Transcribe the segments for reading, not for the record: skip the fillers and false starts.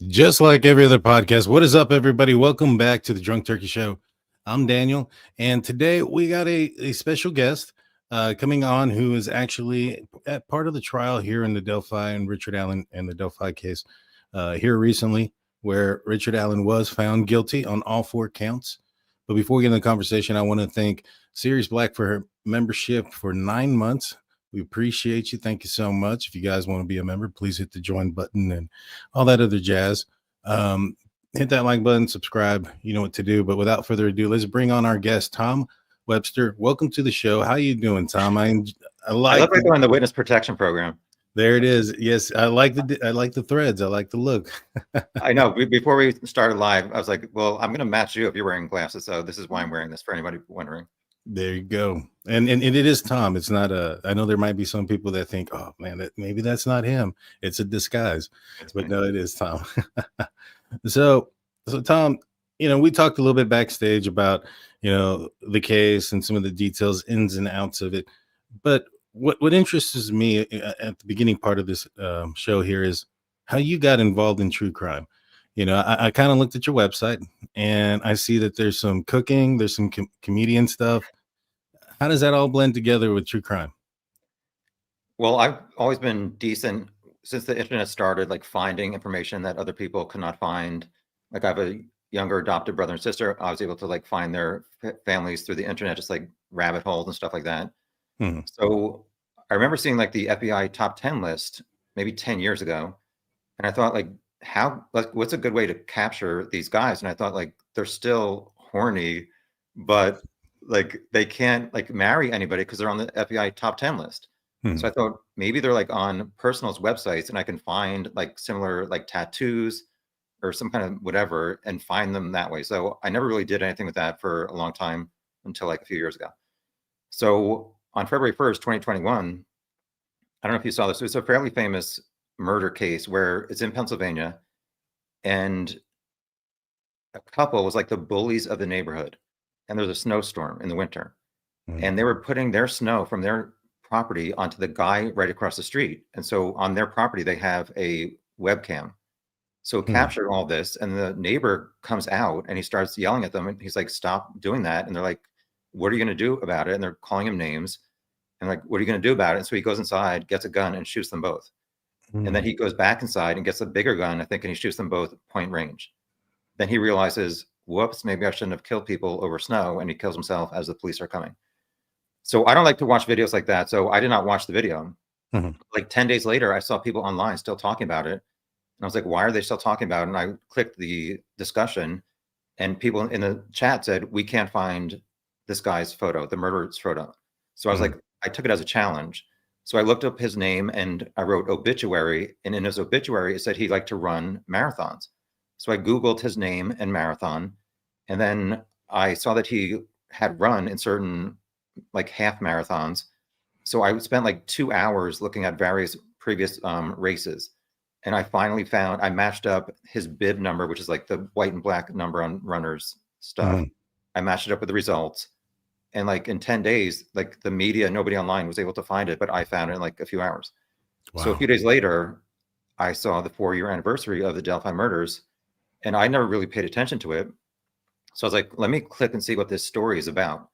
Just like every other podcast. What is up, everybody? Welcome back to the Drunk Turkey Show. I'm Daniel, and today we got a special guest coming on who is actually at part of the trial here in the Delphi and Richard Allen and the Delphi case here recently, where Richard Allen was found guilty on all four counts. But before we get into the conversation, I want to thank Sirius Black for her membership for 9 months. We appreciate you. Thank you so much. If you guys want to be a member, please hit the join button and all that other jazz. Hit that like button, subscribe. You know what to do. But without further ado, let's bring on our guest, Tom Webster. Welcome to the show. How you doing, Tom? I look like they're in the witness protection program. There it is. Yes, I like the threads. I like the look. I know. Before we started live, I was like, "Well, I'm going to match you if you're wearing glasses." So this is why I'm wearing this. For anybody wondering. There you go. And it is Tom. It's not a. I know there might be some people that think, "Oh man, maybe that's not him. It's a disguise." But no, it is Tom. So Tom, we talked a little bit backstage about the case and some of the details, ins and outs of it. But what interests me at the beginning part of this show here is how you got involved in true crime. I kind of looked at your website and I see that there's some cooking, there's some comedian stuff. How does that all blend together with true crime? Well, I've always been decent since the internet started, like finding information that other people could not find. Like I have a younger adopted brother and sister. I was able to like find their families through the internet, just like rabbit holes and stuff like that. Mm-hmm. So I remember seeing like the FBI top 10 list maybe 10 years ago. And I thought like, what's a good way to capture these guys? And I thought like, they're still horny, but like they can't like marry anybody because they're on the FBI top 10 list. So I thought maybe they're like on personals websites and I can find like similar like tattoos or some kind of whatever and find them that way. So I never really did anything with that for a long time until like a few years ago. So on February 1st, 2021, I don't know if you saw this. It was a fairly famous murder case where it's in Pennsylvania and a couple was like the bullies of the neighborhood. And there's a snowstorm in the winter and they were putting their snow from their property onto the guy right across the street. And so on their property, they have a webcam. So captured all this and the neighbor comes out and he starts yelling at them and he's like, stop doing that. And they're like, what are you going to do about it? And they're calling him names and like, what are you going to do about it? And so he goes inside, gets a gun and shoots them both. And then he goes back inside and gets a bigger gun, I think, and he shoots them both point range. Then he realizes, whoops, maybe I shouldn't have killed people over snow. And he kills himself as the police are coming. So I don't like to watch videos like that. So I did not watch the video. Like 10 days later, I saw people online still talking about it. And I was like, why are they still talking about it? And I clicked the discussion and people in the chat said, we can't find this guy's photo, the murderer's photo. So I was like, I took it as a challenge. So I looked up his name and I wrote obituary. And in his obituary, it said he liked to run marathons. So I Googled his name and marathon. And then I saw that he had run in certain like half marathons. So I spent like 2 hours looking at various previous races. And I finally found, I matched up his bib number, which is like the white and black number on runners stuff. I matched it up with the results. And like in 10 days, like the media, nobody online was able to find it, but I found it in like a few hours. Wow. So a few days later, I saw the 4-year anniversary of the Delphi murders and I never really paid attention to it. So I was like, let me click and see what this story is about.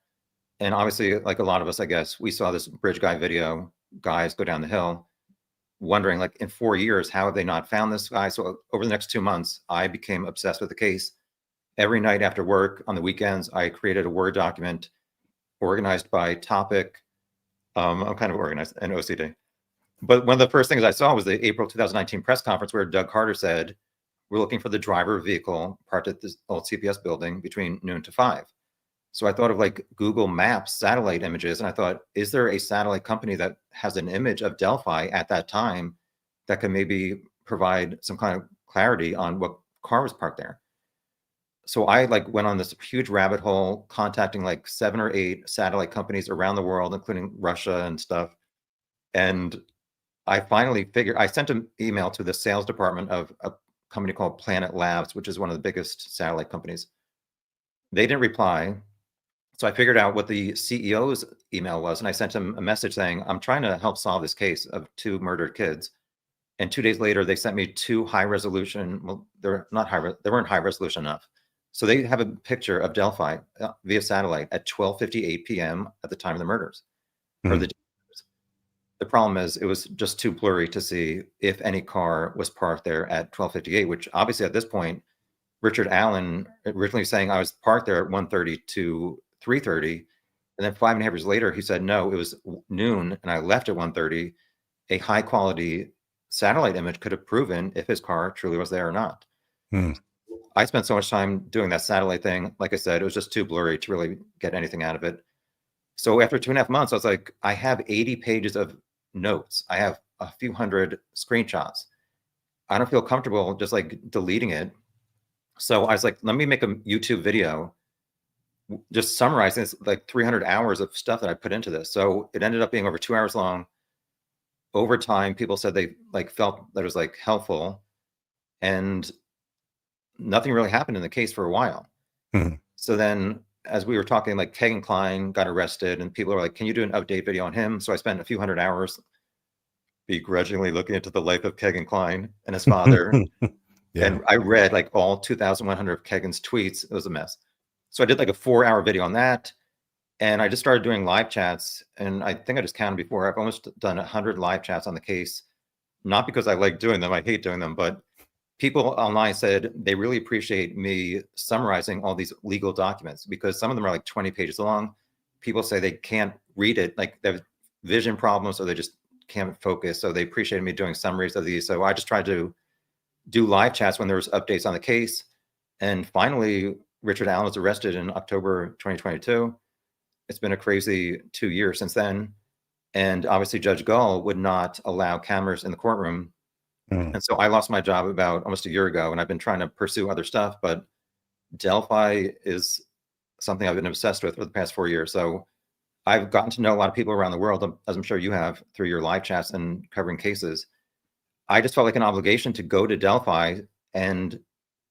And obviously, like a lot of us, I guess, we saw this bridge guy video, guys go down the hill, wondering like in 4 years, how have they not found this guy? So over the next 2 months, I became obsessed with the case. Every night after work, on the weekends, I created a Word document organized by topic. I'm kind of organized and OCD. But one of the first things I saw was the April 2019 press conference where Doug Carter said, we're looking for the driver of vehicle parked at this old CPS building between noon to 5. So I thought of like Google Maps satellite images. And I thought, is there a satellite company that has an image of Delphi at that time that can maybe provide some kind of clarity on what car was parked there? So I like went on this huge rabbit hole, contacting like 7 or 8 satellite companies around the world, including Russia and stuff. And I finally figured, I sent an email to the sales department of a company called Planet Labs, which is one of the biggest satellite companies. They didn't reply. So I figured out what the CEO's email was, and I sent him a message saying, I'm trying to help solve this case of 2 murdered kids. And 2 days later, they sent me 2 high resolution. Well, they're not they weren't high resolution enough. So they have a picture of Delphi via satellite at 12:58 p.m. at the time of the murders, or Mhm. the problem is it was just too blurry to see if any car was parked there at 12:58, which obviously at this point, Richard Allen originally saying I was parked there at 1:30 to 3:30. And then 5.5 years later, he said, no, it was noon and I left at 1:30. A high quality satellite image could have proven if his car truly was there or not. Mhm. I spent so much time doing that satellite thing. Like I said, it was just too blurry to really get anything out of it. So after 2.5 months, I was like, I have 80 pages of notes. I have a few hundred screenshots. I don't feel comfortable just like deleting it. So I was like, let me make a YouTube video just summarizing this, like 300 hours of stuff that I put into this. So it ended up being over 2 hours long. Over time, people said they like felt that it was like helpful, and nothing really happened in the case for a while. Mhm. So then as we were talking, like Kegan Kline got arrested and people were like, can you do an update video on him? So I spent a few hundred hours begrudgingly looking into the life of Kegan Kline and his father. Yeah. And I read like all 2,100 of Kegan's tweets. It was a mess. So I did like a 4-hour video on that. And I just started doing live chats. And I think I just counted before. I've almost done 100 live chats on the case, not because I like doing them. I hate doing them. But people online said they really appreciate me summarizing all these legal documents because some of them are like 20 pages long. People say they can't read it, like they have vision problems or they just can't focus. So they appreciated me doing summaries of these. So I just tried to do live chats when there was updates on the case. And finally, Richard Allen was arrested in October 2022. It's been a crazy 2 years since then. And obviously Judge Gull would not allow cameras in the courtroom. Mhm. And so I lost my job about almost a year ago, and I've been trying to pursue other stuff, but Delphi is something I've been obsessed with for the past 4 years. So I've gotten to know a lot of people around the world, as I'm sure you have through your live chats and covering cases. I just felt like an obligation to go to Delphi and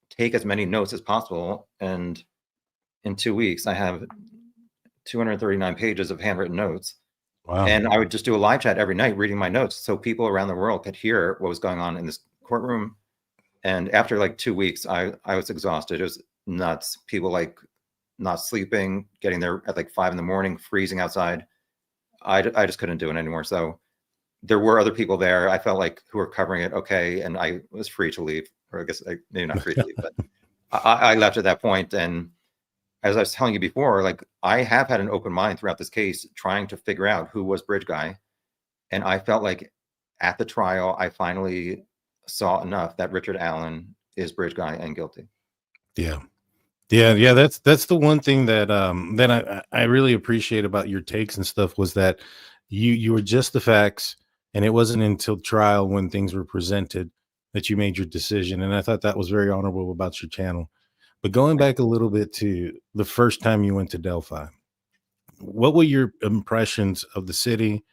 take as many notes as possible. And in 2 weeks, I have 239 pages of handwritten notes. Wow. And I would just do a live chat every night reading my notes so people around the world could hear what was going on in this courtroom. And after like 2 weeks, I was exhausted. It was nuts. People like not sleeping, getting there at like 5 in the morning, freezing outside. I just couldn't do it anymore. So there were other people there. I felt like who were covering it okay, and I was free to leave, or I guess maybe not free to leave, but I left at that point. And as I was telling you before, like I have had an open mind throughout this case, trying to figure out who was Bridge Guy, and I felt like at the trial, I finally saw enough that Richard Allen is Bridge Guy and guilty. Yeah. Yeah. That's the one thing that that I really appreciate about your takes and stuff was that you were just the facts, and it wasn't until trial when things were presented that you made your decision. And I thought that was very honorable about your channel. But going back a little bit to the first time you went to Delphi, what were your impressions of the city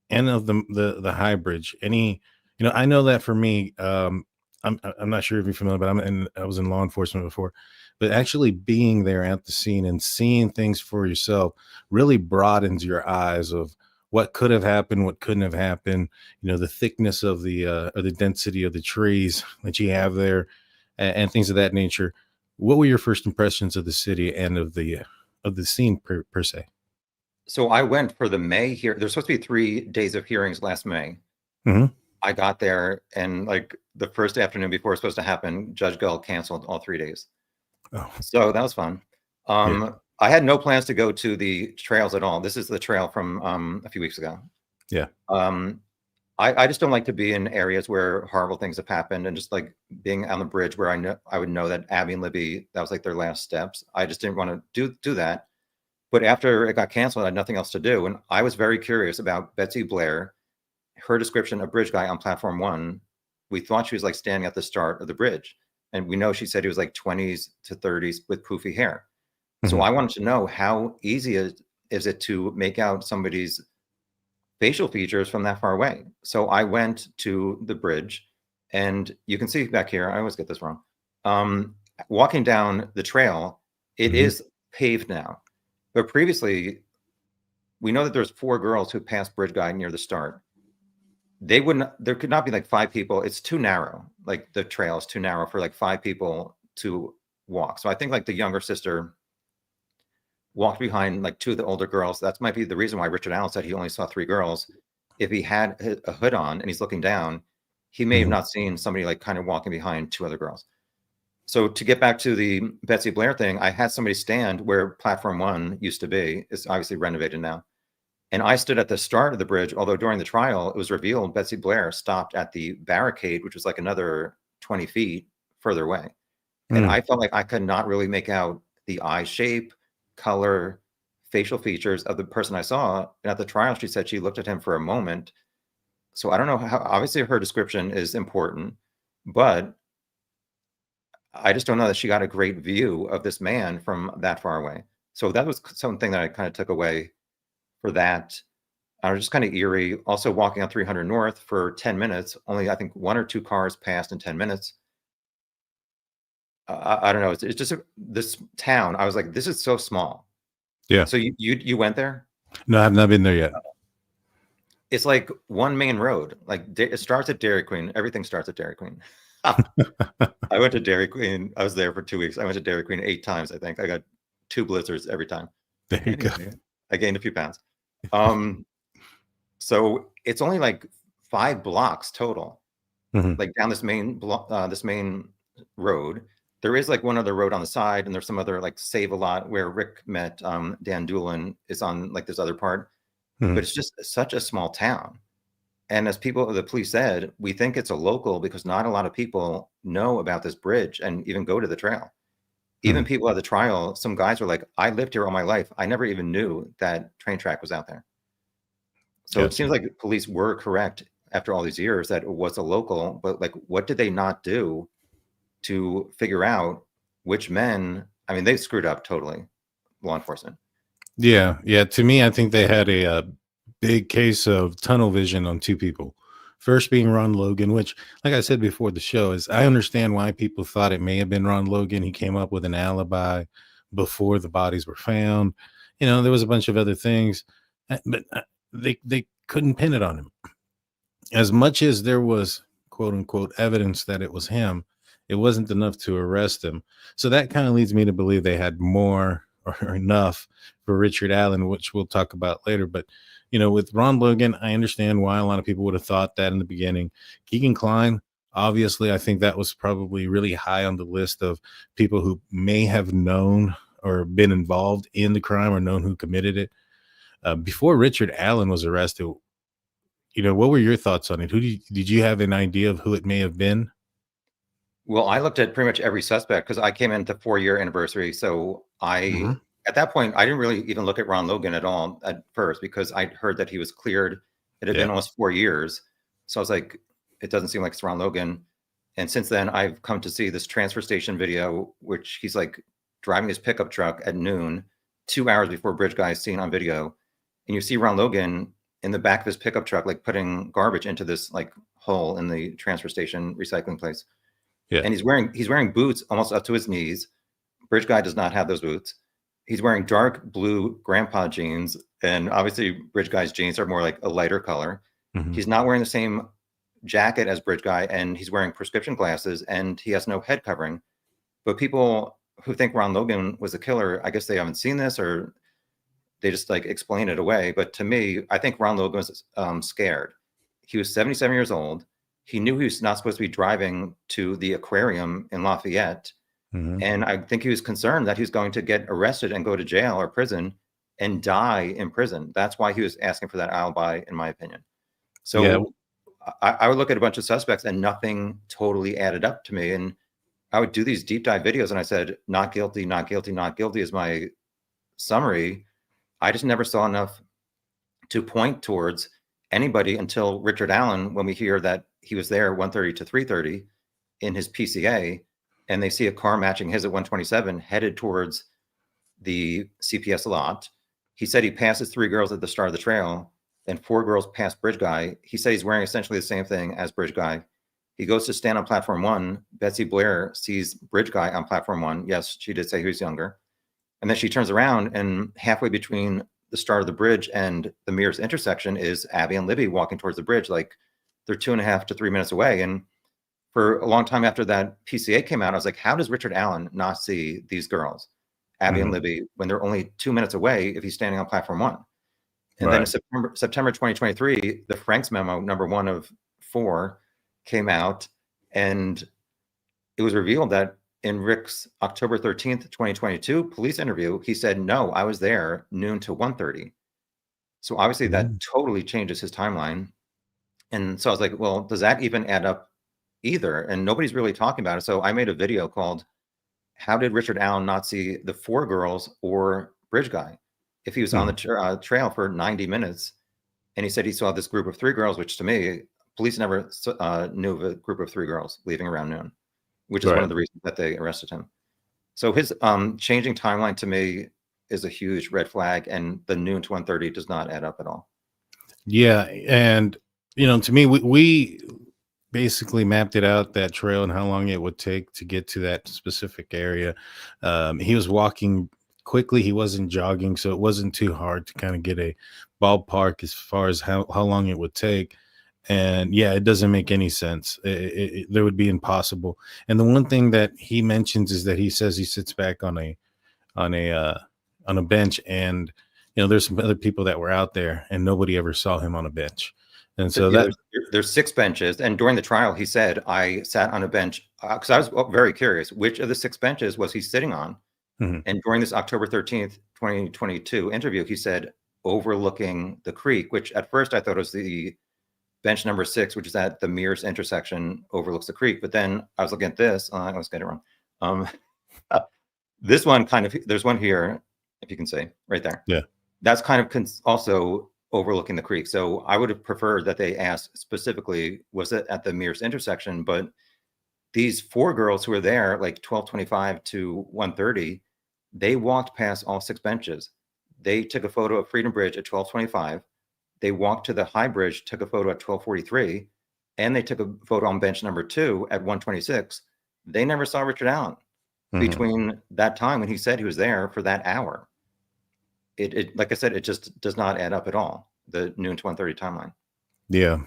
and of the high bridge? Any, I know that for me, I'm not sure if you're familiar, but I was in law enforcement before, but actually being there at the scene and seeing things for yourself really broadens your eyes of what could have happened, what couldn't have happened. The thickness of or the density of the trees that you have there, and things of that nature. What were your first impressions of the city and of the scene per se? So I went for the May here. There's supposed to be 3 days of hearings last May. Hmm. I got there, and like the first afternoon before it was supposed to happen, Judge Gull canceled all 3 days. Oh, So that was fun. yeah. I had no plans to go to the trails at all. This is the trail from a few weeks ago. Yeah. Um, I just don't like to be in areas where horrible things have happened, and just like being on the bridge where I would know that Abby and Libby, that was like their last steps. I just didn't want to do that. But after it got canceled, I had nothing else to do. And I was very curious about Betsy Blair, her description of Bridge Guy on platform 1. We thought she was like standing at the start of the bridge. And we know she said he was like 20s to 30s with poofy hair. So Mhm. I wanted to know how easy is it to make out somebody's facial features from that far away. So I went to the bridge, and you can see back here, I always get this wrong. Walking down the trail, it Mhm. is paved now. But previously, we know that there's 4 girls who passed Bridge Guy near the start. there could not be like 5 people. It's too narrow. Like the trail is too narrow for like 5 people to walk. So I think like the younger sister walked behind like 2 of the older girls. That might be the reason why Richard Allen said he only saw 3 girls. If he had a hood on and he's looking down, he may have not seen somebody like kind of walking behind 2 other girls. So to get back to the Betsy Blair thing, I had somebody stand where platform 1 used to be. It's obviously renovated now. And I stood at the start of the bridge, although during the trial, it was revealed Betsy Blair stopped at the barricade, which was like another 20 feet further away. And I felt like I could not really make out the eye shape, color, facial features of the person I saw. And at the trial, she said she looked at him for a moment. So I don't know how, obviously her description is important, but I just don't know that she got a great view of this man from that far away. So that was something that I kind of took away for that. I was just kind of eerie. Also walking on 300 North for 10 minutes, only I think 1 or 2 cars passed in 10 minutes. I don't know. It's just this town. I was like, this is so small. Yeah. So you went there? No, I've not been there yet. It's like one main road. Like it starts at Dairy Queen. Everything starts at Dairy Queen. I went to Dairy Queen. I was there for 2 weeks. I went to Dairy Queen 8 times, I think. I got 2 blizzards every time. There you go. I gained a few pounds. So it's only like 5 blocks total, like down this main block, this main road. There is like one other road on the side, and there's some other like Save a Lot where Rick met Dan Doolin is on like this other part, but it's just such a small town. And as the police said, we think it's a local because not a lot of people know about this bridge and even go to the trail. Even people at the trial, some guys were like, I lived here all my life. I never even knew that train track was out there. So it seems like the police were correct after all these years that it was a local, but like, what did they not do to figure out which men? I mean, they screwed up totally, law enforcement. Yeah. To me, I think they had a big case of tunnel vision on 2 people. First being Ron Logan, which, like I said before the show, is I understand why people thought it may have been Ron Logan. He came up with an alibi before the bodies were found. There was a bunch of other things, but they couldn't pin it on him. As much as there was quote unquote evidence that it was him, it wasn't enough to arrest him. So that kind of leads me to believe they had more or enough for Richard Allen, which we'll talk about later. But with Ron Logan, I understand why a lot of people would have thought that in the beginning. Keegan Kline, obviously, I think that was probably really high on the list of people who may have known or been involved in the crime or known who committed it. Before Richard Allen was arrested, what were your thoughts on it? Did you have an idea of who it may have been? Well, I looked at pretty much every suspect because I came in the 4-year anniversary. So at that point, I didn't really even look at Ron Logan at all at first because I'd heard that he was cleared. It had been almost 4 years. So I was like, it doesn't seem like it's Ron Logan. And since then, I've come to see this transfer station video, which he's like driving his pickup truck at noon, 2 hours before Bridge Guy is seen on video. And you see Ron Logan in the back of his pickup truck, like putting garbage into this like hole in the transfer station recycling place. Yeah. And he's wearing boots almost up to his knees. Bridge Guy does not have those boots. He's wearing dark blue grandpa jeans, and obviously Bridge Guy's jeans are more like a lighter color. He's not wearing the same jacket as Bridge Guy, and he's wearing prescription glasses, and he has no head covering. But people who think Ron Logan was a killer, I guess they haven't seen this or they just like explain it away. But to me, I think Ron Logan was scared. He was 77 years old. He knew he was not supposed to be driving to the aquarium in Lafayette. And I think he was concerned that he was going to get arrested and go to jail or prison and die in prison. That's why he was asking for that alibi, in my opinion. So I would look at a bunch of suspects and nothing totally added up to me. And I would do these deep dive videos and I said, not guilty, not guilty, not guilty is my summary. I just never saw enough to point towards anybody until Richard Allen, when we hear that he was there 1:30 to 3:30 in his PCA, and they see a car matching his at 127 headed towards the CPS lot. He said he passes 3 girls at the start of the trail, and 4 girls past Bridge Guy. He said he's wearing essentially the same thing as Bridge Guy. He goes to stand on platform 1. Betsy Blair sees Bridge Guy on platform 1. Yes, she did say he was younger. And then she turns around, and halfway between the start of the bridge and the Mears intersection is Abby and Libby walking towards the bridge, like they're 2.5 to 3 minutes away. And for a long time after that PCA came out, I was like, how does Richard Allen not see these girls, Abby and Libby, when they're only 2 minutes away if he's standing on platform 1? And then in September 2023, the Franks memo, number 1 of 4, came out, and it was revealed that in Rick's October 13th, 2022 police interview, he said, no, I was there noon to 1:30. So obviously that totally changes his timeline. And so I was like, well, does that even add up either? And nobody's really talking about it. So I made a video called, how did Richard Allen not see the 4 girls or Bridge Guy if he was on the trail for 90 minutes? And he said he saw this group of 3 girls, which to me, police never knew of a group of 3 girls leaving around noon, which is one of the reasons that they arrested him. So his changing timeline to me is a huge red flag, and the noon to 1:30 does not add up at all. Yeah. And, to me, we basically mapped it out, that trail, and how long it would take to get to that specific area. He was walking quickly. He wasn't jogging, so it wasn't too hard to kind of get a ballpark as far as how long it would take. And yeah, it doesn't make any sense. There would be impossible. And the one thing that he mentions is that he says he sits back on a bench, and there's some other people that were out there, and nobody ever saw him on a bench. And so there's 6 benches, and during the trial, he said, I sat on a bench because I was very curious which of the 6 benches was he sitting on. And during this October 13th, 2022 interview, he said overlooking the creek, which at first I thought was the bench number 6, which is at the Mears intersection, overlooks the creek. But then I was looking at this. I always get it wrong. This one there's one here, if you can see right there. Yeah. That's kind of also overlooking the creek. So I would have preferred that they asked specifically, was it at the Mears intersection? But these 4 girls who were there, like 12:25 to 1:30, they walked past all 6 benches. They took a photo of Freedom Bridge at 12:25. They walked to the High Bridge, took a photo at 12:43, and they took a photo on bench number 2 at 1:26. They never saw Richard Allen between that time when he said he was there for that hour. It like I said, it just does not add up at all, the noon to 1:30 timeline. Yeah.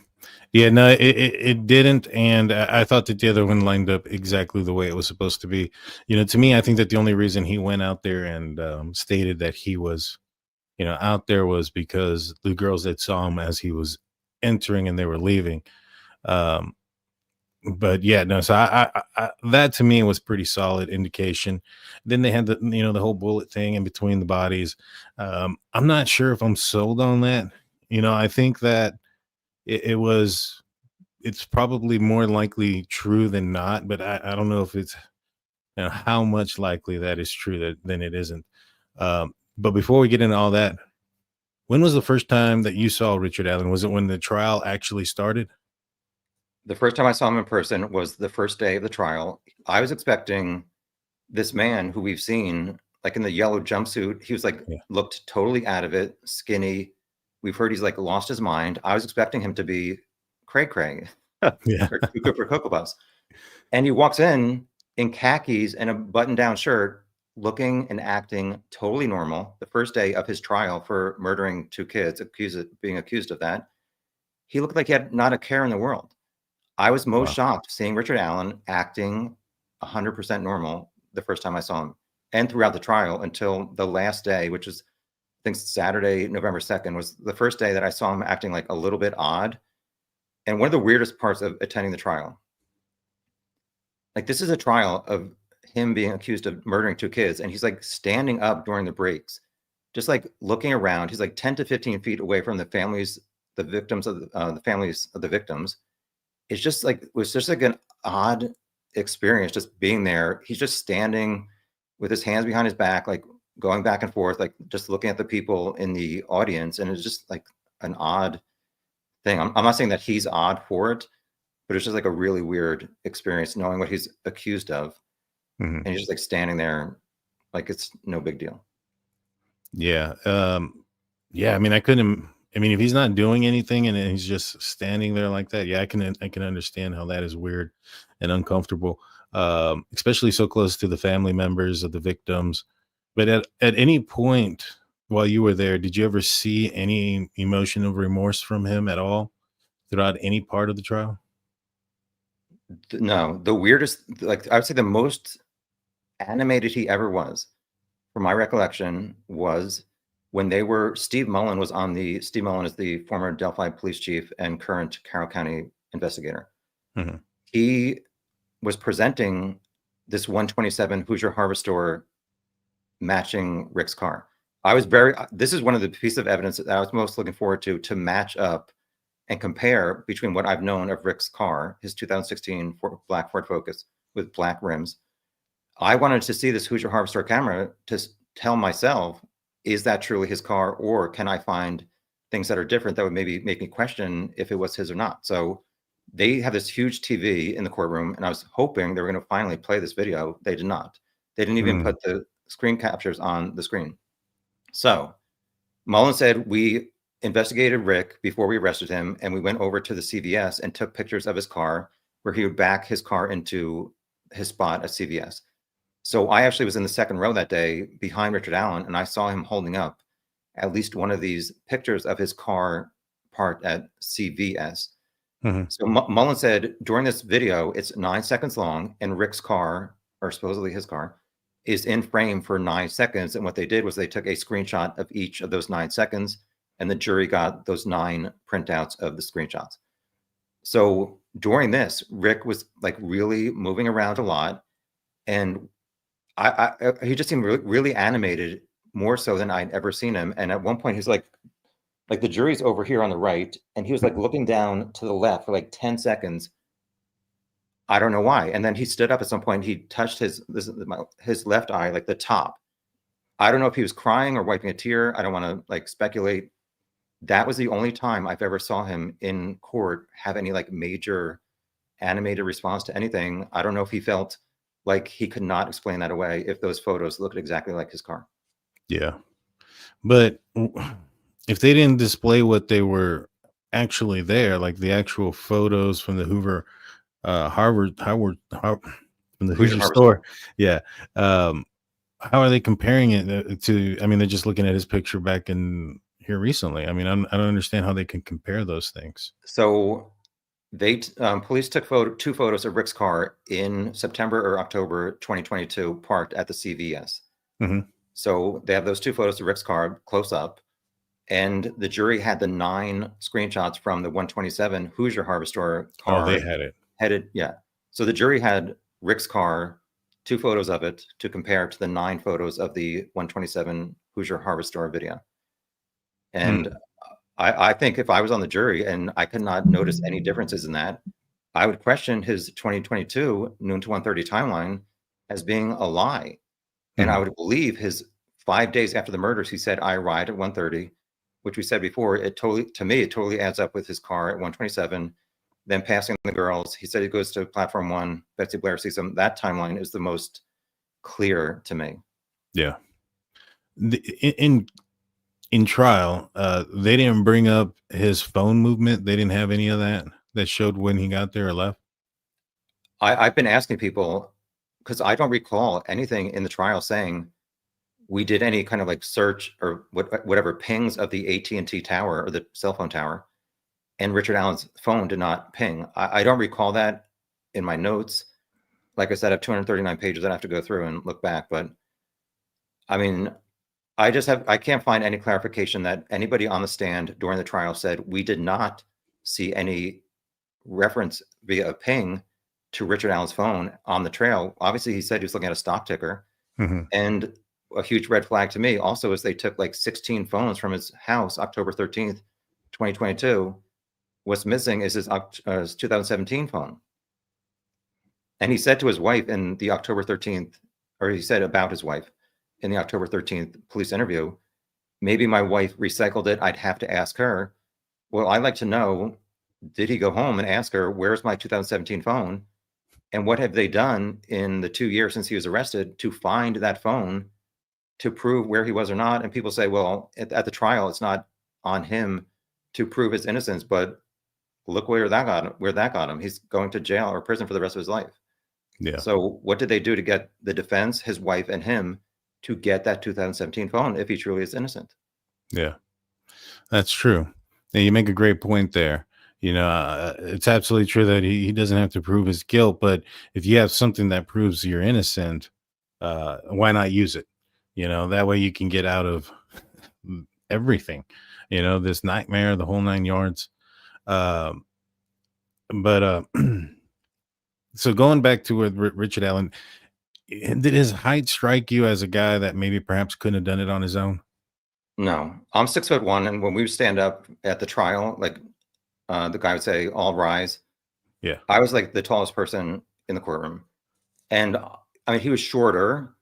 No, it didn't. And I thought that the other one lined up exactly the way it was supposed to be. To me, I think that the only reason he went out there and stated that he was, out there was because the girls that saw him as he was entering and they were leaving. But yeah, no, so I that to me was pretty solid indication. Then they had the whole bullet thing in between the bodies. I'm not sure if I'm sold on that. I think that it's probably more likely true than not, but I don't know if it's how much likely that is true than it isn't. But before we get into all that, when was the first time that you saw Richard Allen? Was it when the trial actually started? The first time I saw him in person was the first day of the trial. I was expecting this man who we've seen like in the yellow jumpsuit. He was like, looked totally out of it, skinny. We've heard he's like lost his mind. I was expecting him to be cray-cray or too good for Cocoa Puffs. And he walks in khakis and a button-down shirt, looking and acting totally normal. The first day of his trial for murdering 2 kids, being accused of that, he looked like he had not a care in the world. I was most shocked seeing Richard Allen acting 100% normal the first time I saw him, and throughout the trial until the last day, which was, I think, Saturday, November 2nd, was the first day that I saw him acting like a little bit odd. And one of the weirdest parts of attending the trial, like this is a trial of him being accused of murdering 2 kids, and he's like standing up during the breaks, just like looking around. He's like 10 to 15 feet away from the families of the victims. It's just like, it was just like an odd experience just being there. He's just standing with his hands behind his back, like going back and forth, like just looking at the people in the audience. And it's just like an odd thing. I'm not saying that he's odd for it, but it's just like a really weird experience knowing what he's accused of. And he's just like standing there like it's no big deal. Yeah. I mean, if he's not doing anything and he's just standing there like that, I can understand how that is weird and uncomfortable, especially so close to the family members of the victims. But at any point while you were there, did you ever see any emotion of remorse from him at all? throughout any part of the trial? No, the weirdest, like I would say the most animated he ever was, from my recollection, was when Steve Mullen is the former Delphi police chief and current Carroll County investigator. Mm-hmm. He was presenting this 127 Hoosier Harvest Store matching Rick's car. This is one of the pieces of evidence that I was most looking forward to match up and compare between what I've known of Rick's car, his 2016 black Ford Focus with black rims. I wanted to see this Hoosier Harvest Store camera to tell myself, is that truly his car, or can I find things that are different that would maybe make me question if it was his or not? So they have this huge TV in the courtroom, and I was hoping they were going to finally play this video. They did not. They didn't even put the screen captures on the screen. So Mullen said, we investigated Rick before we arrested him, and we went over to the CVS and took pictures of his car where he would back his car into his spot at CVS. So I actually was in the second row that day behind Richard Allen, and I saw him holding up at least one of these pictures of his car parked at CVS. Mm-hmm. So Mullen said during this video, it's 9 seconds long, and Rick's car, or supposedly his car, is in frame for 9 seconds. And what they did was they took a screenshot of each of those 9 seconds, and the jury got those 9 printouts of the screenshots. So during this, Rick was like really moving around a lot, and he just seemed really animated, more so than I'd ever seen him. And at one point, he's like the jury's over here on the right, and he was like looking down to the left for like 10 seconds. I don't know why. And then he stood up at some point. He touched his left eye, like the top. I don't know if he was crying or wiping a tear. I don't want to like speculate. That was the only time I've ever saw him in court have any like major animated response to anything. I don't know if he felt like he could not explain that away if those photos looked exactly like his car. Yeah. But if they didn't display what they were actually there, like the actual photos from the from the Hoosier store. Yeah. How are they comparing it to, I mean, they're just looking at his picture back in here recently. I mean, I don't understand how they can compare those things. So they police took 2 photos of Rick's car in September or October 2022, parked at the CVS. Mm-hmm. So they have those 2 photos of Rick's car close up, and the jury had the 9 screenshots from the 127 Hoosier Harvest Store car. Oh, they had it. Yeah. So the jury had Rick's car, 2 photos of it to compare to the 9 photos of the 127 Hoosier Harvest Store video. And I think if I was on the jury and I could not notice any differences in that, I would question his 2022 noon to 1:30 timeline as being a lie. And I would believe his 5 days after the murders, he said, I arrived at 1:30, which we said before, it totally adds up with his car at 127, then passing the girls. He said he goes to platform 1, Betsy Blair sees him. That timeline is the most clear to me. Yeah. In trial, they didn't bring up his phone movement. They didn't have any of that showed when he got there or left. I've been asking people, because I don't recall anything in the trial saying we did any kind of like search or whatever pings of the AT&T tower or the cell phone tower, and Richard Allen's phone did not ping. I don't recall that in my notes. Like I said, I have 239 pages that I have to go through and look back. But I mean, I can't find any clarification that anybody on the stand during the trial said we did not see any reference via a ping to Richard Allen's phone on the trail. Obviously, he said he was looking at a stock ticker. Mm-hmm. And a huge red flag to me also is they took like 16 phones from his house, October 13th, 2022. What's missing is his 2017 phone. And he said to his wife in the October 13th, or he said about his wife in the October 13th police interview, maybe my wife recycled it. I'd have to ask her. Well, I'd like to know, did he go home and ask her, where's my 2017 phone? And what have they done in the 2 years since he was arrested to find that phone to prove where he was or not? And people say, well, at the trial, it's not on him to prove his innocence, but look where that got him. He's going to jail or prison for the rest of his life. Yeah. So what did they do to get the defense, his wife, and him to get that 2017 phone if he truly is innocent? Yeah, that's true. And you make a great point there. It's absolutely true that he doesn't have to prove his guilt, but if you have something that proves you're innocent, why not use it? That way you can get out of everything, this nightmare, the whole nine yards. Um, but so going back to with Richard Allen, did his height strike you as a guy that maybe perhaps couldn't have done it on his own? No, I'm 6'1", and when we would stand up at the trial, like the guy would say, "All rise." Yeah. I was like the tallest person in the courtroom, and I mean, he was shorter,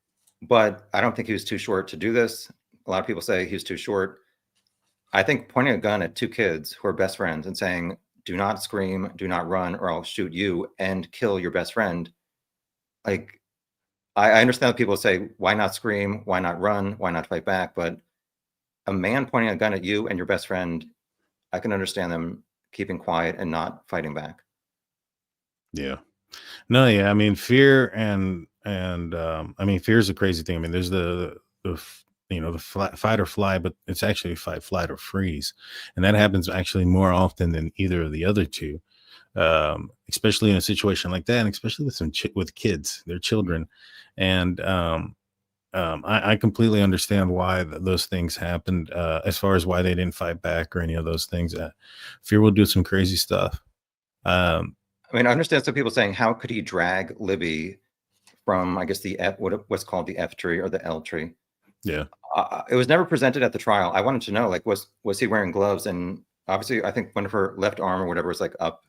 but I don't think he was too short to do this. A lot of people say he was too short. I think pointing a gun at two kids who are best friends and saying, "Do not scream, do not run, or I'll shoot you and kill your best friend." Like, I understand that people say, "Why not scream? Why not run? Why not fight back?" But a man pointing a gun at you and your best friend, I can understand them keeping quiet and not fighting back. Yeah. No, yeah. I mean, fear and I mean, fear is a crazy thing. I mean, there's the fight or fly, but it's actually fight, flight, or freeze, and that happens actually more often than either of the other two. Especially in a situation like that, and especially with with kids, their children, and I completely understand why those things happened. As far as why they didn't fight back or any of those things, fear will do some crazy stuff. Um, I mean, I understand some people saying, how could he drag Libby from, I guess, what's called the F tree or the L tree? yeah. It was never presented at the trial. I wanted to know, like, was he wearing gloves? And obviously, I think one of her left arm or whatever was like up.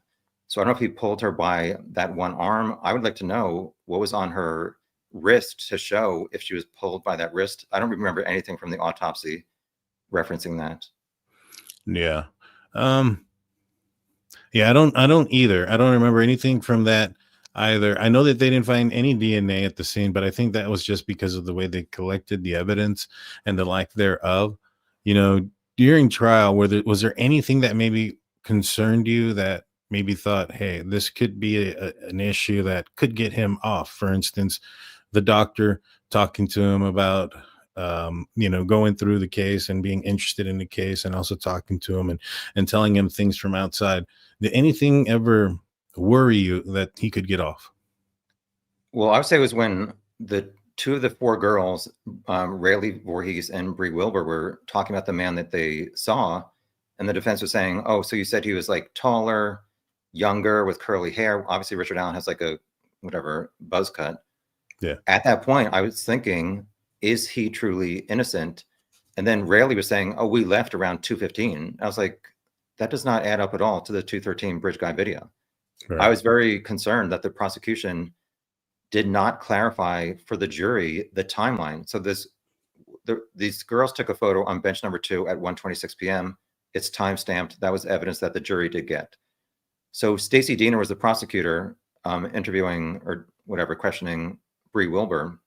So I don't know if he pulled her by that one arm. I would like to know what was on her wrist to show if she was pulled by that wrist. I don't remember anything from the autopsy referencing that. Yeah. Um, yeah, I don't either. I don't remember anything from that either. I know that they didn't find any DNA at the scene, but I think that was just because of the way they collected the evidence and the lack thereof. You know, during trial, was there anything that maybe concerned you that maybe thought, hey, this could be an issue that could get him off? For instance, the doctor talking to him about going through the case and being interested in the case, and also talking to him and telling him things from outside. Did anything ever worry you that he could get off? Well, I would say it was when the two of the four girls, Rayleigh Voorhees and Bree Wilbur, were talking about the man that they saw, and the defense was saying, "Oh, so you said he was like taller, younger, with curly hair." Obviously, Richard Allen has like a whatever buzz cut. Yeah. At that point, I was thinking, is he truly innocent? And then Rayleigh was saying, "Oh, we left around 2:15." I was like, that does not add up at all to the 2:13 Bridge Guy video. I Right. was very concerned that the prosecution did not clarify for the jury the timeline. So these girls took a photo on bench number 2 at 1:26 p.m. It's time stamped. That was evidence that the jury did get. So Stacy Diener was the prosecutor interviewing or whatever, questioning Bree Wilbur.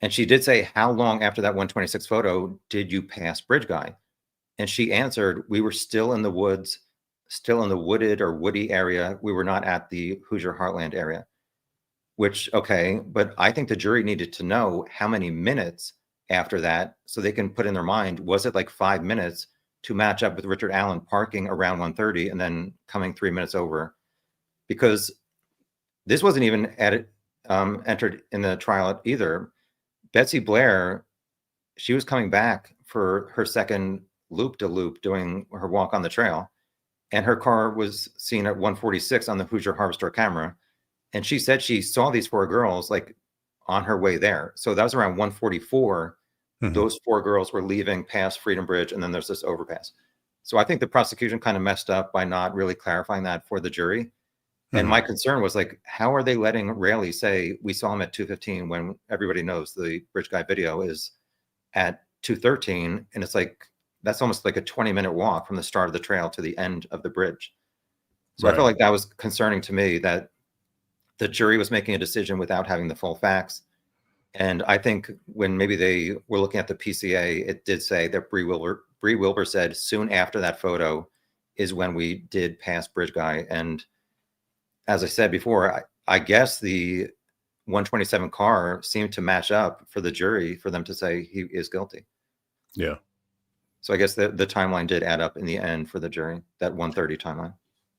And she did say, how long after that 1:26 photo did you pass Bridge Guy? And she answered, we were still in the woods, still in the wooded or woody area. We were not at the Hoosier Heartland area. Which, okay, but I think the jury needed to know how many minutes after that so they can put in their mind, was it like 5 minutes to match up with Richard Allen parking around 1:30 and then coming 3 minutes over? Because this wasn't even entered in the trial either. Betsy Blair, she was coming back for her second loop-de-loop doing her walk on the trail, and her car was seen at 1:46 on the Hoosier Harvester camera. And she said she saw these four girls like on her way there. So that was around 1:44. Mhm. Those four girls were leaving past Freedom Bridge, and then there's this overpass. So I think the prosecution kind of messed up by not really clarifying that for the jury. And my Mhm. concern was like, how are they letting Rayleigh say we saw him at 2:15 when everybody knows the Bridge Guy video is at 2:13? And it's like, that's almost like a 20-minute walk from the start of the trail to the end of the bridge. So I felt Right. like that was concerning to me, that the jury was making a decision without having the full facts. And I think when maybe they were looking at the PCA, it did say that Bree Wilbur said soon after that photo is when we did pass Bridge Guy. And as I said before, I guess the 127 car seemed to match up for the jury for them to say he is guilty. Yeah. So I guess the timeline did add up in the end for the jury, that 1:30 timeline.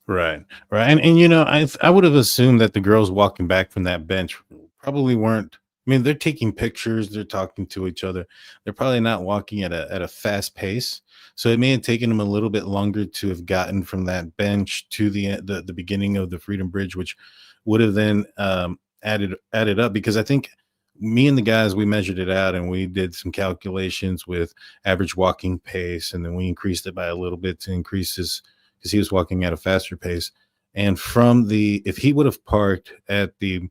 Right, right, and you know, I would have assumed that the girls walking back from that bench probably weren't. I mean, they're taking pictures, they're talking to each other. They're probably not walking at a fast pace. So it may have taken them a little bit longer to have gotten from that bench to the beginning of the Freedom Bridge, which would have then added up. Because I think me and the guys, we measured it out and we did some calculations with average walking pace, and then we increased it by a little bit to increase his, because he was walking at a faster pace. And from the, if he would have parked at the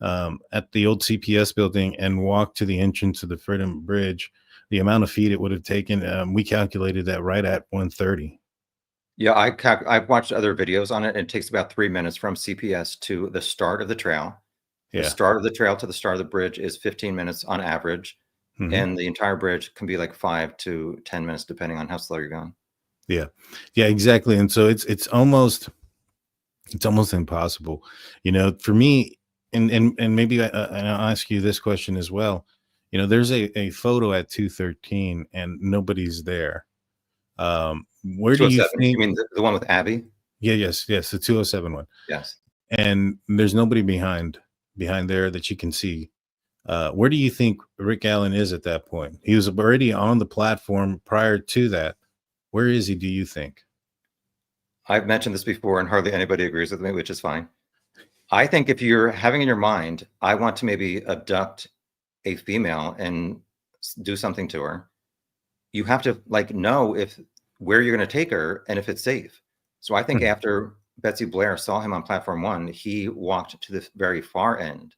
old CPS building and walked to the entrance of the Freedom Bridge, the amount of feet it would have taken, we calculated that right at 130. Yeah, I've watched other videos on it, and it takes about 3 minutes from CPS to the start of the trail. The Yeah. start of the trail to the start of the bridge is 15 minutes on average, Mhm. and the entire bridge can be like 5 to 10 minutes depending on how slow you're going. Yeah. Yeah, exactly. And so it's almost impossible, you know, for me. And maybe and I'll ask you this question as well. You know, there's a photo at 213 and nobody's there. Where do you 207, you think? mean the one with Abby? Yeah, yes, the 207 one. Yes. And there's nobody behind there that you can see. Where do you think Rick Allen is at that point? He was already on the platform prior to that. Where is he, do you think? I've mentioned this before and hardly anybody agrees with me, which is fine. I think if you're having in your mind, I want to maybe abduct a female and do something to her, you have to like know if where you're going to take her and if it's safe. So I think Mhm. after Betsy Blair saw him on platform 1, he walked to the very far end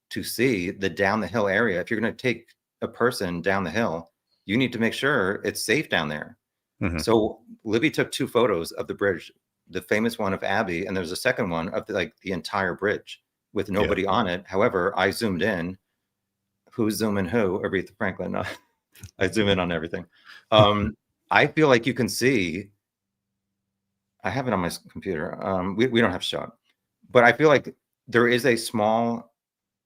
to see the down the hill area. If you're going to take a person down the hill, you need to make sure it's safe down there. Mhm. So Libby took 2 photos of the bridge, the famous one of Abby, and there's a second one of the entire bridge with Yeah. nobody on it. However, I zoomed in. Who's zooming who? Aretha Franklin. I zoom in on everything. I feel like you can see. I have it on my computer. We don't have to show it, but I feel like there is a small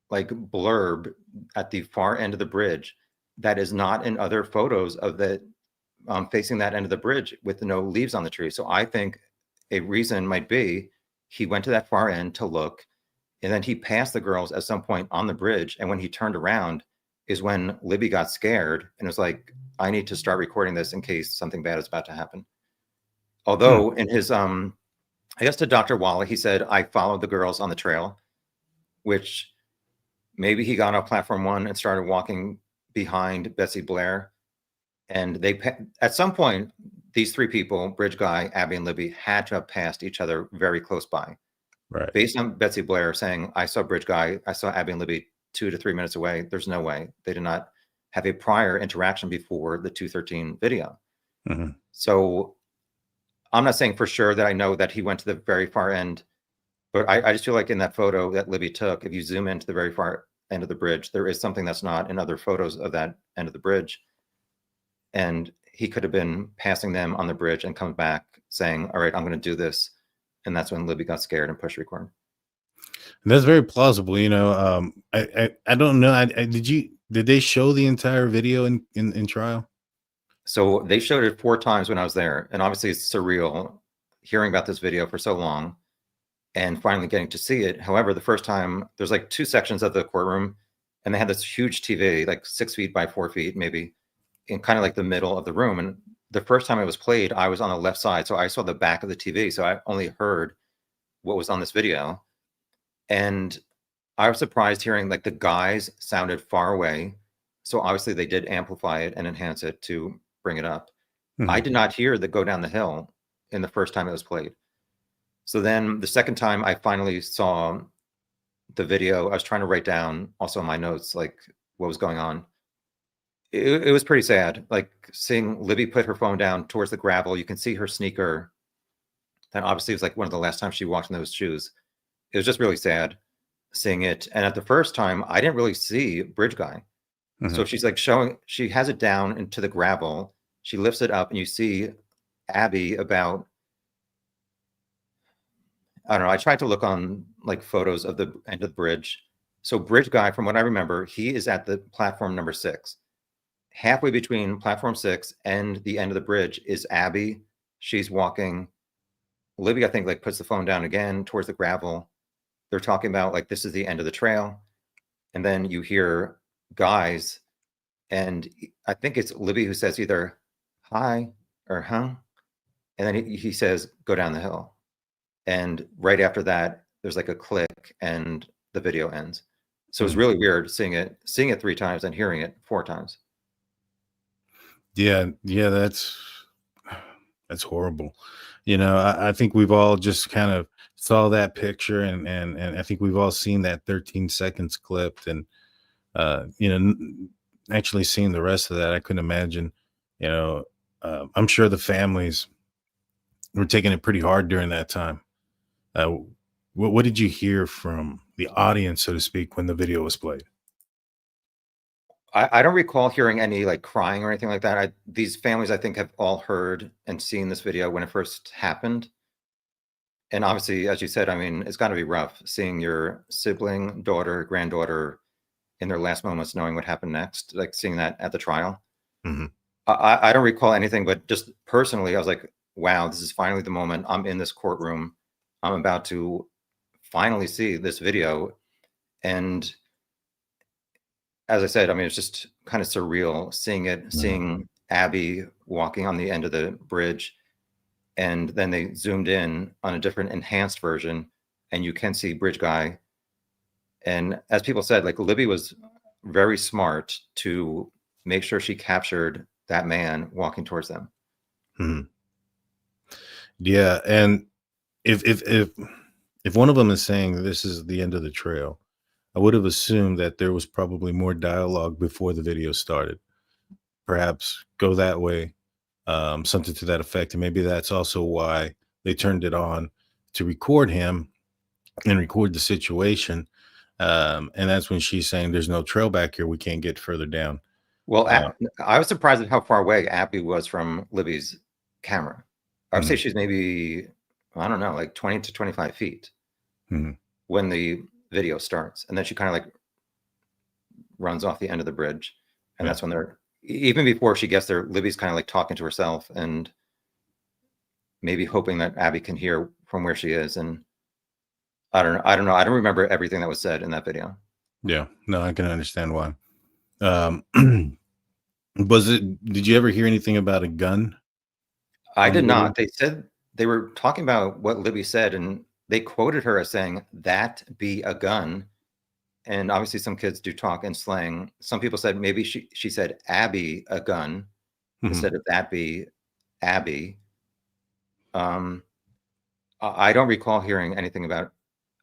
like blurb at the far end of the bridge that is not in other photos of the facing that end of the bridge with no leaves on the tree. So I think a reason might be he went to that far end to look, and then he passed the girls at some point on the bridge. And when he turned around is when Libby got scared and was like, I need to start recording this in case something bad is about to happen. Hmm. Although in his, I guess to Dr. Wally, he said, I followed the girls on the trail, which maybe he got off platform 1 and started walking behind Betsy Blair. And they, at some point, these 3 people, Bridge Guy, Abby, and Libby, had to have passed each other very close by. Right. Based on Betsy Blair saying, I saw Bridge Guy, I saw Abby and Libby 2 to 3 minutes away. There's no way. They did not have a prior interaction before the 213 video. Mhm. So I'm not saying for sure that I know that he went to the very far end, but I just feel like in that photo that Libby took, if you zoom into the very far end of the bridge, there is something that's not in other photos of that end of the bridge. And he could have been passing them on the bridge and come back saying, all right, I'm going to do this. And that's when Libby got scared and pushed record. That's very plausible. You know, I don't know. Did they show the entire video in trial? So they showed it 4 times when I was there. And obviously it's surreal hearing about this video for so long and finally getting to see it. However, the first time there's like 2 sections of the courtroom and they had this huge TV, like 6 feet by 4 feet, maybe in kind of like the middle of the room. And the first time it was played, I was on the left side. So I saw the back of the TV. So I only heard what was on this video. And I was surprised hearing like the guys sounded far away. So obviously they did amplify it and enhance it to bring it up. I Mhm. did not hear the go down the hill in the first time it was played. So then the second time I finally saw the video, I was trying to write down also in my notes, like what was going on. It was pretty sad, like seeing Libby put her phone down towards the gravel. You can see her sneaker. That obviously was like one of the last times she walked in those shoes. It was just really sad seeing it. And at the first time, I didn't really see Bridge Guy. So Mhm. she's like showing, she has it down into the gravel. She lifts it up and you see Abby about, I don't know. I tried to look on like photos of the end of the bridge. So Bridge Guy, from what I remember, he is at the platform number 6. halfway between platform 6 and the end of the bridge is Abby. She's walking. Libby, I think, like puts the phone down again towards the gravel. They're talking about like, this is the end of the trail. And then you hear guys, and I think it's Libby who says either hi or huh. And then he says, go down the hill. And right after that, there's like a click and the video ends. So it's really weird seeing it 3 times and hearing it 4 times. Yeah, that's horrible. You know, I think we've all just kind of saw that picture, and I think we've all seen that 13 seconds clipped, and you know, actually seeing the rest of that, I couldn't imagine. You know, I'm sure the families were taking it pretty hard during that time. What did you hear from the audience, so to speak, when the video was played? I don't recall hearing any like crying or anything like that. These families, I think, have all heard and seen this video when it first happened. And obviously, as you said, I mean, it's got to be rough seeing your sibling, daughter, granddaughter in their last moments, knowing what happened next, like seeing that at the trial. Mm-hmm. I don't recall anything, but just personally, I was like, wow, this is finally the moment. I'm in this courtroom. I'm about to finally see this video. And as I said, I mean, it's just kind of surreal seeing it, seeing Abby walking on the end of the bridge. And then they zoomed in on a different enhanced version, and you can see Bridge Guy. And as people said, like Libby was very smart to make sure she captured that man walking towards them. Mm-hmm. Yeah, and if one of them is saying this is the end of the trail, I would have assumed that there was probably more dialogue before the video started. Perhaps go that way, something to that effect, and maybe that's also why they turned it on to record him and record the situation. And that's when she's saying, "There's no trail back here. We can't get further down." Well, I was surprised at how far away Abby was from Libby's camera. I would say she's maybe, I don't know, like 20 to 25 feet when the video starts. And then she kind of like runs off the end of the bridge. And that's when they're, even before she gets there, Libby's kind of like talking to herself and maybe hoping that Abby can hear from where she is. And I don't know. I don't remember everything that was said in that video. Yeah, no, I can understand why. Did you ever hear anything about a gun? I did not. They said they were talking about what Libby said, and they quoted her as saying, "That be a gun." And obviously some kids do talk in slang. Some people said maybe she said Abby a gun instead of that be Abby. I don't recall hearing anything about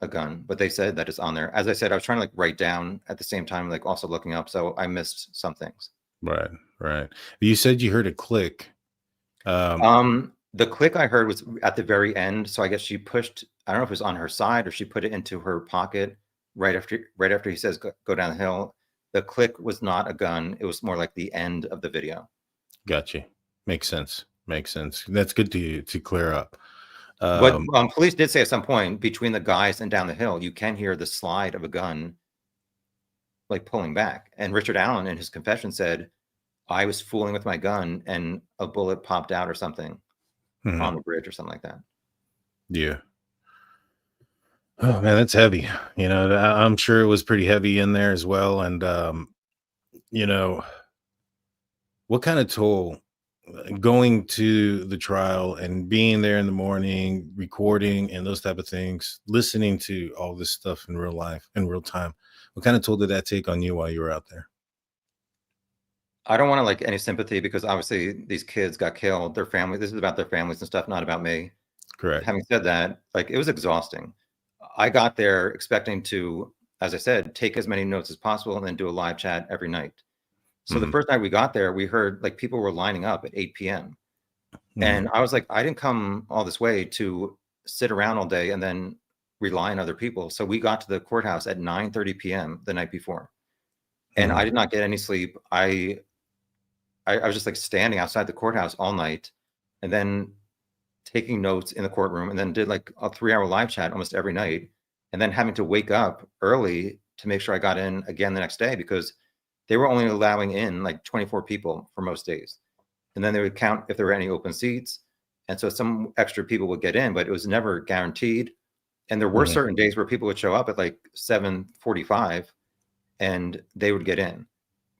a gun, but they said that it's on there. As I said, I was trying to like write down at the same time, like also looking up, so I missed some things. Right. You said you heard a click. The click I heard was at the very end. So I guess she pushed, I don't know if it was on her side or she put it into her pocket right after he says, go down the hill. The click was not a gun. It was more like the end of the video. Gotcha. Makes sense. That's good to clear up. But police did say at some point between the guys and down the hill, you can hear the slide of a gun like pulling back. And Richard Allen in his confession said, I was fooling with my gun and a bullet popped out or something on the bridge or something like that. Yeah. Oh man, that's heavy. You know, I'm sure it was pretty heavy in there as well. And you know, what kind of toll going to the trial and being there in the morning, recording and those type of things, listening to all this stuff in real life, in real time, what kind of toll did that take on you while you were out there? I don't want to like any sympathy because obviously these kids got killed, their family, this is about their families and stuff, not about me. Correct. Having said that, like it was exhausting. I got there expecting to, as I said, take as many notes as possible and then do a live chat every night. So the first night we got there, we heard like people were lining up at 8 p.m. And I was like, I didn't come all this way to sit around all day and then rely on other people. So we got to the courthouse at 9:30 p.m. the night before. And I did not get any sleep. I was just like standing outside the courthouse all night and then taking notes in the courtroom and then did like a 3-hour live chat almost every night. And then having to wake up early to make sure I got in again the next day because they were only allowing in like 24 people for most days. And then they would count if there were any open seats. And so some extra people would get in, but it was never guaranteed. And there were certain days where people would show up at like 7:45 and they would get in.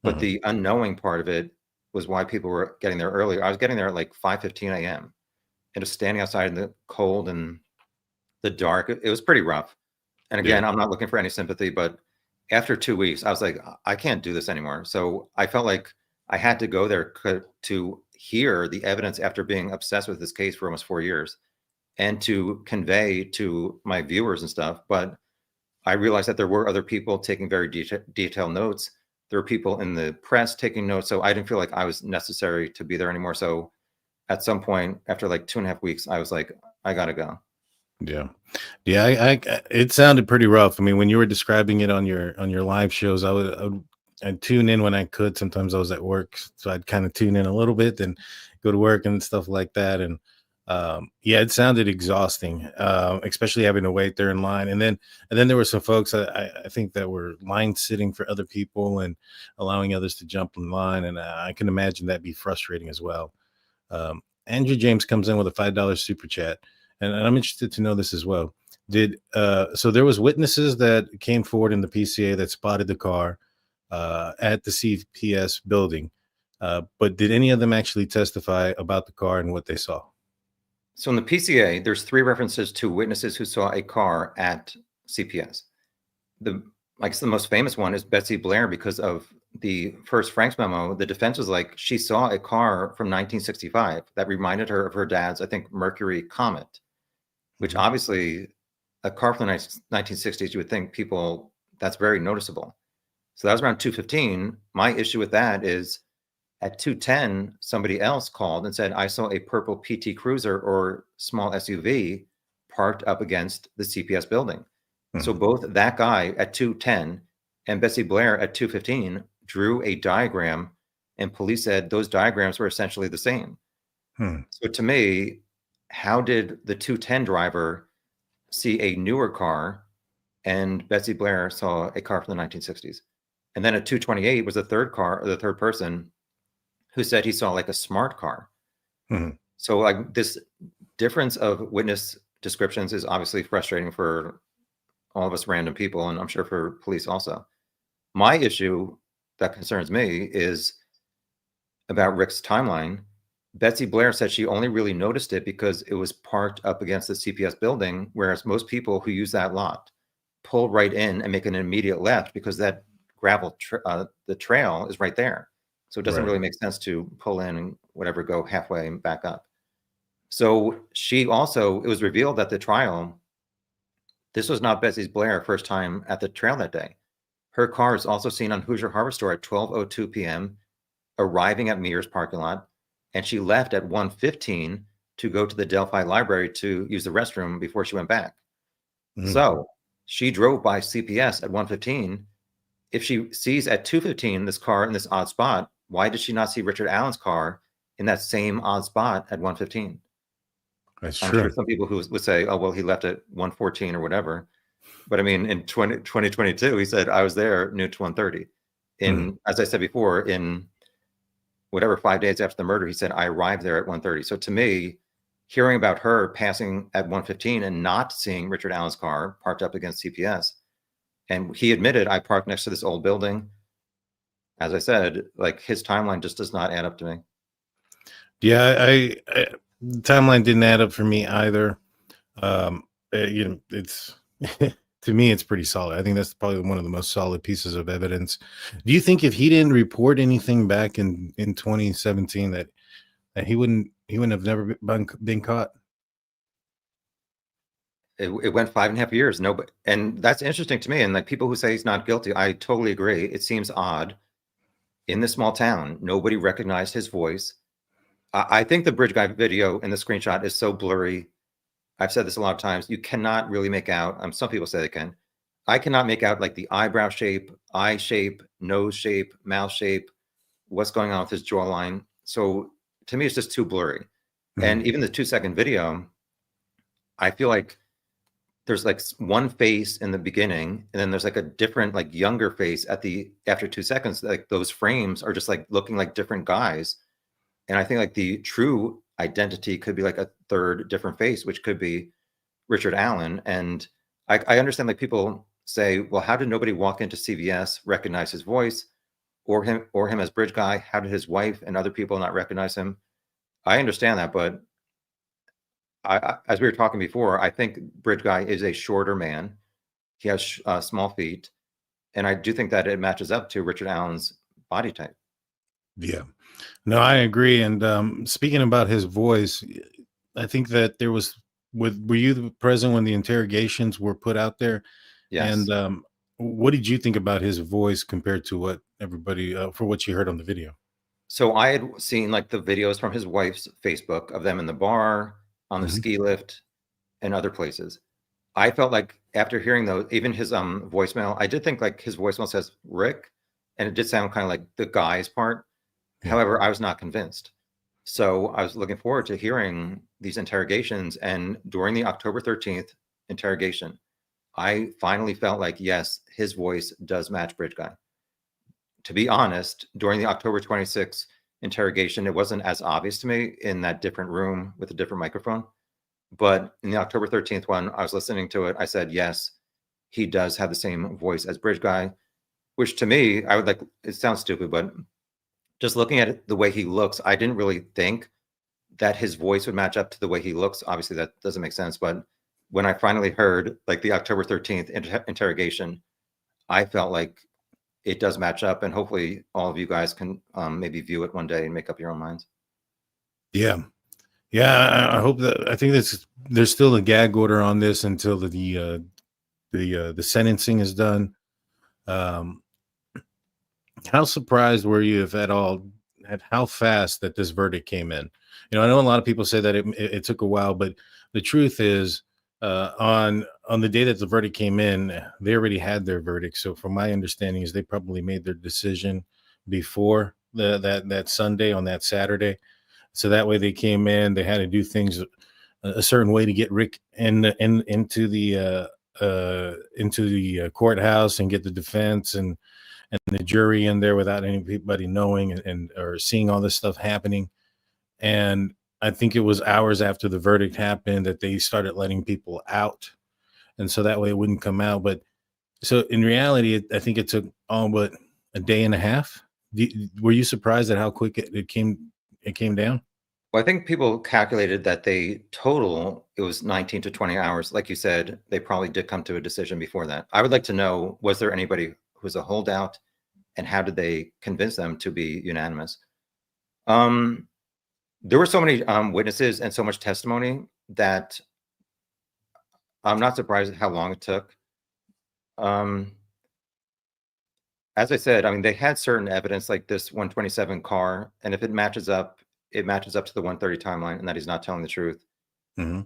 But the unknowing part of it was why people were getting there earlier. I was getting there at like 5:15 a.m. and just standing outside in the cold and the dark. It was pretty rough. And again, I'm not looking for any sympathy, but after 2 weeks, I was like, I can't do this anymore. So I felt like I had to go there to hear the evidence after being obsessed with this case for almost 4 years and to convey to my viewers and stuff. But I realized that there were other people taking very detailed notes. There were people in the press taking notes. So I didn't feel like I was necessary to be there anymore. So at some point, after like 2.5 weeks, I was like, I got to go. Yeah. It sounded pretty rough. I mean, when you were describing it on your live shows, I'd tune in when I could. Sometimes I was at work, so I'd kind of tune in a little bit, then go to work and stuff like that. And it sounded exhausting, especially having to wait there in line. And then there were some folks I think that were line sitting for other people and allowing others to jump in line. And I can imagine that'd be frustrating as well. Andrew James comes in with a $5 super chat. And I'm interested to know this as well. So there was witnesses that came forward in the PCA that spotted the car at the CPS building, but did any of them actually testify about the car and what they saw? So in the PCA, there's 3 references to witnesses who saw a car at CPS. The most famous one is Betsy Blair because of the first Frank's memo. The defense was like, she saw a car from 1965 that reminded her of her dad's, I think, Mercury Comet, which obviously a car from the 1960s, you would think people, that's very noticeable. So that was around 2:15. My issue with that is at 2:10, somebody else called and said, I saw a purple PT Cruiser or small SUV parked up against the CPS building. So both that guy at 2:10 and Betsy Blair at 2:15 drew a diagram, and police said those diagrams were essentially the same. So to me, how did the 2:10 driver see a newer car and Betsy Blair saw a car from the 1960s? And then at 2:28 was the third person who said he saw like a smart car. So like this difference of witness descriptions is obviously frustrating for all of us random people, and I'm sure for police also. My issue that concerns me is about Rick's timeline. Betsy Blair said she only really noticed it because it was parked up against the CPS building, whereas most people who use that lot pull right in and make an immediate left because that gravel, the trail is right there. So it doesn't really make sense to pull in and whatever, go halfway and back up. So it was revealed at the trial, this was not Betsy Blair first time at the trail that day. Her car is also seen on Hoosier Harbor Store at 12:02 p.m., arriving at Mears parking lot, and she left at 1:15 to go to the Delphi Library to use the restroom before she went back. So she drove by CPS at 1:15. If she sees at 2:15 this car in this odd spot, why did she not see Richard Allen's car in that same odd spot at 1:15? That's I'm true. sure some people who would say, oh, well, he left at 1:14 or whatever. But I mean, in 2022, he said, I was there noon to 1:30. As I said before, in whatever 5 days after the murder, he said, I arrived there at 1:30. So to me, hearing about her passing at 1:15 and not seeing Richard Allen's car parked up against CPS, and he admitted, I parked next to this old building. As I said, like his timeline just does not add up to me. Yeah, the timeline didn't add up for me either. It's to me, it's pretty solid. I think that's probably one of the most solid pieces of evidence. Do you think if he didn't report anything back in 2017 that he wouldn't have never been caught? It went 5.5 years. And that's interesting to me. And like people who say he's not guilty, I totally agree. It seems odd. In this small town, nobody recognized his voice. I think the bridge guy video in the screenshot is so blurry. I've said this a lot of times. You cannot really make out. Some people say they can. I cannot make out like the eyebrow shape, eye shape, nose shape, mouth shape, what's going on with his jawline. So to me, it's just too blurry. And even the 2-second video, I feel like there's like one face in the beginning, and then there's like a different, like younger face after 2 seconds. Like those frames are just like looking like different guys. And I think like the true identity could be like a third different face, which could be Richard Allen. And I understand like people say, well, how did nobody walk into CVS, recognize his voice, or him as bridge guy? How did his wife and other people not recognize him? I understand that, but as we were talking before, I think bridge guy is a shorter man. He has small feet, and I do think that it matches up to Richard Allen's body type. Yeah. No, I agree. And speaking about his voice, I think that there was were you present when the interrogations were put out there? Yes. And what did you think about his voice compared to what everybody for what you heard on the video? So I had seen like the videos from his wife's Facebook of them in the bar, on the Mhm. ski lift, and other places. I felt like after hearing those, even his voicemail, I did think like his voicemail says Rick, and it did sound kind of like the guy's part. Yeah. However, I was not convinced. So I was looking forward to hearing these interrogations. And during the October 13th interrogation, I finally felt like, yes, his voice does match Bridge Guy. To be honest, during the October 26th interrogation, it wasn't as obvious to me in that different room with a different microphone. But in the October 13th one, I was listening to it. I said, yes, he does have the same voice as Bridge Guy, which to me, I would like, it sounds stupid, but just looking at it, the way he looks, I didn't really think that his voice would match up to the way he looks. Obviously, that doesn't make sense. But when I finally heard like the October 13th interrogation, I felt like it does match up. And hopefully all of you guys can maybe view it one day and make up your own minds. Yeah. Yeah, I hope that I think there's still a gag order on this until the sentencing is done. Um, how surprised were you, if at all, at how fast that this verdict came in? You know, I know a lot of people say that it took a while, but the truth is, on the day that the verdict came in, they already had their verdict. So, from my understanding, is they probably made their decision before that Sunday on that Saturday. So that way they came in, they had to do things a certain way to get Rick into the courthouse and get the defense and the jury in there without anybody knowing and or seeing all this stuff happening. And I think it was hours after the verdict happened that they started letting people out, and so that way it wouldn't come out. But so in reality, I think it took all but a day and a half. Were you surprised at how quick it came? It came down. Well, I think people calculated that it was 19 to 20 hours. Like you said, they probably did come to a decision before that. I would like to know, was there anybody who was a holdout, and how did they convince them to be unanimous? There were so many witnesses and so much testimony that I'm not surprised at how long it took. As I said, I mean, they had certain evidence like this 127 car, and if it matches up to the 130 timeline and that he's not telling the truth. Mm-hmm.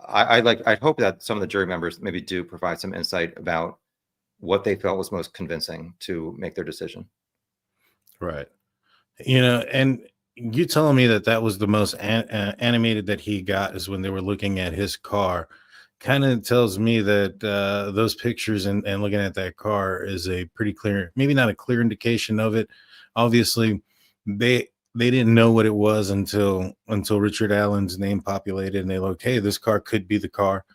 I'd hope that some of the jury members maybe do provide some insight about what they felt was most convincing to make their decision. Right. You know, and you telling me that was the most animated that he got is when they were looking at his car. Kind of tells me that those pictures and looking at that car is a pretty clear, maybe not a clear indication of it. Obviously, they didn't know what it was until Richard Allen's name populated, and they look, hey, this car could be the car.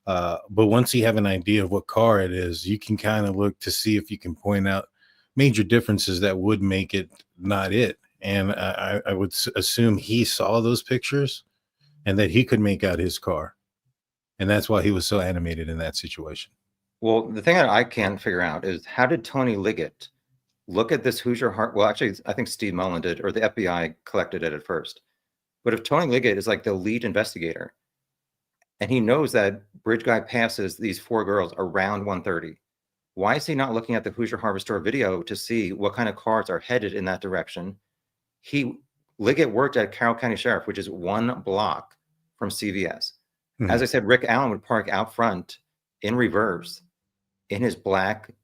But once you have an idea of what car it is, you can kind of look to see if you can point out major differences that would make it not it. And I would assume he saw those pictures and that he could make out his car. And that's why he was so animated in that situation. Well, the thing that I can't figure out is, how did Tony Liggett look at this Hoosier Heart? Well, actually, I think Steve Mullen did, or the FBI collected it at first. But if Tony Liggett is like the lead investigator, and he knows that Bridge Guy passes these 4 girls around 1:30, why is he not looking at the Hoosier Harbor Store video to see what kind of cars are headed in that direction? Liggett worked at Carroll County Sheriff, which is 1 block from CVS. Mm-hmm. As I said, Rick Allen would park out front in reverse in his black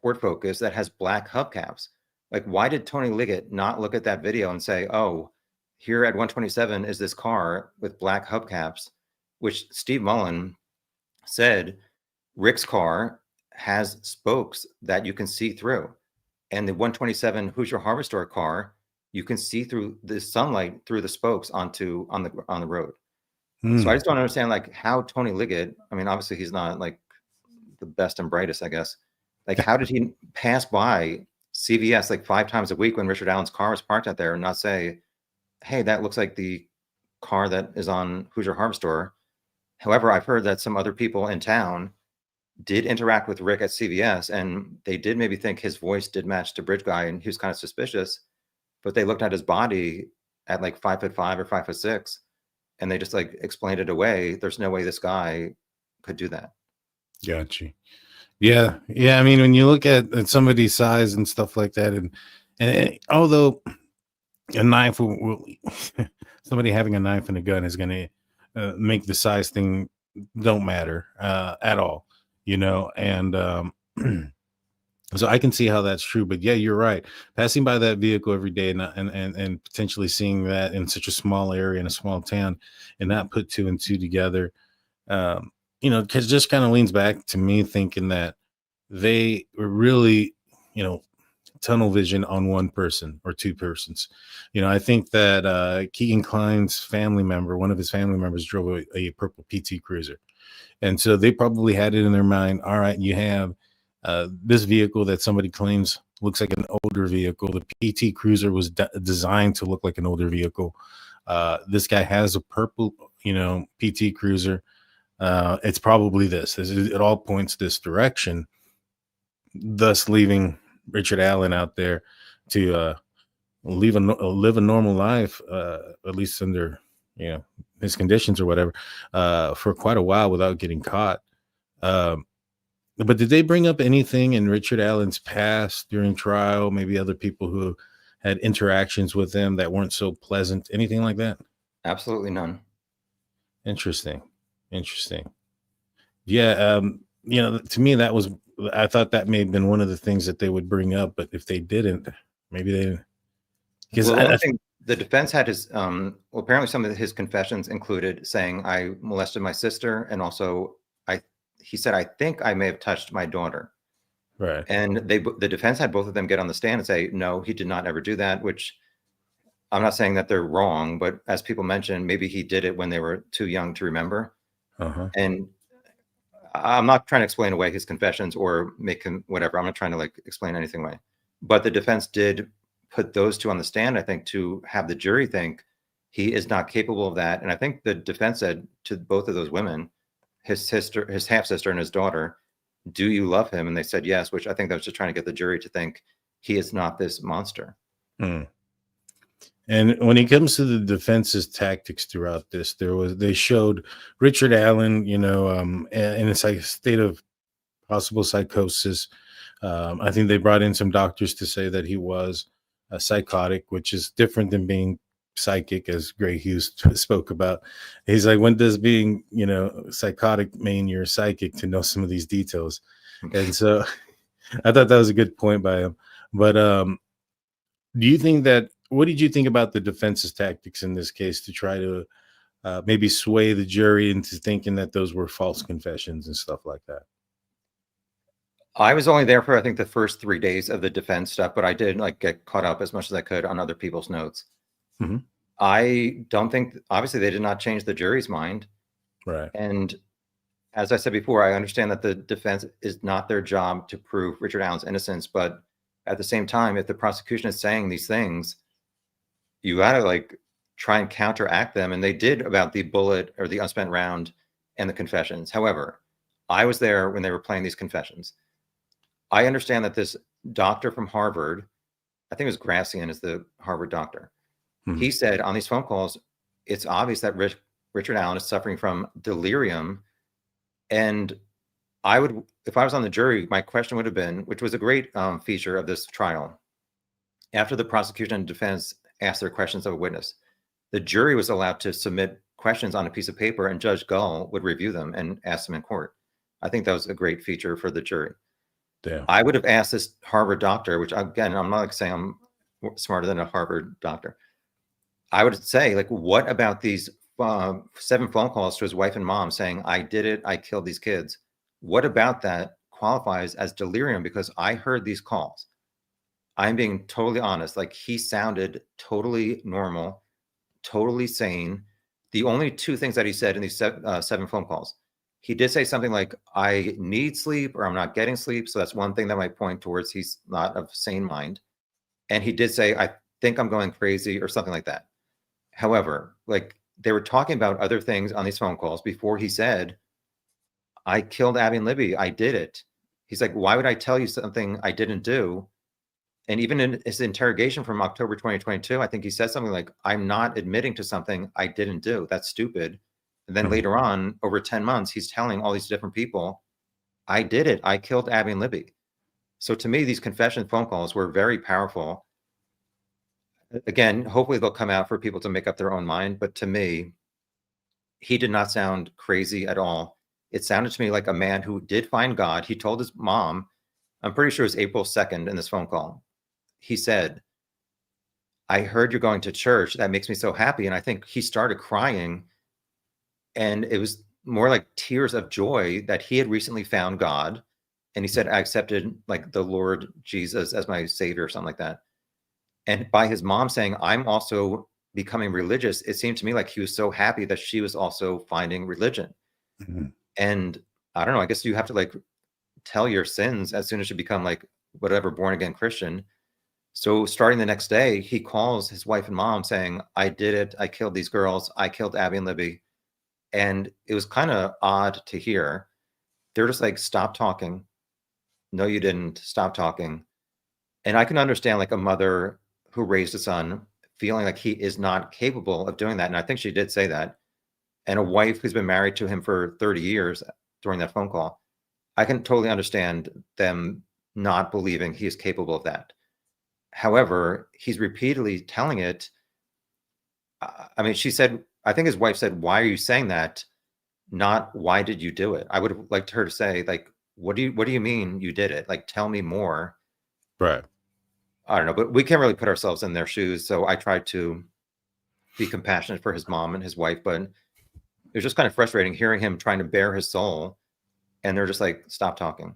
Ford Focus that has black hubcaps. Like, why did Tony Liggett not look at that video and say, oh, here at 127 is this car with black hubcaps, which Steve Mullen said Rick's car has spokes that you can see through, and the 127 Hoosier Harbor Store car, you can see through the sunlight through the spokes on the road. So I just don't understand like how Tony Liggett, I mean, obviously he's not like the best and brightest, I guess. Like, how did he pass by CVS like 5 times a week when Richard Allen's car was parked out there and not say, hey, that looks like the car that is on Hoosier Harbor Store? However, I've heard that some other people in town did interact with Rick at CVS, and they did maybe think his voice did match to Bridge Guy, and he was kind of suspicious, but they looked at his body at like 5'5" or 5'6", and they just like explained it away. There's no way this guy could do that. Gotcha. Yeah. I mean, when you look at somebody's size and stuff like that, and although a knife will somebody having a knife and a gun is going to make the size thing don't matter at all, and so I can see how that's true. But yeah, you're right. Passing by that vehicle every day and potentially seeing that in such a small area in a small town and not put 2 and 2 together, because just kind of leans back to me thinking that they were really, tunnel vision on one person or 2 persons. I think that Keegan Klein's family member, one of his family members, drove a purple PT Cruiser. And so they probably had it in their mind. All right, you have this vehicle that somebody claims looks like an older vehicle. The PT Cruiser was designed to look like an older vehicle. This guy has a purple, PT Cruiser. It's probably this. It all points this direction, thus leaving Richard Allen out there to live a normal life, at least under his conditions or whatever, for quite a while without getting caught. But did they bring up anything in Richard Allen's past during trial? Maybe other people who had interactions with him that weren't so pleasant? Anything like that? Absolutely none. Interesting. Yeah. To me, I thought that may have been one of the things that they would bring up, but if they didn't, maybe they didn't. Because I think the defense had his, apparently some of his confessions included saying, I molested my sister, and also he said, I think I may have touched my daughter. Right. And the defense had both of them get on the stand and say, no, he did not ever do that, which I'm not saying that they're wrong, but as people mentioned, maybe he did it when they were too young to remember. And I'm not trying to explain away his confessions or make him whatever. I'm not trying to like explain anything away. But the defense did put those 2 on the stand, I think, to have the jury think he is not capable of that. And I think the defense said to both of those women, his sister, his half sister, and his daughter, do you love him? And they said yes, which I think that was just trying to get the jury to think he is not this monster. And when it comes to the defense's tactics throughout this, they showed Richard Allen, in a state of possible psychosis. I think they brought in some doctors to say that he was psychotic, which is different than being psychic, as Gray Hughes spoke about. He's like, when does being, psychotic mean you're psychic to know some of these details? And so I thought that was a good point by him. But do you think what did you think about the defense's tactics in this case to try to maybe sway the jury into thinking that those were false confessions and stuff like that? I was only there for, I think, the first 3 days of the defense stuff, but I did like get caught up as much as I could on other people's notes. I don't think, obviously, they did not change the jury's mind. Right. And as I said before, I understand that the defense is not their job to prove Richard Allen's innocence, but at the same time, if the prosecution is saying these things, you got to like try and counteract them. And they did about the bullet or the unspent round and the confessions. However, I was there when they were playing these confessions. I understand that this doctor from Harvard, I think it was Grassian is the Harvard doctor. He said on these phone calls, it's obvious that Richard Allen is suffering from delirium. And if I was on the jury, my question would have been, which was a great feature of this trial, after the prosecution and defense asked their questions of a witness, the jury was allowed to submit questions on a piece of paper, and Judge Gull would review them and ask them in court. I think that was a great feature for the jury. Damn. I would have asked this Harvard doctor, which again, I'm not like saying I'm smarter than a Harvard doctor. I would say, like, what about these 7 phone calls to his wife and mom saying, I did it, I killed these kids. What about that qualifies as delirium? Because I heard these calls. I'm being totally honest. Like, he sounded totally normal, totally sane. The only 2 things that he said in these 7 phone calls, he did say something like, I need sleep, or I'm not getting sleep. So that's one thing that might point towards he's not of sane mind. And he did say, I think I'm going crazy, or something like that. However, like, they were talking about other things on these phone calls before he said, I killed Abby and Libby. I did it. He's like, why would I tell you something I didn't do? And even in his interrogation from October 2022, I think he said something like, I'm not admitting to something I didn't do. That's stupid. And then later on, over 10 months, he's telling all these different people, I did it. I killed Abby and Libby. So to me, these confession phone calls were very powerful. Again, hopefully they'll come out for people to make up their own mind. But to me, he did not sound crazy at all. It sounded to me like a man who did find God. He told his mom, I'm pretty sure it was April 2nd in this phone call. He said, I heard you're going to church. That makes me so happy. And I think he started crying. And it was more like tears of joy that he had recently found God. And he said, I accepted like the Lord Jesus as my savior, or something like that. And by his mom saying, I'm also becoming religious, it seemed to me like he was so happy that she was also finding religion. Mm-hmm. And I don't know, I guess you have to like tell your sins as soon as you become like whatever born again Christian. So starting the next day, he calls his wife and mom saying, I did it. I killed these girls. I killed Abby and Libby. And it was kind of odd to hear. They're just like, stop talking. No, you didn't. Stop talking. And I can understand like a mother who raised a son feeling like he is not capable of doing that. And I think she did say that. And a wife who's been married to him for 30 years during that phone call, I can totally understand them not believing he is capable of that. However, he's repeatedly telling it. I mean, she said, I think his wife said, why are you saying that? Not why did you do it? I would have liked her to say, like, what do you mean you did it? Like, tell me more. Right. I don't know, but we can't really put ourselves in their shoes. So I tried to be compassionate for his mom and his wife, but it was just kind of frustrating hearing him trying to bare his soul. And they're just like, stop talking.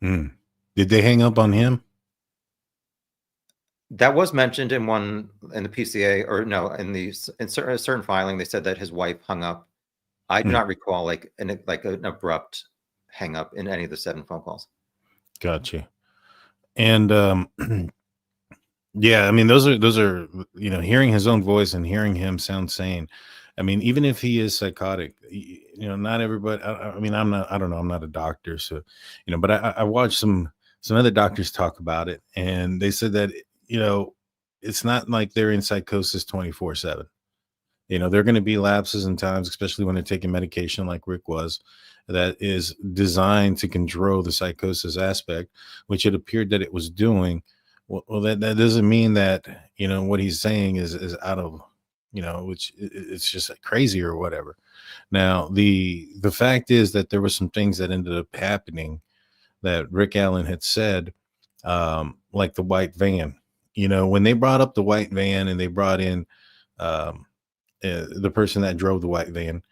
Mm. Did they hang up on him? That was mentioned in the PCA, or no, in a certain filing, they said that his wife hung up. I do not recall like an abrupt hang up in any of the 7 phone calls. Gotcha. And yeah, I mean, those are, you know, hearing his own voice and hearing him sound sane. I mean, even if he is psychotic, you know, not everybody. I mean, I don't know, I'm not a doctor, so, you know, but I watched some other doctors talk about it, and they said that, you know, it's not like they're in psychosis 24/7. You know, there are going to be lapses in times, especially when they're taking medication like Rick was, that is designed to control the psychosis aspect, which it appeared that it was doing. Well, that doesn't mean that, you know, what he's saying is out of, you know, which it's just crazy or whatever. Now, the fact is that there were some things that ended up happening that Rick Allen had said, like the white van. You know, when they brought up the white van and they brought in the person that drove the white van,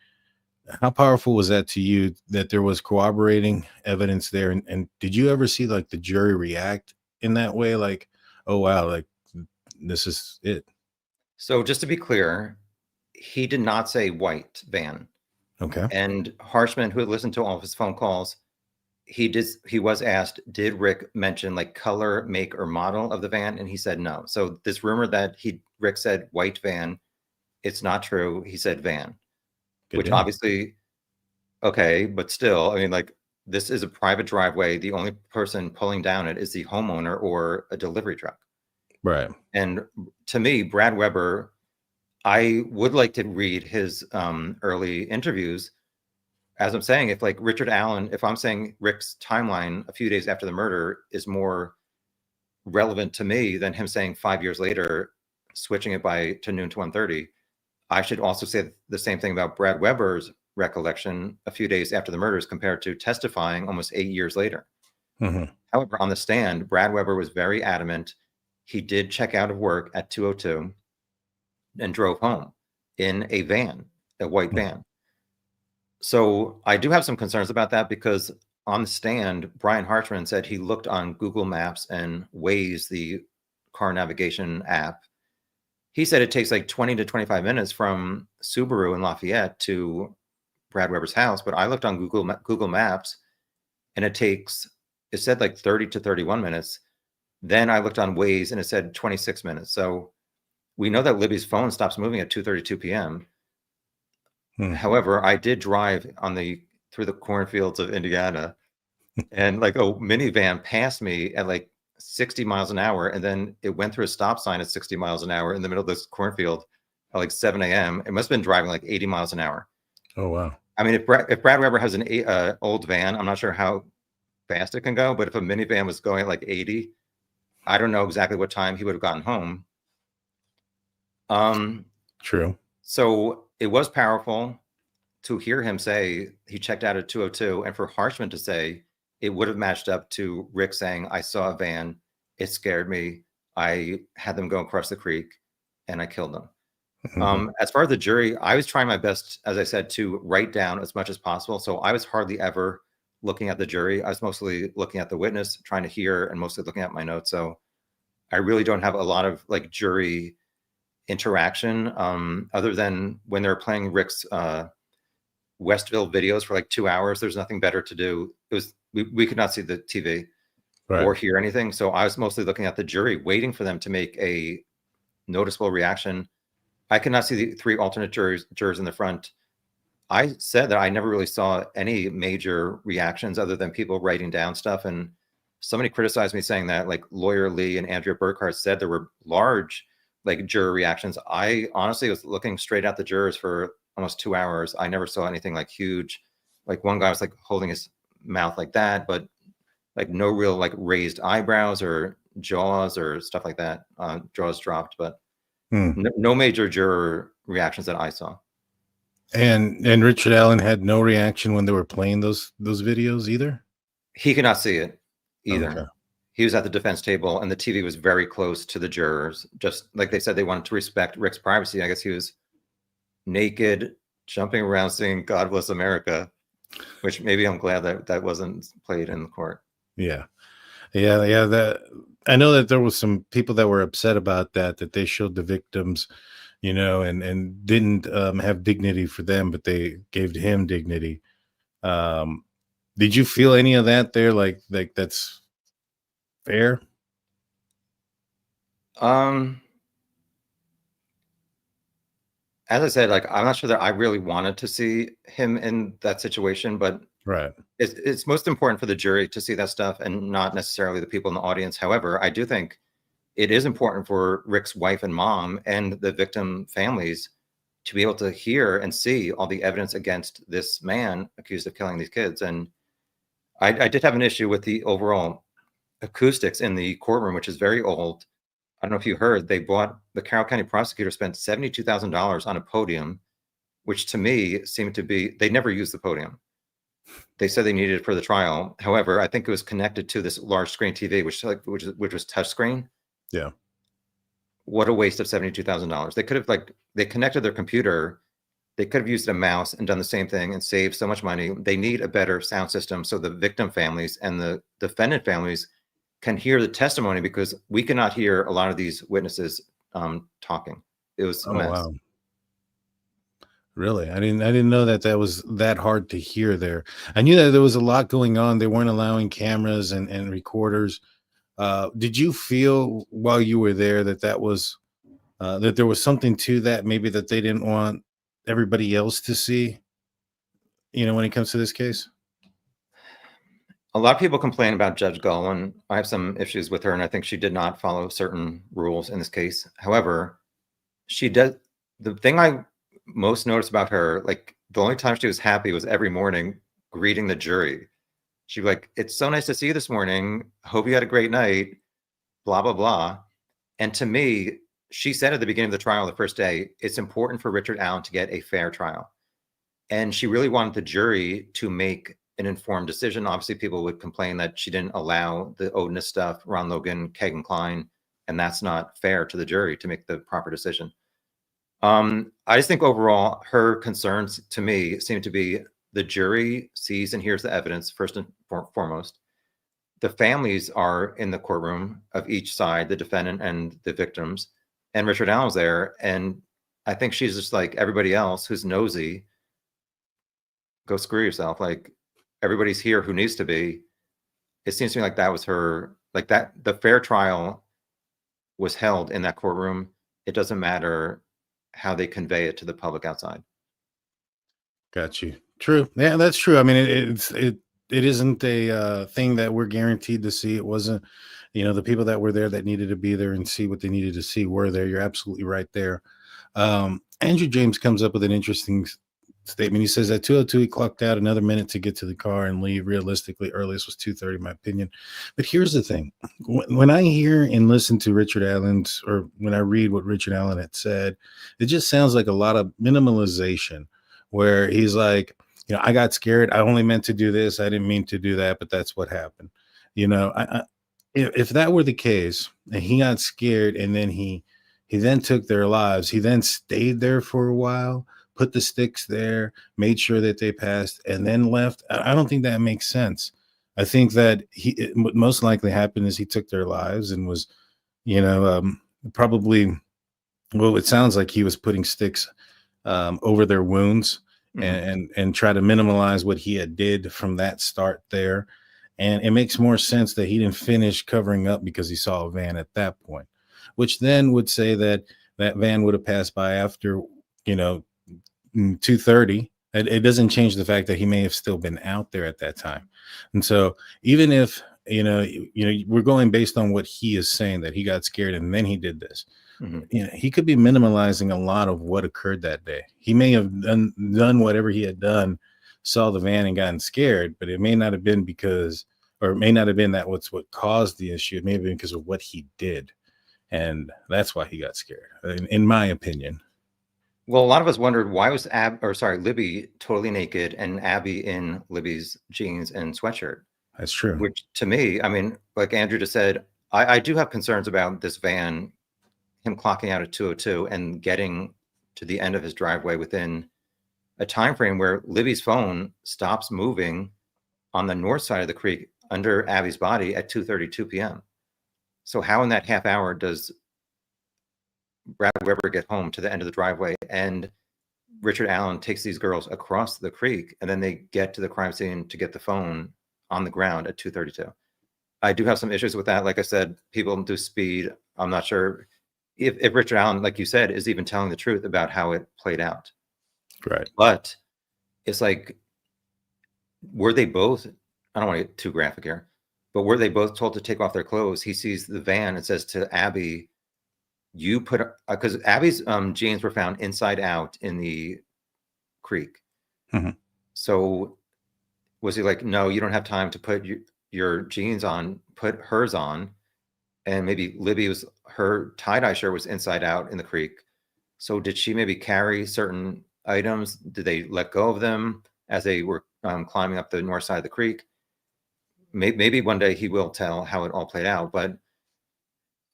how powerful was that to you, that there was corroborating evidence there? And did you ever see like the jury react in that way? Like, oh, wow, like this is it. So just to be clear, he did not say white van. Okay. And Harshman, who had listened to all of his phone calls, he was asked, did Rick mention like color, make, or model of the van? And he said no. So this rumor that Rick said white van, it's not true. He said van. Good which deal. obviously, okay, but still, I mean, like, this is a private driveway. The only person pulling down it is the homeowner or a delivery truck. Right. And to me, Brad Weber, I would like to read his early interviews. As I'm saying, if like Richard Allen, if I'm saying Rick's timeline a few days after the murder is more relevant to me than him saying 5 years later, switching it to noon to 1:30, I should also say the same thing about Brad Weber's recollection a few days after the murders compared to testifying almost 8 years later. Mm-hmm. However, on the stand, Brad Weber was very adamant. He did check out of work at 2:02 and drove home in a van. a white van. So I do have some concerns about that because on the stand, Brian Hartman said he looked on Google Maps and Waze, the car navigation app. He said it takes like 20 to 25 minutes from Subaru in Lafayette to Brad Weber's house, but I looked on Google Maps and it said like 30 to 31 minutes. Then I looked on Waze and it said 26 minutes. So we know that Libby's phone stops moving at 2:32 p.m. However, I did drive through the cornfields of Indiana, and like a minivan passed me at like 60 miles an hour, and then it went through a stop sign at 60 miles an hour in the middle of this cornfield at like 7 a.m. It must have been driving like 80 miles an hour. Oh, wow. I mean, if Brad Weber has an old van, I'm not sure how fast it can go, but if a minivan was going at like 80, I don't know exactly what time he would have gotten home. True. So it was powerful to hear him say he checked out at 2:02, and for Harshman to say it would have matched up to Rick saying, I saw a van, it scared me, I had them go across the creek, and I killed them. As far as the jury, I was trying my best, as I said, to write down as much as possible. So I was hardly ever looking at the jury. I was mostly looking at the witness, trying to hear, and mostly looking at my notes. So I really don't have a lot of like jury interaction, other than when they're playing Rick's Westville videos for like 2 hours. There's nothing better to do. We could not see the TV or hear anything. So I was mostly looking at the jury, waiting for them to make a noticeable reaction. I could not see the three alternate jurors in the front. I said that I never really saw any major reactions other than people writing down stuff. And somebody criticized me saying that like Lawyer Lee and Andrea Burkhart said there were large like juror reactions. I honestly was looking straight at the jurors for almost 2 hours. I never saw anything like huge. Like one guy was like holding his mouth like that, but like no real like raised eyebrows or jaws or stuff like that. Jaws dropped, but no major juror reactions that I saw. And Richard Allen had no reaction when they were playing those videos either? He could not see it either. Okay. He was at the defense table and the TV was very close to the jurors. Just like they said, they wanted to respect Rick's privacy. I guess he was naked, jumping around singing God Bless America, which maybe I'm glad that wasn't played in the court. Yeah. That I know that there was some people that were upset about that they showed the victims, you know, and didn't have dignity for them, but they gave him dignity. Did you feel any of that there? Like that's fair? As I said, like, I'm not sure that I really wanted to see him in that situation, but Right. it's most important for the jury to see that stuff and not necessarily the people in the audience. However, I do think it is important for Rick's wife and mom and the victim families to be able to hear and see all the evidence against this man accused of killing these kids. And I did have an issue with the overall acoustics in the courtroom, which is very old. I don't know if you heard, the Carroll County prosecutor spent $72,000 on a podium, which to me seemed to be, they never used the podium. They said they needed it for the trial. However, I think it was connected to this large screen TV, which was touchscreen. Yeah. What a waste of $72,000. They could have they connected their computer. They could have used a mouse and done the same thing and saved so much money. They need a better sound system so the victim families and the defendant families can hear the testimony, because we cannot hear a lot of these witnesses talking. It was a mess. Wow. Really? I didn't know that was that hard to hear there. I knew that there was a lot going on. They weren't allowing cameras and recorders. Did you feel while you were there that was that there was something to that, maybe that they didn't want everybody else to see, you know, when it comes to this case? A lot of people complain about Judge Gull, and I have some issues with her, and I think she did not follow certain rules in this case. However, she does. The thing I most noticed about her, like the only time she was happy was every morning greeting the jury. She'd be like, "It's so nice to see you this morning. Hope you had a great night, blah, blah, blah." And to me, she said at the beginning of the trial, the first day, it's important for Richard Allen to get a fair trial. And she really wanted the jury to make an informed decision. Obviously, people would complain that she didn't allow the Odinist stuff, Ron Logan, Kegan Kline, and that's not fair to the jury to make the proper decision. I just think overall her concerns to me seem to be the jury sees and hears the evidence first and foremost. The families are in the courtroom of each side, the defendant and the victims, and Richard Allen's there. And I think she's just like everybody else who's nosy. Go screw yourself. Like everybody's here who needs to be. It seems to me like that was her, like that the fair trial was held in that courtroom. It doesn't matter how they convey it to the public outside. Got you. True. Yeah, that's true. I mean, it isn't a thing that we're guaranteed to see. It wasn't, the people that were there that needed to be there and see what they needed to see were there. You're absolutely right there. Andrew James comes up with an interesting statement. He says at 2:02 he clocked out another minute to get to the car and leave. Realistically, earliest was 2:30, in my opinion. But here's the thing: when I hear and listen to Richard Allen's, or when I read what Richard Allen had said, it just sounds like a lot of minimalization, where he's like, I got scared. I only meant to do this. I didn't mean to do that, but that's what happened. If that were the case, and he got scared, and then he then took their lives, he then stayed there for a while, put the sticks there, made sure that they passed, and then left. I don't think that makes sense. I think that what most likely happened is he took their lives and was, probably, well, it sounds like he was putting sticks over their wounds, and try to minimize what he had did from that start there. And it makes more sense that he didn't finish covering up because he saw a van at that point, which then would say that that van would have passed by after, 2:30. It doesn't change the fact that he may have still been out there at that time. And so even if, we're going based on what he is saying, that he got scared and then he did this. He could be minimalizing a lot of what occurred that day. He may have done whatever he had done, saw the van and gotten scared, but it may not have been because, or it may not have been that what caused the issue. It may have been because of what he did. And that's why he got scared, in my opinion. Well, a lot of us wondered why was Libby totally naked and Abby in Libby's jeans and sweatshirt. That's true. Which to me, I mean, like Andrew just said, I do have concerns about this van, him clocking out at 2:02 and getting to the end of his driveway within a time frame where Libby's phone stops moving on the north side of the creek under Abby's body at 2:32 p.m. So how in that half hour does Brad Weber get home to the end of the driveway and Richard Allen takes these girls across the creek and then they get to the crime scene to get the phone on the ground at 2:32? I do have some issues with that. Like I said, people do speed. I'm not sure if Richard Allen, like you said, is even telling the truth about how it played out. Right. But it's like, were they both, I don't want to get too graphic here, but were they both told to take off their clothes? He sees the van and says to Abby, you put, because Abby's jeans were found inside out in the creek. So was he like, no, you don't have time to put your jeans on, put hers on? And maybe Libby her tie-dye shirt was inside out in the creek. So did she maybe carry certain items? Did they let go of them as they were climbing up the north side of the creek? Maybe one day he will tell how it all played out, but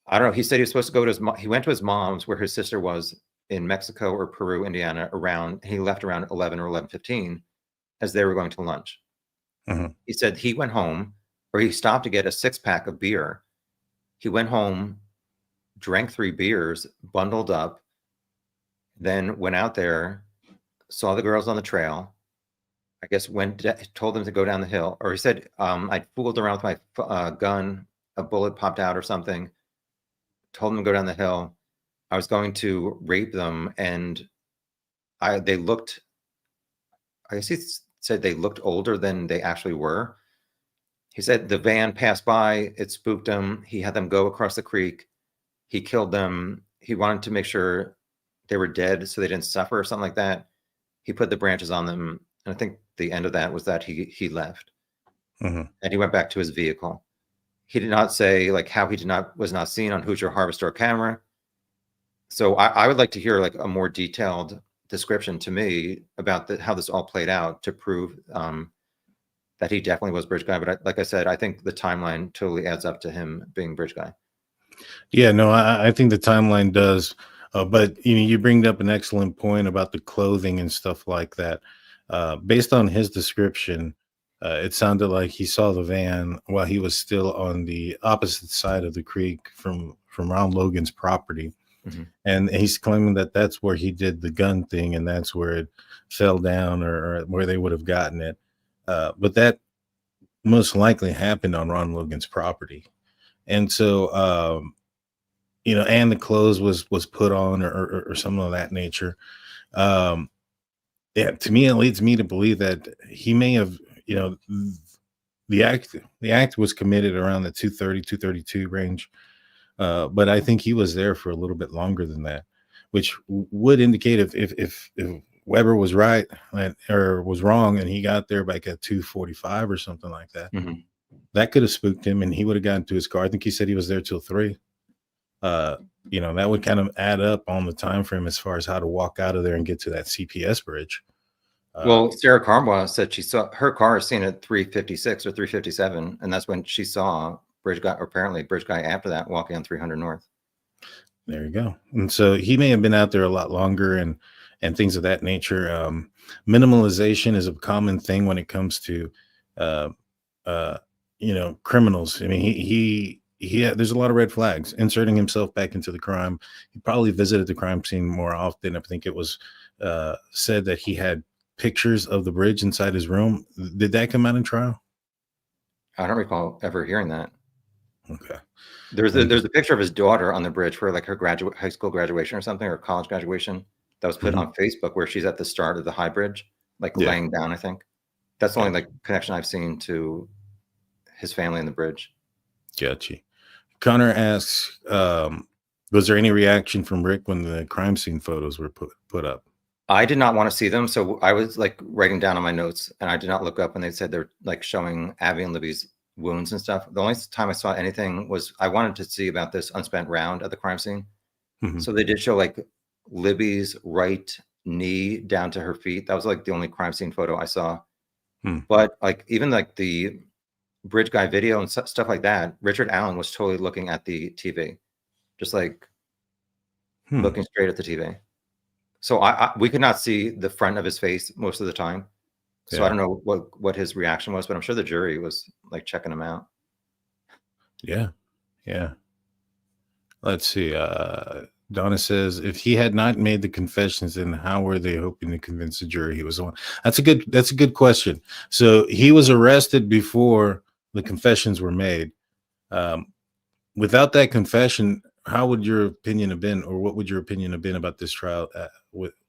I don't know. He said he was supposed to go to he went to his mom's where his sister was in Mexico or Peru, Indiana, he left around 11 or 11:15 as they were going to lunch. He said he went home, or he stopped to get a 6-pack of beer. He went home, drank 3 beers, bundled up, then went out there, saw the girls on the trail. I guess told them to go down the hill, or he said, I fooled around with my gun, a bullet popped out or something, told them to go down the hill. I was going to rape them, and they looked, I guess he said they looked older than they actually were. He said the van passed by, it spooked him. He had them go across the creek. He killed them. He wanted to make sure they were dead so they didn't suffer or something like that. He put the branches on them. And I think the end of that was that he left. And he went back to his vehicle. He did not say like how he was not seen on Hoosier Harvester camera. So I would like to hear like a more detailed description to me about how this all played out to prove that he definitely was Bridge Guy. But like I said, I think the timeline totally adds up to him being Bridge Guy. Yeah, no, I think the timeline does. But you bring up an excellent point about the clothing and stuff like that. Based on his description, it sounded like he saw the van while he was still on the opposite side of the creek from Ron Logan's property, Mhm. and he's claiming that that's where he did the gun thing, and that's where it fell down, or where they would have gotten it. But that most likely happened on Ron Logan's property, and so and the clothes was put on, or something of that nature. Um, yeah, to me, it leads me to believe that he may have, you know, the act was committed around the 232 range, but I think he was there for a little bit longer than that, which would indicate if Weber was right, or was wrong, and he got there like at 2:45 or something like that. Mhm. That could have spooked him, and he would have gotten to his car. I think he said he was there till 3. uh that would kind of add up on the time frame as far as how to walk out of there and get to that CPS bridge. uh Well, Sarah Carmwa said she saw her car seen at 3:56 or 3:57, and that's when she saw Bridge Guy, apparently Bridge Guy after that, walking on 300 North. there you go. And so he may have been out there a lot longer, and things of that nature. Minimalization is a common thing when it comes to uh criminals. I mean, there's a lot of red flags. Inserting himself back into the crime, he probably visited the crime scene more often. I think it was said that he had pictures of the bridge inside his room. Did that come out in trial? I don't recall ever hearing that. Okay. There's a picture of his daughter on the bridge for like her high school graduation or something, or college graduation, that was put Mhm. on Facebook, where she's at the start of the high bridge, like Yeah. laying down, I think. That's the only Gotcha. like connection I've seen to his family in the bridge. Gotcha. Connor asks, was there any reaction from Rick when the crime scene photos were put up? I did not want to see them, so I was like writing down on my notes, and I did not look up when they said they're like showing Abby and Libby's wounds and stuff. The only time I saw anything was I wanted to see about this unspent round at the crime scene. Mhm. So they did show like Libby's right knee down to her feet. That was like the only crime scene photo I saw. Hmm. But like even like the bridge guy video and stuff like that, Richard Allen was totally looking at the TV, just like Hmm. looking straight at the TV. So we could not see the front of his face most of the time. So I Yeah. don't know what his reaction was, but I'm sure the jury was like checking him out. Yeah. Yeah. Let's see. Donna says, if he had not made the confessions, then how were they hoping to convince the jury he was the one? That's a good question. So he was arrested before the confessions were made. Um, Without that confession, how would your opinion have been, or what would your opinion have been about this trial,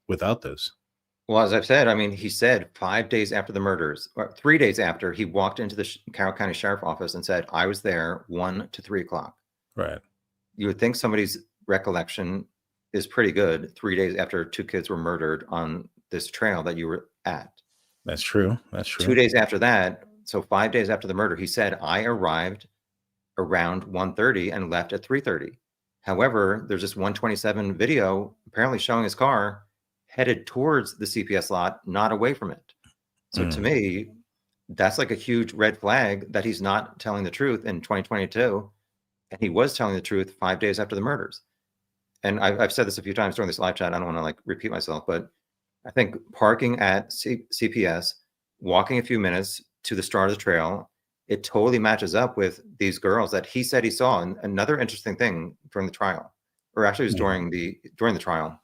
without those? Well, as I've said, I mean, he said 5 days after the murders, or 3 days after, he walked into the Carroll County Sheriff Office and said, I was there 1 to 3 o'clock. Right. You would think somebody's recollection is pretty good 3 days after 2 kids were murdered on this trail that you were at. That's true. That's true. 2 days after that, so 5 days after the murder, he said, I arrived around 1:30 and left at 3:30. However, there's this 127 video apparently showing his car headed towards the CPS lot, not away from it. So to Mm. me, that's like a huge red flag that he's not telling the truth in 2022. And he was telling the truth 5 days after the murders. And I've said this a few times during this live chat. I don't want to like repeat myself, but I think parking at CPS, walking a few minutes to the start of the trail, it totally matches up with these girls that he said he saw. And another interesting thing during the trial, or actually it was during the trial,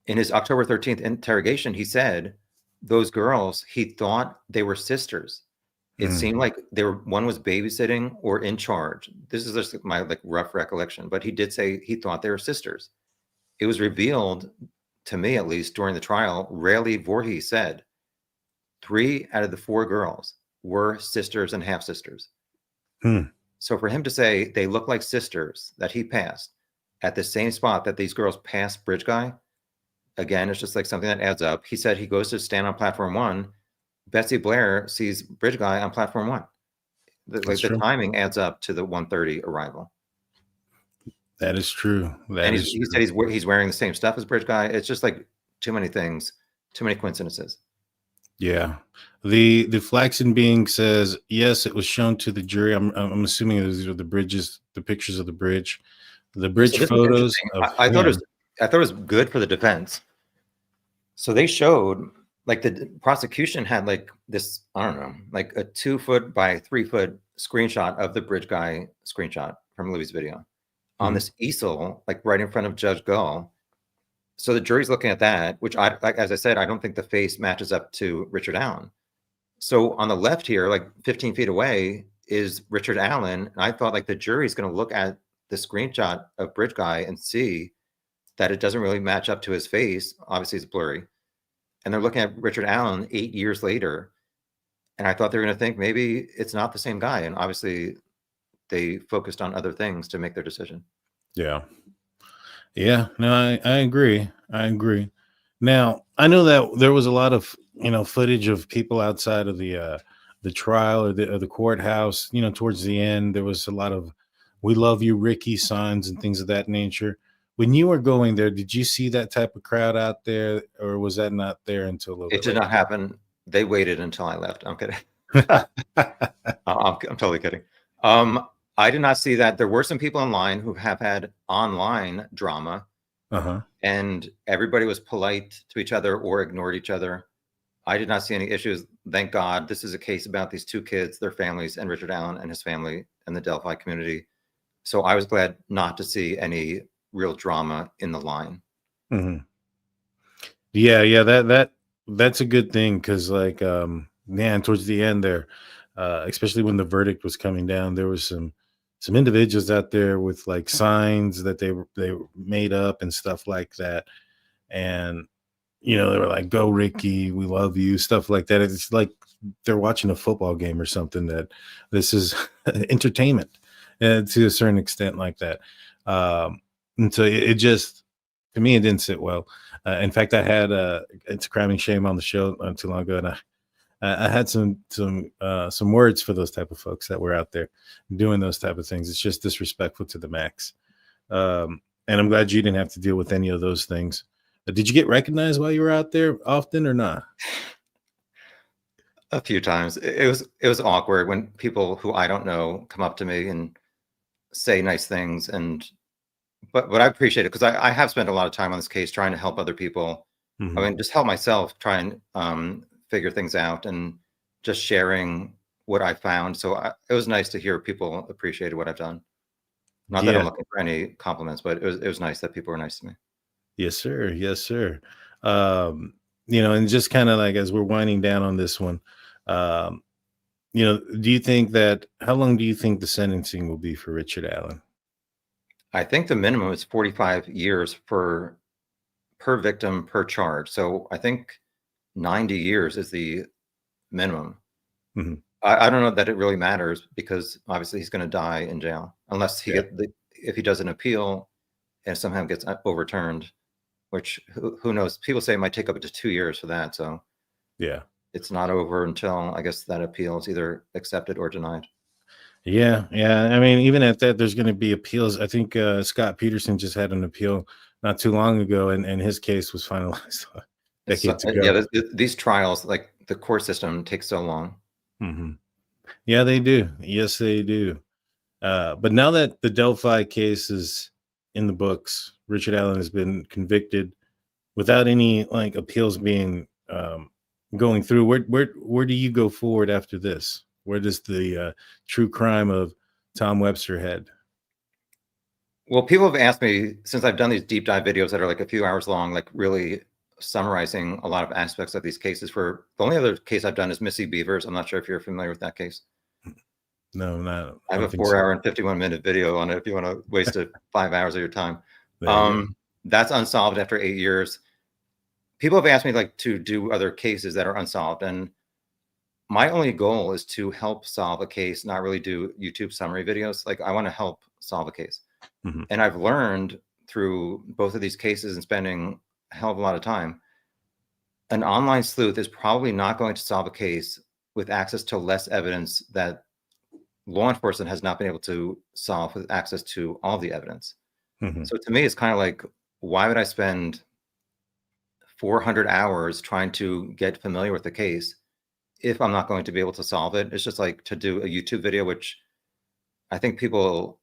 in his October 13th interrogation, he said those girls, he thought they were sisters. It Mm. seemed like one was babysitting or in charge. This is just my like rough recollection, but he did say he thought they were sisters. It was revealed to me, at least during the trial, Rayleigh Voorhees said 3 out of the 4 girls were sisters and half sisters. Hmm. So for him to say they look like sisters that he passed at the same spot that these girls passed Bridge Guy, again, it's just like something that adds up. He said he goes to stand on platform 1. Betsy Blair sees Bridge Guy on platform 1. That's The true. timing adds up to the 1:30 arrival. That is true. That And is he true. said he's wearing the same stuff as Bridge Guy. It's just like too many things, too many coincidences. Yeah. The Flaxen being says, yes, it was shown to the jury. I'm assuming these are the bridges, the pictures of the bridge. The Yeah, so bridge this is photos interesting. of I thought it was good for the defense. So they showed like the prosecution had like this, I don't know, like a 2 foot by 3 foot screenshot of the bridge guy screenshot from Libby's video on Mhm. this easel, like right in front of Judge Gull. So the jury's looking at that, which I, like, as I said, I don't think the face matches up to Richard Allen. So on the left here, like 15 feet away, is Richard Allen. And I thought like the jury's going to look at the screenshot of Bridge Guy and see that it doesn't really match up to his face. Obviously, it's blurry. And they're looking at Richard Allen 8 years later. And I thought they were going to think maybe it's not the same guy. And obviously, they focused on other things to make their decision. Yeah. Yeah. No, I agree. I agree. Now, I know that there was a lot of, footage of people outside of the trial or the courthouse, towards the end. There was a lot of "We love you, Ricky" signs and things of that nature. When you were going there, did you see that type of crowd out there, or was that not there until a little It bit did later? not happen. They waited until I left. I'm kidding. I'm totally kidding. I did not see that. There were some people online who have had online drama, Uh-huh. and everybody was polite to each other or ignored each other. I did not see any issues. Thank God. This is a case about these two kids, their families, and Richard Allen and his family and the Delphi community. So I was glad not to see any real drama in the line. Hmm. Yeah, that's a good thing because, like, man, towards the end there, especially when the verdict was coming down, there was some individuals out there with like signs that they made up and stuff like that, and they were like, "Go Ricky, we love you," stuff like that. It's like they're watching a football game or something. That this is entertainment, to a certain extent, like that. And so it just, to me, it didn't sit well. In fact, I had "It's a Crime and Shame" on the show not too long ago, and I had some words for those type of folks that were out there doing those type of things. It's just disrespectful to the max. And I'm glad you didn't have to deal with any of those things. Did you get recognized while you were out there often or not? A few times. It was awkward when people who I don't know come up to me and say nice things, and but I appreciate it because I have spent a lot of time on this case trying to help other people. I Mhm. mean, just help myself try and figure things out and just sharing what I found. So it was nice to hear people appreciated what I've done. Not that I'm Yeah. looking for any compliments, but it was nice that people were nice to me. Yes, sir. Yes, sir. Um, and just kind of like as we're winding down on this one, um, do you think that how long do you think the sentencing will be for Richard Allen? I think the minimum is 45 years for per victim per charge. So I think 90 years is the minimum. Mhm. I don't know that it really matters because obviously he's going to die in jail unless Yeah. if he does an appeal and somehow gets overturned, which who knows? People say it might take up to 2 years for that. So Yeah. it's not over until I guess that appeal is either accepted or denied. Yeah. Yeah. I mean, even at that, there's going to be appeals. I think Scott Peterson just had an appeal not too long ago, and his case was finalized a So, decade to yeah, go. these trials, like the court system, takes so long. Hmm. Yeah, they do. Yes, they do. But now that the Delphi case is in the books, Richard Allen has been convicted without any like appeals being going through. Where do you go forward after this? Where does the true crime of Tom Webster head? Well, people have asked me since I've done these deep dive videos that are like a few hours long, like really summarizing a lot of aspects of these cases. For the only other case I've done is Missy Beavers. I'm not sure if you're familiar with that case. No, not. I I have don't a think 4 hour so. and 51-minute video on it if you want to waste 5 hours of your time. There you go. That's unsolved after 8 years. People have asked me like to do other cases that are unsolved, and my only goal is to help solve a case, not really do YouTube summary videos. Like I want to help solve a case. Mhm. And I've learned through both of these cases and spending a hell of a lot of time, an online sleuth is probably not going to solve a case with access to less evidence that law enforcement has not been able to solve with access to all the evidence. Mhm. So to me, it's kind of like, why would I spend 400 hours trying to get familiar with the case if I'm not going to be able to solve it? It's just like to do a YouTube video, which I think people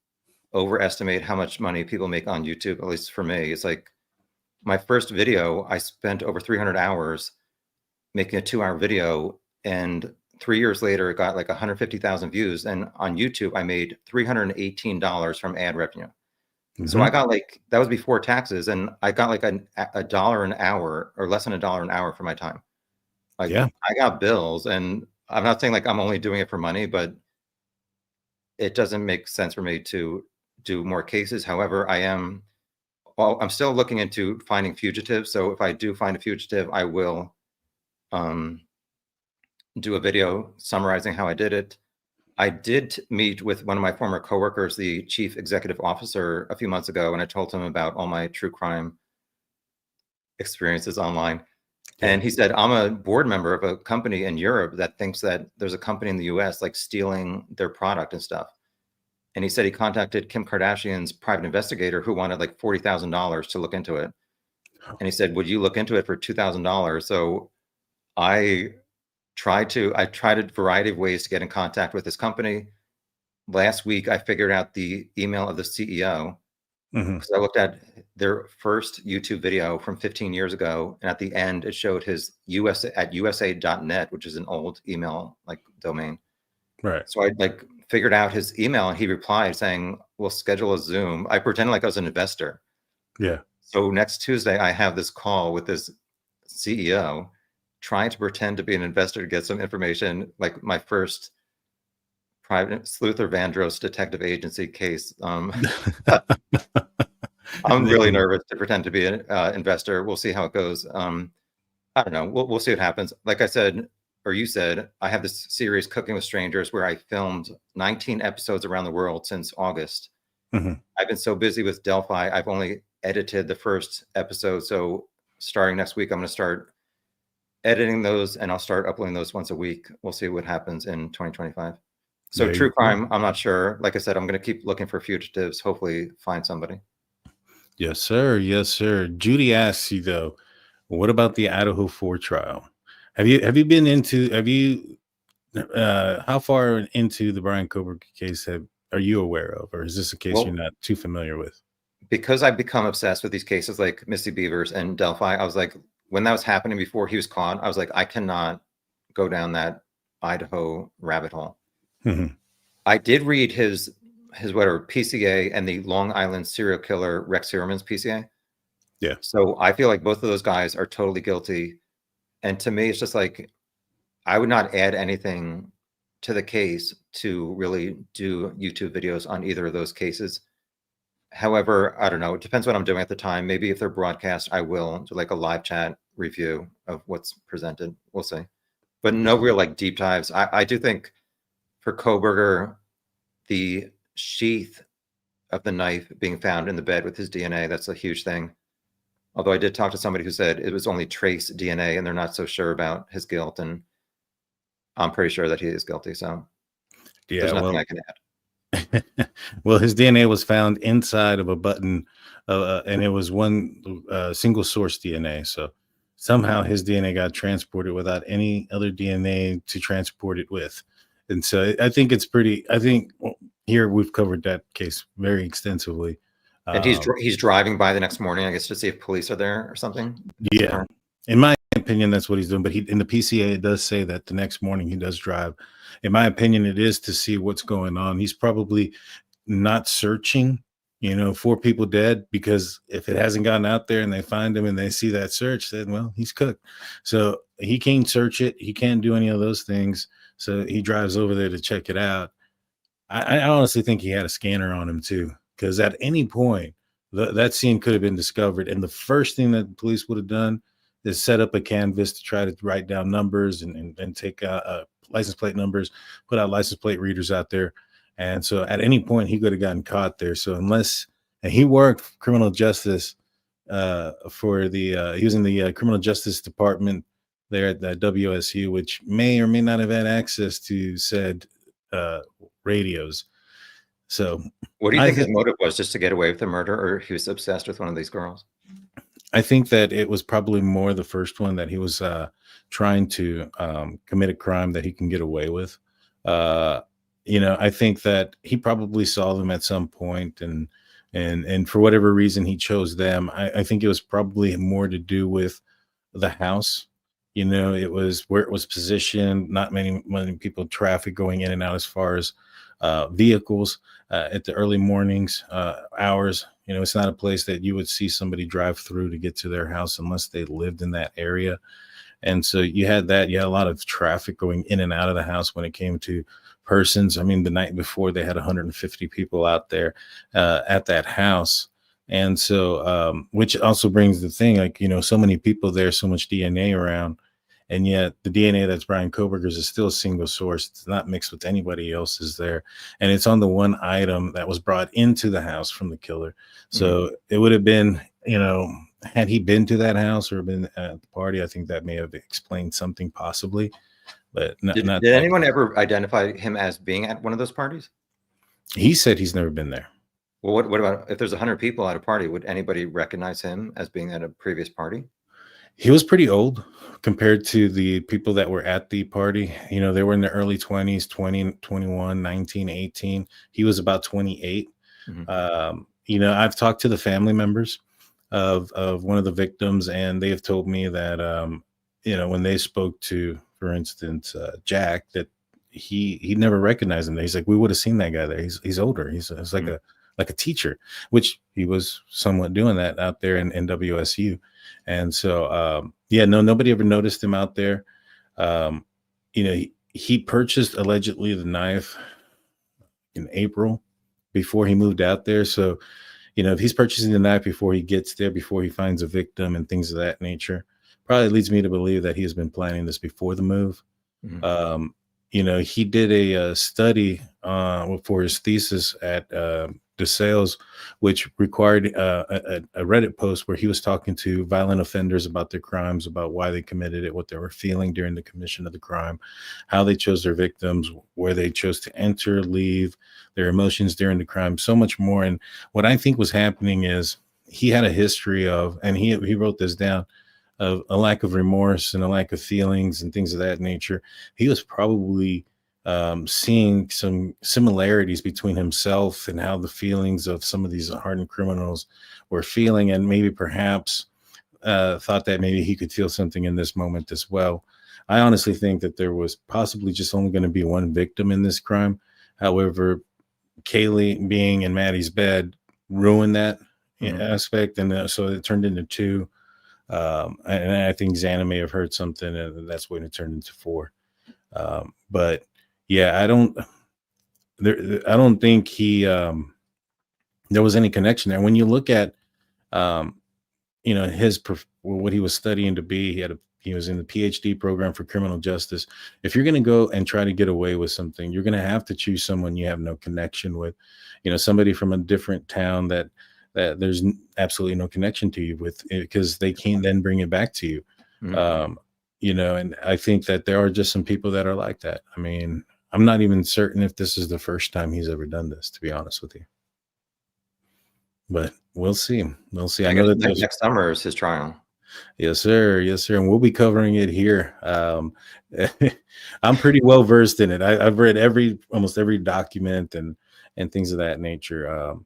overestimate how much money people make on YouTube. At least for me, it's like my first video, I spent over 300 hours making a 2-hour video, and 3 years later, it got like 150,000 views. And on YouTube, I made $318 from ad revenue. So I got like, that was before taxes, and I got like a dollar an hour, or less than $1 an hour for my time. Like, Yeah. I got bills, and I'm not saying like I'm only doing it for money, but it doesn't make sense for me to do more cases. However, I'm still looking into finding fugitives. So if I do find a fugitive, I will do a video summarizing how I did it. I did meet with one of my former coworkers, the chief executive officer, a few months ago, and I told him about all my true crime experiences online. Yeah. And he said, I'm a board member of a company in Europe that thinks that there's a company in the US like stealing their product and stuff. And he said he contacted Kim Kardashian's private investigator, who wanted like $40,000 to look into it. And he said, would you look into it for $2,000? So I tried a variety of ways to get in contact with this company. Last week, I figured out the email of the CEO. So I looked at their first YouTube video from 15 years ago, and at the end, it showed his USA.net, which is an old email like domain. Right. So I like figured out his email, and he replied saying, we'll schedule a Zoom. I pretended like I was an investor. Yeah. So next Tuesday, I have this call with this CEO trying to pretend to be an investor to get some information, like my first private Sleuth or Vandross detective agency case. I'm really nervous to pretend to be an investor. We'll see how it goes. I don't know. We'll see what happens. Like I said, or you said, I have this series, Cooking with Strangers, where I filmed 19 episodes around the world since August. I've been so busy with Delphi, I've only edited the first episode. So starting next week, I'm going to start editing those, and I'll start uploading those once a week. We'll see what happens in 2025. So true crime, I'm not sure. Like I said, I'm going to keep looking for fugitives, hopefully find somebody. Yes, sir. Yes, sir. Judy asks you though, what about the Idaho 4 trial? Have you how far into the Brian Koberger case are you aware of, or is this a case you're not too familiar with? Because I've become obsessed with these cases like Missy Beavers and Delphi, I was like, when that was happening before he was caught, I was like, I cannot go down that Idaho rabbit hole. I did read his whatever PCA and the Long Island serial killer Rex Heuermann's PCA. Yeah. So I feel like both of those guys are totally guilty. And to me, it's just like, I would not add anything to the case to really do YouTube videos on either of those cases. However, I don't know. It depends what I'm doing at the time. Maybe if they're broadcast, I will do like a live chat review of what's presented. We'll see. But no real like deep dives. I do think for Koberger, the sheath of the knife being found in the bed with his DNA, that's a huge thing. Although I did talk to somebody who said it was only trace DNA and they're not so sure about his guilt. And I'm pretty sure that he is guilty. So there's nothing I can add. Well, his DNA was found inside of a button, and it was one single source DNA. So somehow his DNA got transported without any other DNA to transport it with. And so I think here we've covered that case very extensively. And he's driving by the next morning, I guess, to see if police are there or something. Yeah. In my opinion, that's what he's doing. But in the PCA, it does say that the next morning he does drive. In my opinion, it is to see what's going on. He's probably not searching, 4 people dead, because if it hasn't gotten out there and they find him and they see that search, then, well, he's cooked. So he can't search it. He can't do any of those things. So he drives over there to check it out. I honestly think he had a scanner on him too, because at any point that scene could have been discovered. And the first thing that the police would have done is set up a canvas to try to write down numbers and take license plate numbers, put out license plate readers out there. And so at any point he could have gotten caught there. So and he worked criminal justice for he was in the criminal justice department there at the WSU, which may or may not have had access to said radios. So what do you think his motive was? Just to get away with the murder, or he was obsessed with one of these girls? I think that it was probably more the first one, that he was trying to commit a crime that he can get away with. I think that he probably saw them at some point, and for whatever reason he chose them. I think it was probably more to do with the house. It was where it was positioned. Not many people, traffic going in and out as far as vehicles at the early mornings hours. It's not a place that you would see somebody drive through to get to their house unless they lived in that area. And so you had a lot of traffic going in and out of the house when it came to persons. I mean, the night before they had 150 people out there at that house. And so, which also brings the thing, like, so many people there, so much DNA around. And yet the DNA that's Brian Koberger's is still a single source. It's not mixed with anybody else's there. And it's on the one item that was brought into the house from the killer. So it would have been, had he been to that house or been at the party, I think that may have explained something possibly, but Did not. anyone ever identify him as being at one of those parties? He said he's never been there. Well, what about if there's 100 people at a party? Would anybody recognize him as being at a previous party? He was pretty old compared to the people that were at the party. They were in their early 20s, 20, 21, 19, 18. He was about 28. I've talked to the family members of one of the victims, and they have told me that, when they spoke to, for instance, Jack, that he never recognized him. He's like, we would have seen that guy there. He's older. He's like a teacher, which he was somewhat doing that out there in WSU. And so, nobody ever noticed him out there. He purchased allegedly the knife in April before he moved out there. So, if he's purchasing the knife before he gets there, before he finds a victim and things of that nature, probably leads me to believe that he has been planning this before the move. He did a study for his thesis at DeSales, which required a Reddit post where he was talking to violent offenders about their crimes, about why they committed it, what they were feeling during the commission of the crime, how they chose their victims, where they chose to enter, leave, their emotions during the crime, so much more. And what I think was happening is he had a history of, and he wrote this down, of a lack of remorse and a lack of feelings and things of that nature. He was probably seeing some similarities between himself and how the feelings of some of these hardened criminals were feeling, and maybe perhaps thought that maybe he could feel something in this moment as well. I honestly think that there was possibly just only going to be one victim in this crime. However, Kaylee being in Maddie's bed ruined that aspect, and so it turned into two. And I think Xana may have heard something, and that's when it turned into four. But yeah, I don't think there was any connection there. When you look at, what he was studying to be, he was in the PhD program for criminal justice. If you're going to go and try to get away with something, you're going to have to choose someone you have no connection with, somebody from a different town that there's absolutely no connection to you with, because they can't then bring it back to you. And I think that there are just some people that are like that. I mean, I'm not even certain if this is the first time he's ever done this, to be honest with you. But we'll see. I know that next summer is his trial. Yes, sir. And we'll be covering it here. I'm pretty well versed in it. I've read almost every document and things of that nature.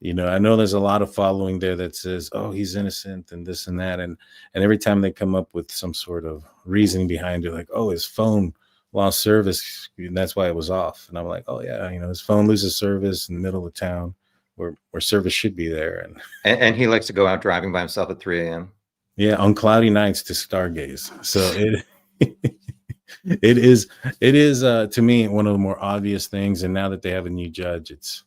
I know there's a lot of following there that says, oh, he's innocent and this and that. And every time they come up with some sort of reasoning behind it, like, oh, his phone lost service, and that's why it was off. And I'm like, oh yeah, his phone loses service in the middle of town where service should be there. And he likes to go out driving by himself at 3 a.m. Yeah, on cloudy nights to stargaze. So it is to me one of the more obvious things. And now that they have a new judge, it's,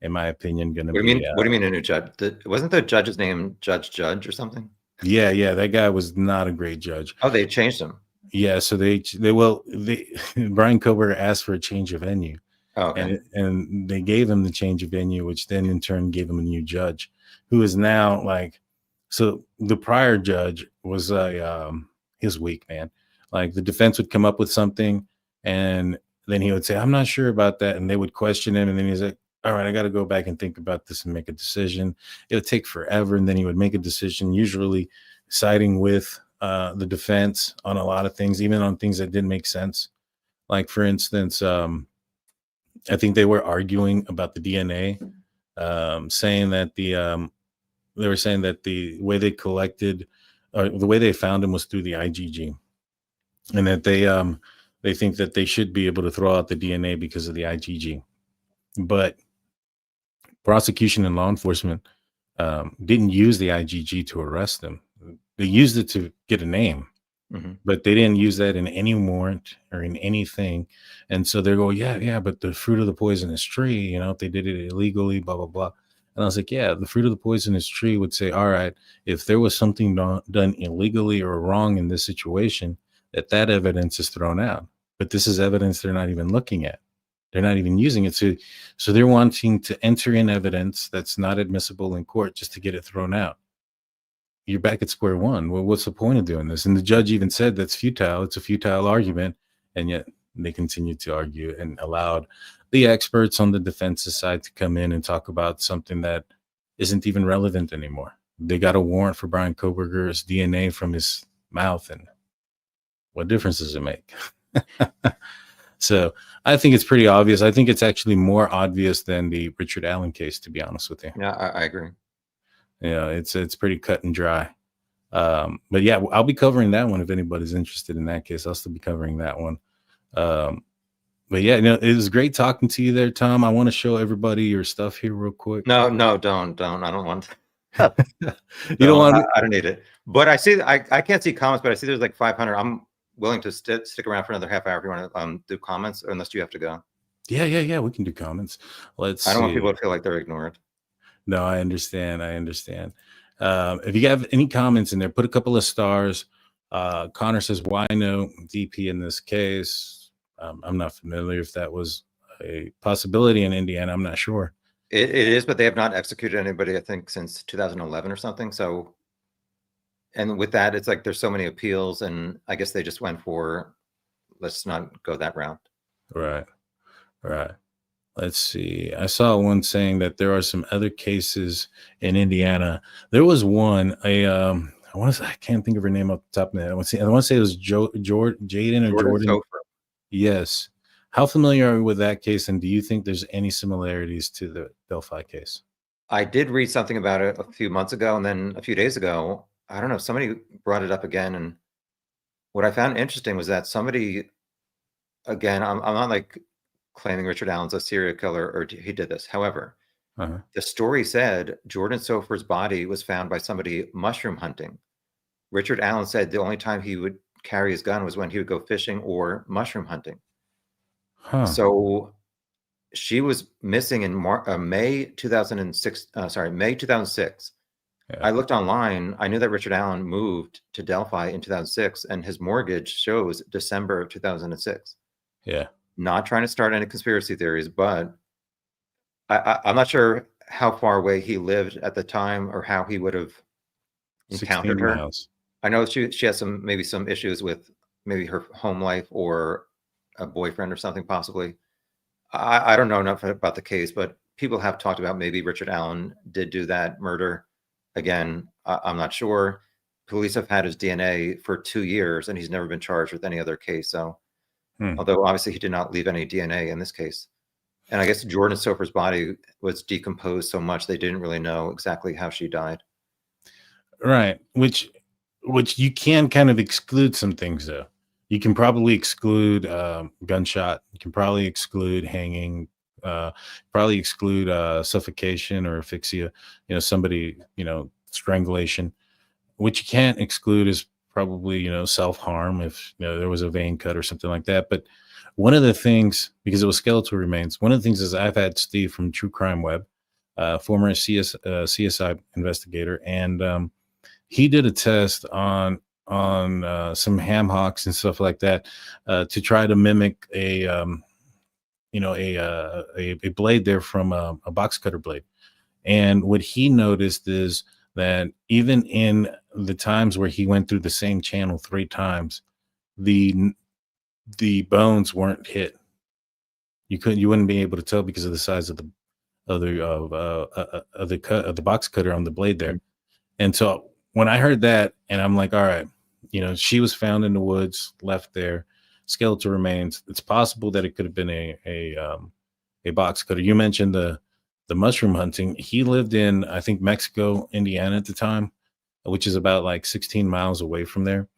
in my opinion, going to be. What do you mean a new judge? Wasn't the judge's name Judge or something? Yeah, that guy was not a great judge. Oh, they changed him. Yeah, so they Brian Koberger asked for a change of venue. Oh, okay. And they gave him the change of venue, which then in turn gave him a new judge, who is now like. So the prior judge was his weak, man. Like the defense would come up with something, and then he would say, "I'm not sure about that," and they would question him, and then he's like, "All right, I got to go back and think about this and make a decision." It would take forever, and then he would make a decision, usually siding with the defense on a lot of things, even on things that didn't make sense. Like for instance, I think they were arguing about the DNA, saying that they were saying that the way they collected, or the way they found him was through the IgG, and that they think that they should be able to throw out the DNA because of the IgG. But prosecution and law enforcement didn't use the IgG to arrest him. They used it to get a name, but they didn't use that in any warrant or in anything. And so they're going, yeah, but the fruit of the poisonous tree, if they did it illegally, blah, blah, blah. And I was like, yeah, the fruit of the poisonous tree would say, all right, if there was something done illegally or wrong in this situation, that evidence is thrown out. But this is evidence they're not even looking at. They're not even using it. So they're wanting to enter in evidence that's not admissible in court just to get it thrown out. You're back at square one. Well, what's the point of doing this? And the judge even said that's futile. It's a futile argument. And yet they continued to argue and allowed the experts on the defense's side to come in and talk about something that isn't even relevant anymore. They got a warrant for Brian Koberger's DNA from his mouth. And what difference does it make? So I think it's pretty obvious. I think it's actually more obvious than the Richard Allen case, to be honest with you. Yeah, I agree. Yeah, it's pretty cut and dry. But yeah, I'll be covering that one if anybody's interested in that case. I'll still be covering that one. But yeah, it was great talking to you there, Tom. I want to show everybody your stuff here real quick. No, don't. I don't want to. You don't want? I don't need it. But I see, I can't see comments, but I see there's like 500. I'm willing to stick around for another half hour if you want to do comments, unless you have to go. Yeah. We can do comments. I don't want people to feel like they're ignored. No, I understand. If you have any comments in there, put a couple of stars. Connor says, why no DP in this case? I'm not familiar if that was a possibility in Indiana. I'm not sure. It is, but they have not executed anybody, I think, since 2011 or something. So, and with that, it's like there's so many appeals, and I guess they just went for, let's not go that route. Right. Let's see. I saw one saying that there are some other cases in Indiana. There was one, I can't think of her name off the top of my head. I want to say it was Jaden or Jordan. Sofer. Yes. How familiar are you with that case, and do you think there's any similarities to the Delphi case? I did read something about it a few months ago, and then a few days ago, I don't know, somebody brought it up again, and what I found interesting was that somebody, again, I'm not like claiming Richard Allen's a serial killer or he did this. However, the story said Jordan Sofer's body was found by somebody mushroom hunting. Richard Allen said the only time he would carry his gun was when he would go fishing or mushroom hunting. So she was missing in May 2006. May 2006. Yeah. I looked online. I knew that Richard Allen moved to Delphi in 2006, and his mortgage shows December of 2006. Yeah. Not trying to start any conspiracy theories, but I'm not sure how far away he lived at the time or how he would have encountered her. Miles. I know she has maybe some issues with maybe her home life or a boyfriend or something possibly. I don't know enough about the case, but people have talked about maybe Richard Allen did do that murder. Again, I'm not sure. Police have had his DNA for 2 years, and he's never been charged with any other case. So, although obviously he did not leave any DNA in this case. And I guess Jordan Sofer's body was decomposed so much they didn't really know exactly how she died. Right. Which you can kind of exclude some things, though. You can probably exclude gunshot. You can probably exclude hanging. Probably exclude suffocation or asphyxia. Somebody, strangulation. What you can't exclude is probably, self-harm if there was a vein cut or something like that. But one of the things, because it was skeletal remains, one of the things is I've had Steve from True Crime Web, former CSI investigator, and he did a test on some ham hocks and stuff like that to try to mimic a blade there from a box cutter blade. And what he noticed is that even in the times where he went through the same channel 3 times, the bones weren't hit. You wouldn't be able to tell because of the size of the box cutter on the blade there. And so when I heard that, and I'm like, all right, she was found in the woods, left there, skeletal remains. It's possible that it could have been a box cutter. You mentioned the mushroom hunting. He lived in, I think, Mexico, Indiana at the time, which is about like 16 miles away from there.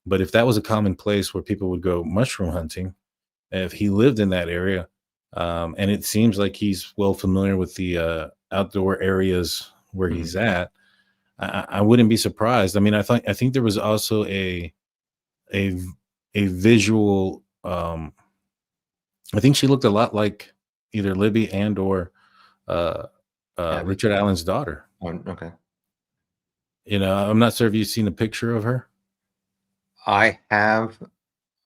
But if that was a common place where people would go mushroom hunting, if he lived in that area, and it seems like he's well familiar with the outdoor areas where Mhm. he's at, I wouldn't be surprised. I mean, I think there was also a a visual. I think she looked a lot like either Libby and or uh, Abby. Richard Allen's daughter. Oh, okay. You know, I'm not sure if you've seen a picture of her. I have.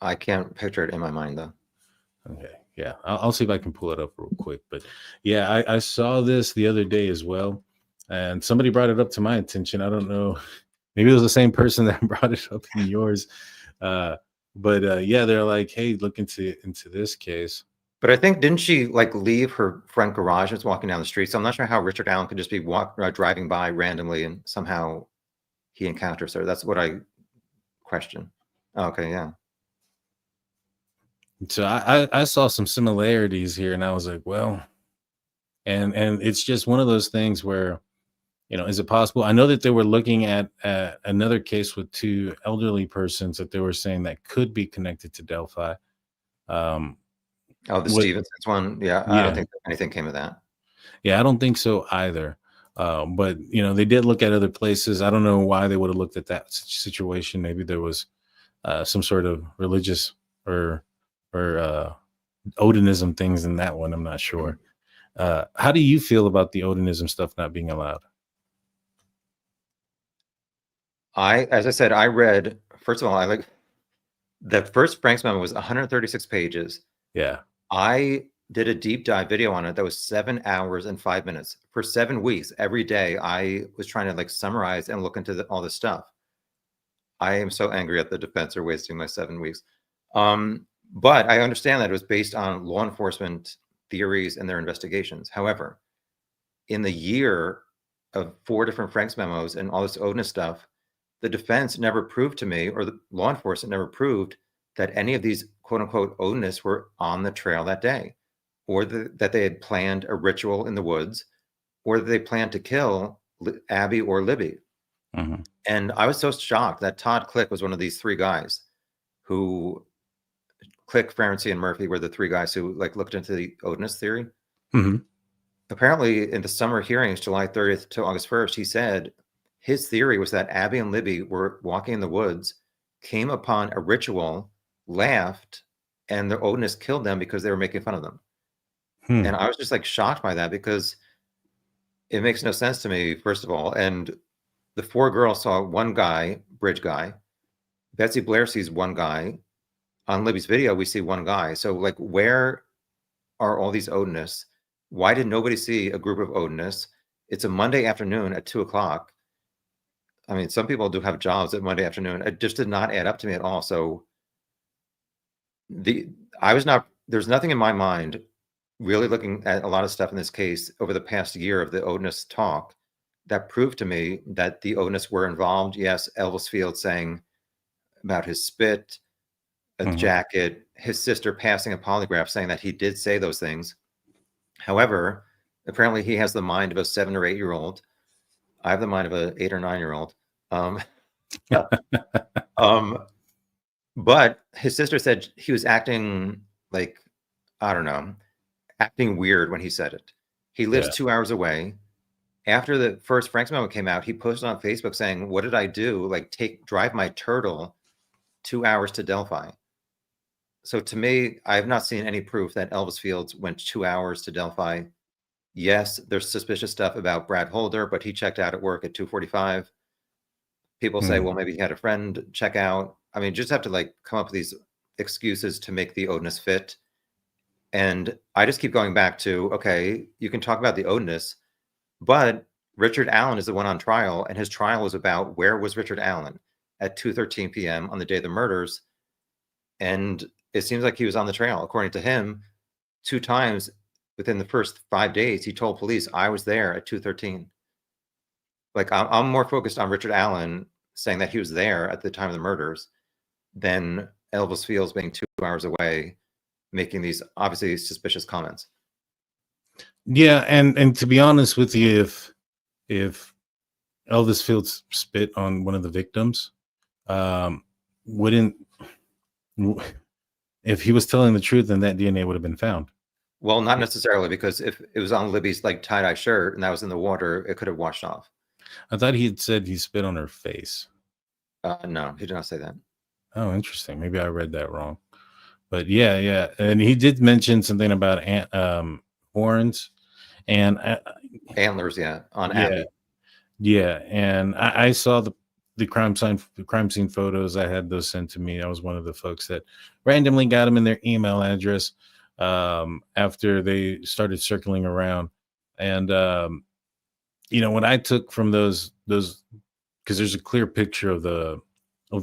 I can't picture it in my mind though. Okay, yeah, I'll see if I can pull it up real quick. But yeah, I saw this the other day as well, and somebody brought it up to my attention. I don't know, maybe it was the same person that brought it up in yours. Uh, but yeah, they're like, hey, look into this case. But I think didn't she like leave her front garage and was walking down the street? So I'm not sure how Richard Allen could just be driving by randomly and somehow he encounters her. That's what I question. Okay, yeah. So I saw some similarities here, and I was like, well, and it's just one of those things where, you know, is it possible? I know that they were looking at another case with two elderly persons that they were saying that could be connected to Delphi. Um, Oh, the what? Stevenson's one. Yeah, I don't Yeah, think anything came of that. yeah, I don't think so either. But you know, they did look at other places. I don't know why they would have looked at that situation. Maybe there was some sort of religious or Odinism things in that one. I'm not Mhm. sure. How do you feel about the Odinism stuff not being allowed? As I said, I read, first of all, I like the first Frank's memo was 136 pages. Yeah. I did a deep dive video on it that was 7 hours and 5 minutes. For 7 weeks, every day, I was trying to like summarize and look into all this stuff. I am so angry at the defense for wasting my 7 weeks. But I understand that it was based on law enforcement theories and their investigations. However, in the year of 4 different Frank's memos and all this Odin stuff, the defense never proved to me, or the law enforcement never proved that any of these quote unquote Odinists were on the trail that day, or that they had planned a ritual in the woods, or that they planned to kill Abby or Libby. Hmm. And I was so shocked that Todd Click was one of these 3 guys who Click, Ferenczi, and Murphy were the 3 guys who like looked into the Odinist theory. Hmm. Apparently, in the summer hearings, July 30th to August 1st, he said his theory was that Abby and Libby were walking in the woods, came upon a ritual, laughed, and the Odinists killed them because they were making fun of them. Hmm. And I was just like shocked by that because it makes no sense to me, first of all. And the 4 girls saw one guy, bridge guy. Betsy Blair sees one guy. On Libby's video, we see one guy. So, like, where are all these Odinists? Why did nobody see a group of Odinists? It's a Monday afternoon at 2:00. I mean, some people do have jobs at Monday afternoon. It just did not add up to me at all. So there's nothing in my mind really looking at a lot of stuff in this case over the past year of the Odinist talk that proved to me that the Odinists were involved. Yes, Elvis Field saying about his spit, a Hmm. jacket, his sister passing a polygraph saying that he did say those things. However, apparently he has the mind of a 7 or 8-year-old. I have the mind of an 8 or 9-year-old. Um, um, but his sister said he was acting like, I don't know, acting weird when he said it. He lives Yeah. 2 hours away. After the first Frank's memo came out, he posted on Facebook saying, "What did I do? Like drive my turtle 2 hours to Delphi." So to me, I have not seen any proof that Elvis Fields went 2 hours to Delphi. Yes, there's suspicious stuff about Brad Holder, but he checked out at work at 2:45. People say, Hmm. well, maybe he had a friend check out. I mean, just have to like come up with these excuses to make the Odinist fit. And I just keep going back to, okay, you can talk about the Odinist, but Richard Allen is the one on trial, and his trial was about where was Richard Allen at 2:13 p.m. on the day of the murders. And it seems like he was on the trail. According to him, 2 times within the first 5 days, he told police, I was there at 2:13. Like, I'm more focused on Richard Allen saying that he was there at the time of the murders than Elvis Fields being 2 hours away making these obviously suspicious comments. Yeah, and to be honest with you, if Elvis Fields spit on one of the victims, um, wouldn't if he was telling the truth, then that DNA would have been found. Well, not necessarily, because if it was on Libby's like tie-dye shirt and that was in the water, it could have washed off. I thought he had said he spit on her face. No, he did not say that. Oh, interesting. Maybe I read that wrong. But yeah, and he did mention something about horns and Antlers, yeah, on yeah, Abby. yeah, and I saw the crime scene photos. I had those sent to me. I was one of the folks that randomly got them in their email address after they started circling around. And what I took from those because there's a clear picture of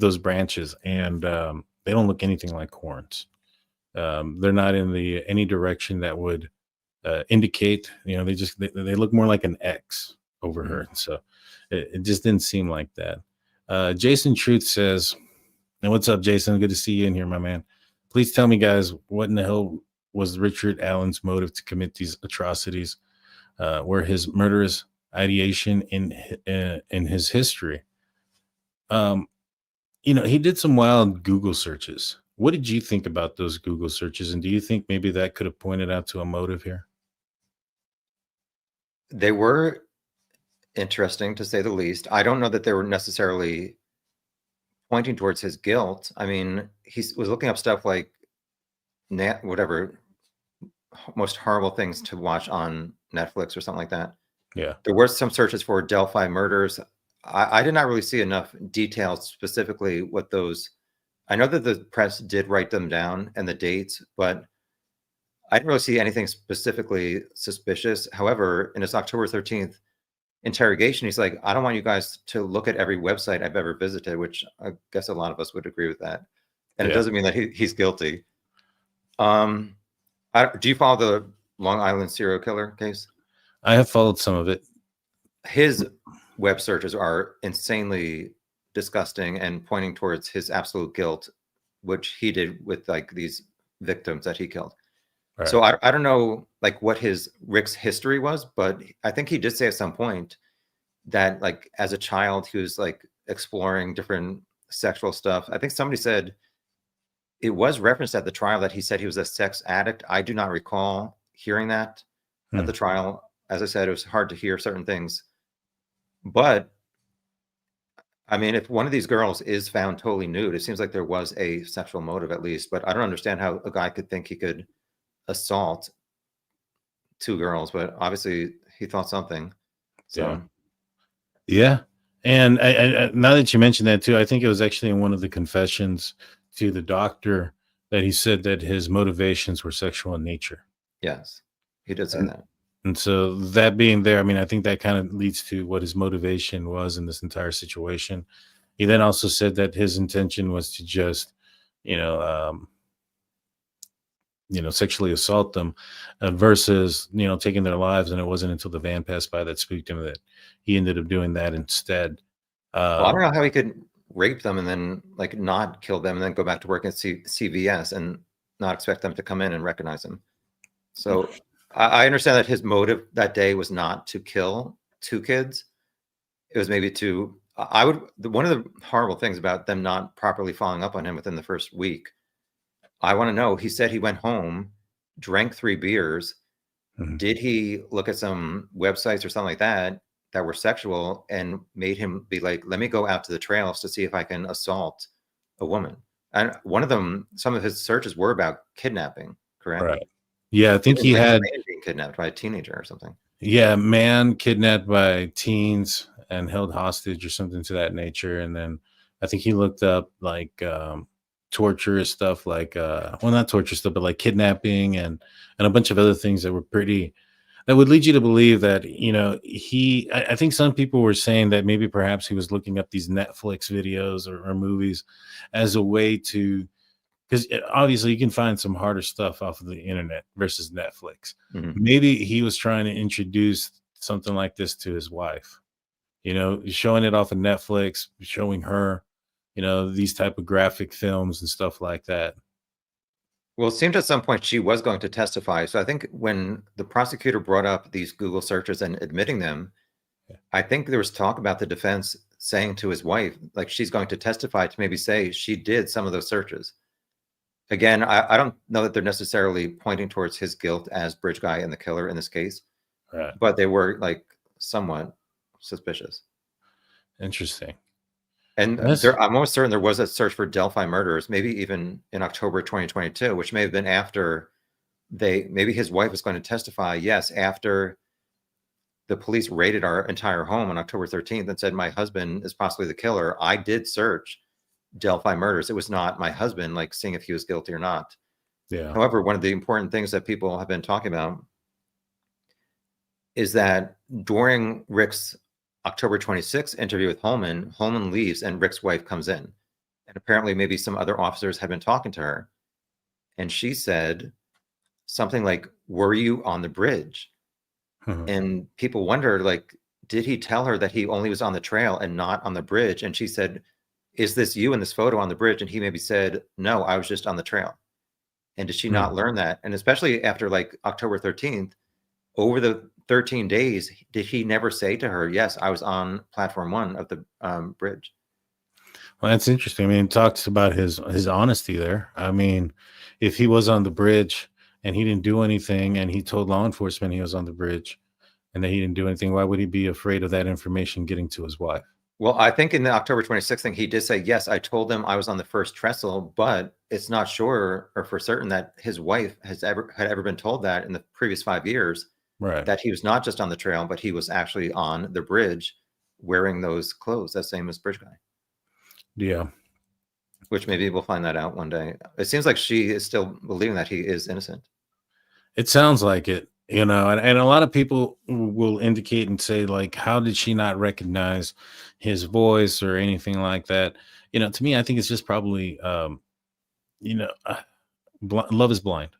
those branches, and they don't look anything like horns. They're not in the any direction that would indicate. They look more like an X over her. So it just didn't seem like that. Jason Truth says, and what's up, Jason? Good to see you in here, my man. Please tell me, guys, what in the hell was Richard Allen's motive to commit these atrocities? Were his murderous ideation in his history? He did some wild Google searches. What did you think about those Google searches? And do you think maybe that could have pointed out to a motive here? They were interesting, to say the least. I don't know that they were necessarily pointing towards his guilt. I mean, he was looking up stuff like whatever most horrible things to watch on Netflix or something like that. Yeah. There were some searches for Delphi murders. I did not really see enough details specifically what those. I know that the press did write them down and the dates, but I didn't really see anything specifically suspicious. However, in his October 13th interrogation, he's like, I don't want you guys to look at every website I've ever visited, which I guess a lot of us would agree with that. And it doesn't mean that he's guilty. Do you follow the Long Island serial killer case? I have followed some of it. His web searches are insanely disgusting and pointing towards his absolute guilt, which he did with like these victims that he killed. Right. So I don't know like what Rick's history was, but I think he did say at some point that like as a child he was like exploring different sexual stuff. I think somebody said it was referenced at the trial that he said he was a sex addict. I do not recall hearing that at the trial. As I said, it was hard to hear certain things. But I mean, if one of these girls is found totally nude, it seems like there was a sexual motive at least. But I don't understand how a guy could think he could assault two girls, but obviously he thought something. So yeah. And I, now that you mentioned that too, I think it was actually in one of the confessions to the doctor that he said that his motivations were sexual in nature. Yes, he did say that. And so that being there, I mean, I think that kind of leads to what his motivation was in this entire situation. He then also said that his intention was to just, sexually assault them versus, taking their lives. And it wasn't until the van passed by that spooked him that he ended up doing that instead. Well, I don't know how he could rape them and then like not kill them and then go back to work at CVS and not expect them to come in and recognize him. So I understand that his motive that day was not to kill two kids. It was maybe one of the horrible things about them not properly following up on him within the first week. I want to know, he said he went home, drank 3 beers. Mm-hmm. Did he look at some websites or something like that were sexual and made him be like, let me go out to the trails to see if I can assault a woman? And one of them, some of his searches were about kidnapping, correct? Right. Yeah, I think he had being kidnapped by a teenager or something. Yeah, man kidnapped by teens and held hostage or something to that nature. And then I think he looked up like torture stuff, like not torture stuff, but like kidnapping and a bunch of other things that would lead you to believe that, I think some people were saying that maybe perhaps he was looking up these Netflix videos or movies as a way to, because obviously you can find some harder stuff off of the internet versus Netflix. Mm-hmm. Maybe he was trying to introduce something like this to his wife, showing it off of Netflix, showing her, these type of graphic films and stuff like that. Well, it seemed at some point she was going to testify. So I think when the prosecutor brought up these Google searches and admitting them, I think there was talk about the defense saying to his wife, like, she's going to testify to maybe say she did some of those searches. Again, I don't know that they're necessarily pointing towards his guilt as bridge guy and the killer in this case, Right. but they were like somewhat suspicious. Interesting. And That's I'm almost certain there was a search for Delphi murders, maybe even in October 2022, which may have been after maybe his wife was going to testify. Yes, after the police raided our entire home on October 13th and said my husband is possibly the killer, I did search Delphi murders. It was not my husband, like seeing if he was guilty or not. yeah. However, one of the important things that people have been talking about is that during Rick's October 26th interview with Holman leaves and Rick's wife comes in. And apparently maybe some other officers had been talking to her. And she said something like, "Were you on the bridge?" Mhm. And people wondered, like, did he tell her that he only was on the trail and not on the bridge? And she said, "Is this you in this photo on the bridge?" And he maybe said, "No, I was just on the trail." And did she Hmm. not learn that? And especially after like October 13th, over the 13 days, did he never say to her, "Yes, I was on platform 1 of the bridge"? Well, that's interesting. I mean, it talks about his honesty there. I mean, if he was on the bridge and he didn't do anything, and he told law enforcement he was on the bridge and that he didn't do anything, why would he be afraid of that information getting to his wife? Well, I think in the October 26th thing, he did say, "Yes, I told them I was on the first trestle," but it's not sure or for certain that his wife had ever been told that in the previous 5 years, Right. that he was not just on the trail, but he was actually on the bridge wearing those clothes, that same as Bridge Guy, Yeah. which maybe we'll find that out one day. It seems like she is still believing that he is innocent. It sounds like it, and a lot of people will indicate and say, like, how did she not recognize his voice or anything like that? To me, I think it's just probably, you know, uh, love is blind.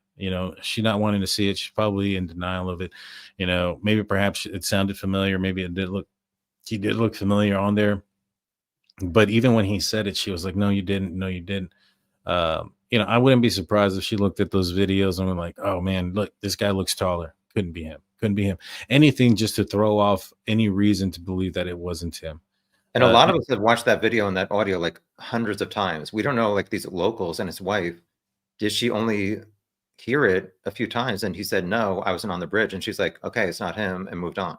She not wanting to see it. She's probably in denial of it. Maybe perhaps it sounded familiar. Maybe he did look familiar on there. But even when he said it, she was like, "No, you didn't. No, you didn't." I wouldn't be surprised if she looked at those videos and were like, "Oh man, look, this guy looks taller. Couldn't be him. Couldn't be him." Anything just to throw off any reason to believe that it wasn't him. And a Uh, lot of us have watched that video and that audio like hundreds of times. We don't know, like, these locals and his wife, did she only hear it a few times? And he said, "No, I wasn't on the bridge." And she's like, "Okay, it's not him," and moved on.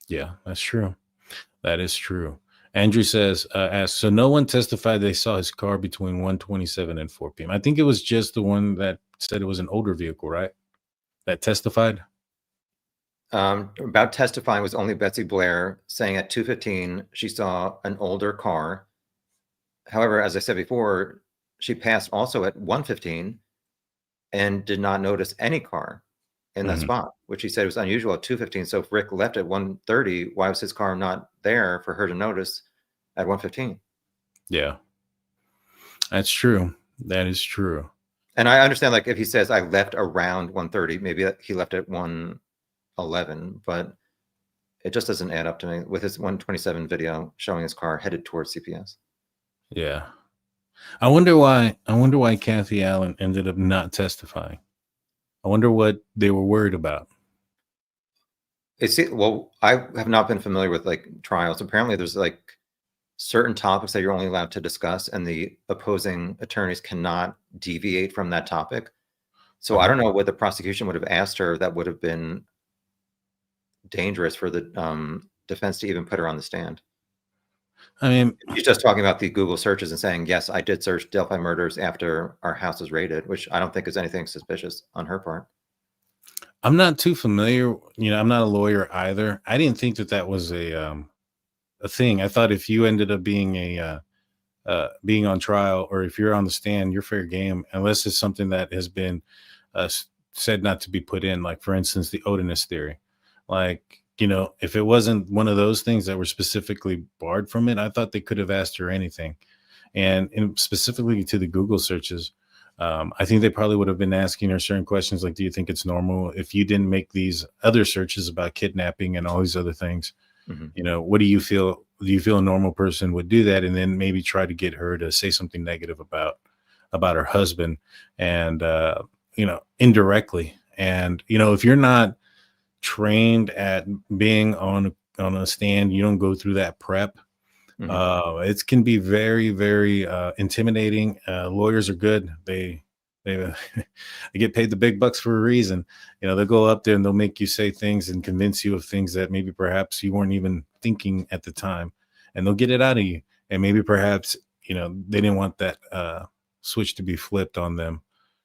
yeah, that's true. That is true. Andrew says, asks, so no one testified they saw his car between 1:27 and 4 p.m. I think it was just the one that said it was an older vehicle, right? That testified. About testifying was only Betsy Blair saying at 2:15 she saw an older car. However, as I said before, she passed also at 1:15 and did not notice any car in that Mhm. spot, which he said was unusual at 2:15. So if Rick left at 1:30, why was his car not there for her to notice at 1:15? Yeah, that's true. That is true. And I understand, like, if he says I left around 1:30, maybe he left at 1:11, but it just doesn't add up to me with his 1:27 video showing his car headed towards CPS. Yeah. I wonder why Kathy Allen ended up not testifying. I wonder what they were worried about. Well, I have not been familiar with like trials. Apparently, there's like certain topics that you're only allowed to discuss, and the opposing attorneys cannot deviate from that topic. So I Uh-huh. don't know what the prosecution would have asked her that would have been dangerous for the defense to even put her on the stand. I mean, She's just talking about the Google searches and saying, "Yes, I did search Delphi murders after our house was raided," which I don't think is anything suspicious on her part. I'm not too familiar. I'm not a lawyer either. I didn't think that that was a thing. I thought if you ended up being on trial, or if you're on the stand, you're fair game, unless it's something that has been said not to be put in. Like, for instance, the odinist theory. Like, if it wasn't one of those things that were specifically barred from it, I thought they could have asked her anything. And specifically to the Google searches, I think they probably would have been asking her certain questions like, do you think it's normal if you didn't make these other searches about kidnapping and all these other things? Mhm. What do you feel? Do you feel a normal person would do that? And then maybe try to get her to say something negative about about her husband, and indirectly. And if you're not trained at being on a stand, you don't go through that prep. It can be very, very intimidating. Lawyers are good. They they get paid the big bucks for a reason. They'll go up there and they'll make you say things and convince you of things that maybe perhaps you weren't even thinking at the time, and they'll get it out of you. And maybe perhaps they didn't want that switch to be flipped on them.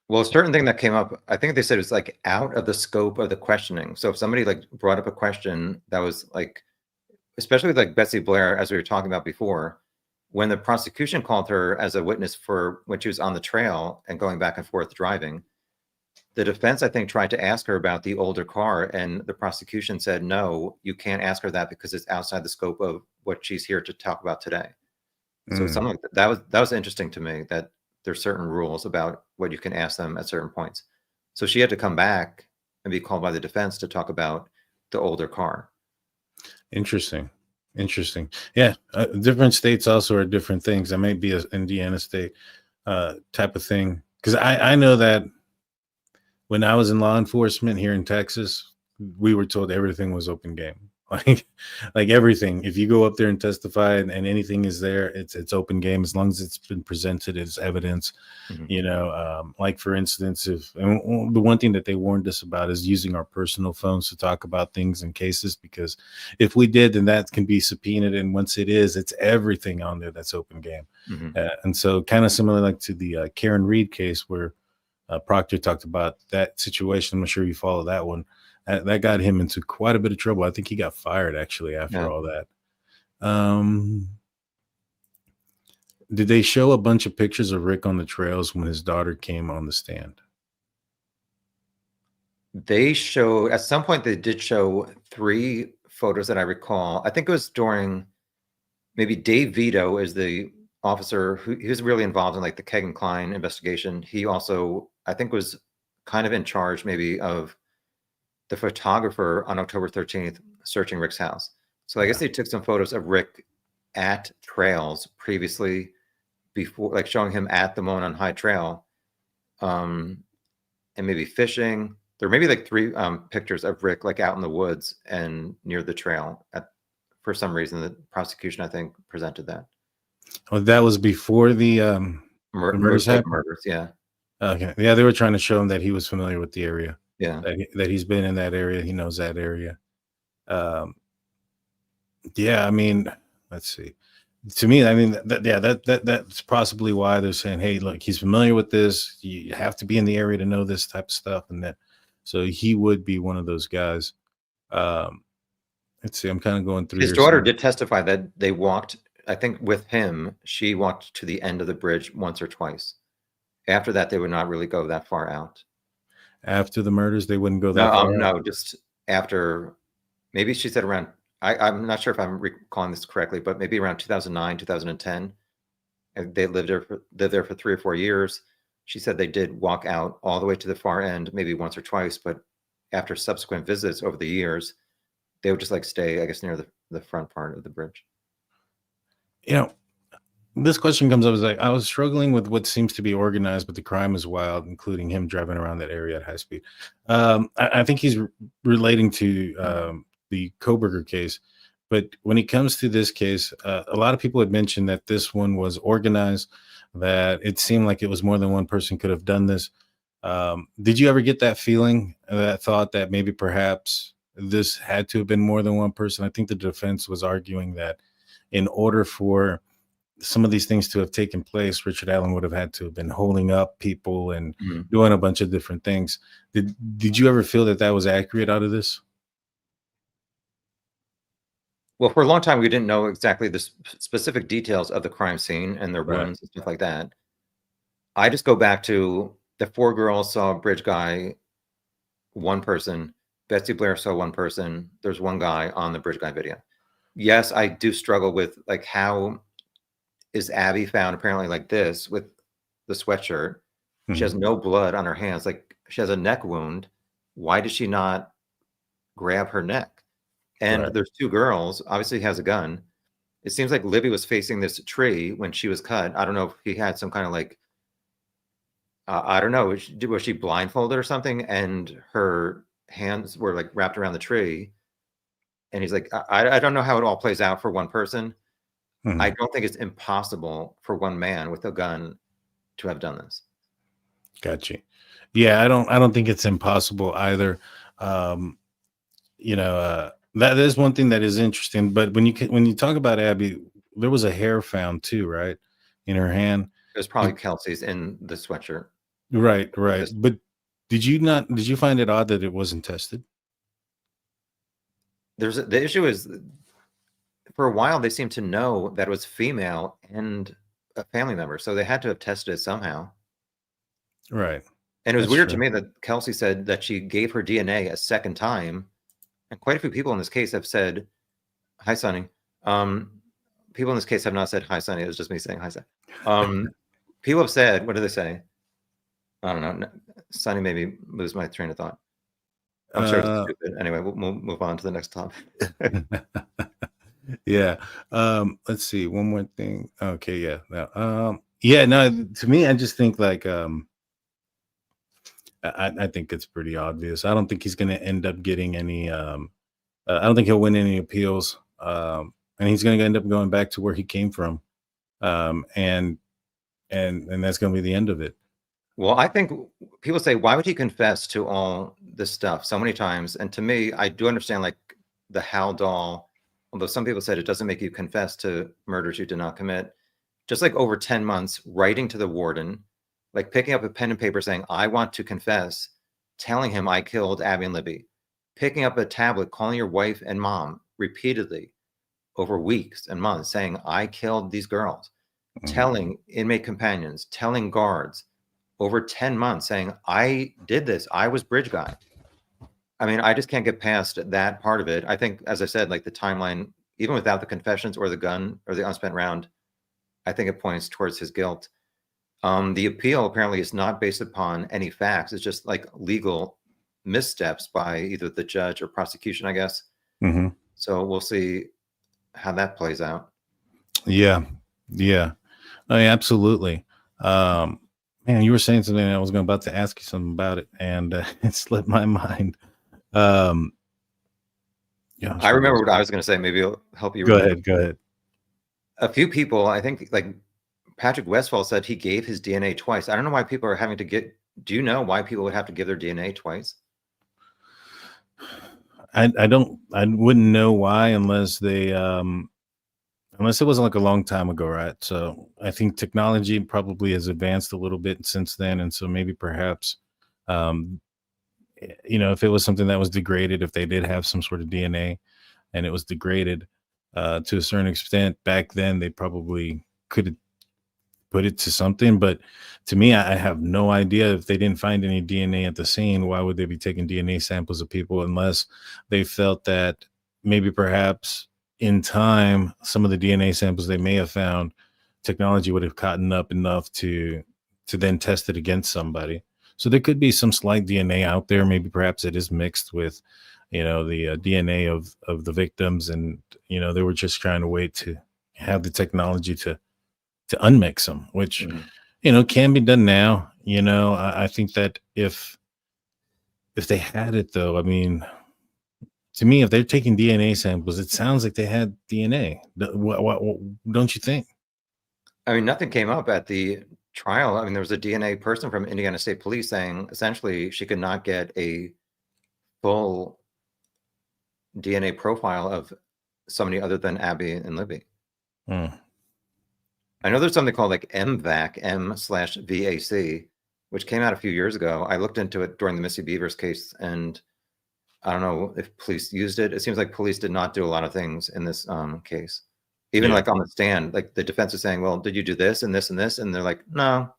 Well, a certain thing that came up, I think they said it's like out of the scope of the questioning. So if somebody like brought up a question that was like, especially with like Betsy Blair, as we were talking about before, when the prosecution called her as a witness for when she was on the trail and going back and forth driving, the defense, I think, tried to ask her about the older car, and the prosecution said, no, you can't ask her that because it's outside the scope of what she's here to talk about today. So something like that was interesting to me, that there's certain rules about what you can ask them at certain points. So she had to come back and be called by the defense to talk about the older car. Interesting. Yeah. Different states also are different things. That might be an Indiana state type of thing. Because I know that when I was in law enforcement here in Texas, we were told everything was open game. Like everything. If you go up there and testify and anything is there, it's open game as long as it's been presented as evidence. Like for instance, the one thing that they warned us about is using our personal phones to talk about things and cases, because if we did, then that can be subpoenaed, and once it is, it's everything on there that's open game. And so kind of similar like to the Karen Reed case where Proctor talked about that situation. I'm sure you follow that one. That got him into quite a bit of trouble. I think he got fired actually after all that. Did they show a bunch of pictures of Rick on the trails when his daughter came on the stand? They show, at some point, they did show 3 photos that I recall. I think it was during, maybe Dave Vito is the officer who he was really involved in like the Kegan Kline investigation. He also, I think, was kind of in charge maybe of the photographer on October 13th searching Rick's house. So I guess they took some photos of Rick at trails previously, before, like showing him at the Monon High Trail, and maybe fishing. There may be like 3 pictures of Rick like out in the woods and near the trail. For some reason, the prosecution, I think, presented that. Oh, that was before the murders happened? Murders, yeah. Okay. Yeah, they were trying to show him that he was familiar with the area. Yeah. That he's been in that area. He knows that area. Yeah, I mean, let's see. To me, I mean, that's possibly why they're saying, hey, look, he's familiar with this. You have to be in the area to know this type of stuff. And that, so he would be one of those guys. Let's see, I'm kind of going through. His daughter did testify that they walked, I think with him, she walked to the end of the bridge once or twice. After that, they would not really go that far out. After the murders, they wouldn't go that far out? No, just after, maybe she said around, I'm not sure if I'm recalling this correctly, but maybe around 2009, 2010. And they lived there for 3 or 4 years. She said they did walk out all the way to the far end, maybe once or twice, but after subsequent visits over the years, they would just like stay, I guess, near the front part of the bridge. This question comes up as I was struggling with what seems to be organized, but the crime is wild, including him driving around that area at high speed. I think he's relating to the Koberger case, but when it comes to this case, a lot of people had mentioned that this one was organized, that it seemed like it was more than one person could have done this. Did you ever get that feeling, that thought that maybe perhaps this had to have been more than one person? I think the defense was arguing that in order for some of these things to have taken place, Richard Allen would have had to have been holding up people and doing a bunch of different things. Did you ever feel that was accurate out of this? Well, for a long time, we didn't know exactly the specific details of the crime scene and their wounds and stuff like that. I just go back to the 4 girls saw a bridge guy, 1 person. Betsy Blair saw 1 person. There's 1 guy on the bridge guy video. Yes, I do struggle with like, how is Abby found apparently like this with the sweatshirt? She has no blood on her hands. Like, she has a neck wound. Why did she not grab her neck? And there's 2 girls. Obviously, he has a gun. It seems like Libby was facing this tree when she was cut. I don't know if he had some kind of like I don't know. Was she blindfolded or something? And her hands were like wrapped around the tree. And he's like, I don't know how it all plays out for one person. I don't think it's impossible for one man with a gun to have done this. Gotcha. Yeah, I don't think it's impossible either. That is one thing that is interesting. But when you talk about Abby, there was a hair found too, right, in her hand. It was probably Kelsey's in the sweatshirt. Right. But did you find it odd that it wasn't tested? The issue is, for a while they seemed to know that it was female and a family member, so they had to have tested it somehow. Right. And it was weird to me that Kelsey said that she gave her DNA a second time. And quite a few people in this case have said, "Hi, Sonny." People in this case have not said, "Hi, Sonny." It was just me saying, "Hi, Sonny." People have said, what do they say? I don't know. Sonny made me lose my train of thought. I'm sure it's stupid. Anyway, we'll move on to the next topic. Yeah. Let's see. One more thing. Okay. Yeah. No, to me, I just think like, I think it's pretty obvious. I don't think he's going to end up getting any, I don't think he'll win any appeals. And he's going to end up going back to where he came from. And that's going to be the end of it. Well, I think people say, why would he confess to all this stuff so many times? And to me, I do understand like the Hal doll, although some people said it doesn't make you confess to murders you did not commit. Just like over 10 months writing to the warden, like picking up a pen and paper saying, I want to confess, telling him I killed Abby and Libby, picking up a tablet, calling your wife and mom repeatedly over weeks and months saying, I killed these girls, telling inmate companions, telling guards, over 10 months saying, I did this. I was bridge guy. I mean, I just can't get past that part of it. I think, as I said, like the timeline, even without the confessions or the gun or the unspent round, I think it points towards his guilt. The appeal apparently is not based upon any facts. It's just like legal missteps by either the judge or prosecution, I guess. So we'll see how that plays out. Yeah. I mean, absolutely. Man, you were saying something. I was about to ask you something about it, and it slipped my mind. I remember what I was going to say. Maybe it'll help you. Go ahead. A few people, I think, like Patrick Westphal said, he gave his DNA twice. I don't know why people are having to get. Do you know why people would have to give their DNA twice? I wouldn't know why unless they unless it wasn't like a long time ago, right? So I think technology probably has advanced a little bit since then, and so maybe perhaps if it was something that was degraded, if they did have some sort of DNA and it was degraded to a certain extent back then, they probably could have put it to something. But to me, I have no idea. If they didn't find any DNA at the scene, why would they be taking DNA samples of people unless they felt that maybe perhaps in time, some of the DNA samples they may have found, technology would have caught up enough to then test it against somebody. So there could be some slight DNA out there. Maybe perhaps it is mixed with, the DNA of the victims, and they were just trying to wait to have the technology to unmix them, which can be done now. I think that if they had it, though, I mean, to me, if they're taking DNA samples, it sounds like they had DNA. What don't you think? I mean, nothing came up at the trial. I mean, there was a DNA person from Indiana State Police saying essentially she could not get a full DNA profile of somebody other than Abby and Libby. I know there's something called like MVAC, M/VAC, which came out a few years ago. I looked into it during the Missy Beavers case, and I don't know if police used it. It seems like police did not do a lot of things in this case. Even like on the stand, like the defense is saying, well, did you do this and this and this? And they're like, no.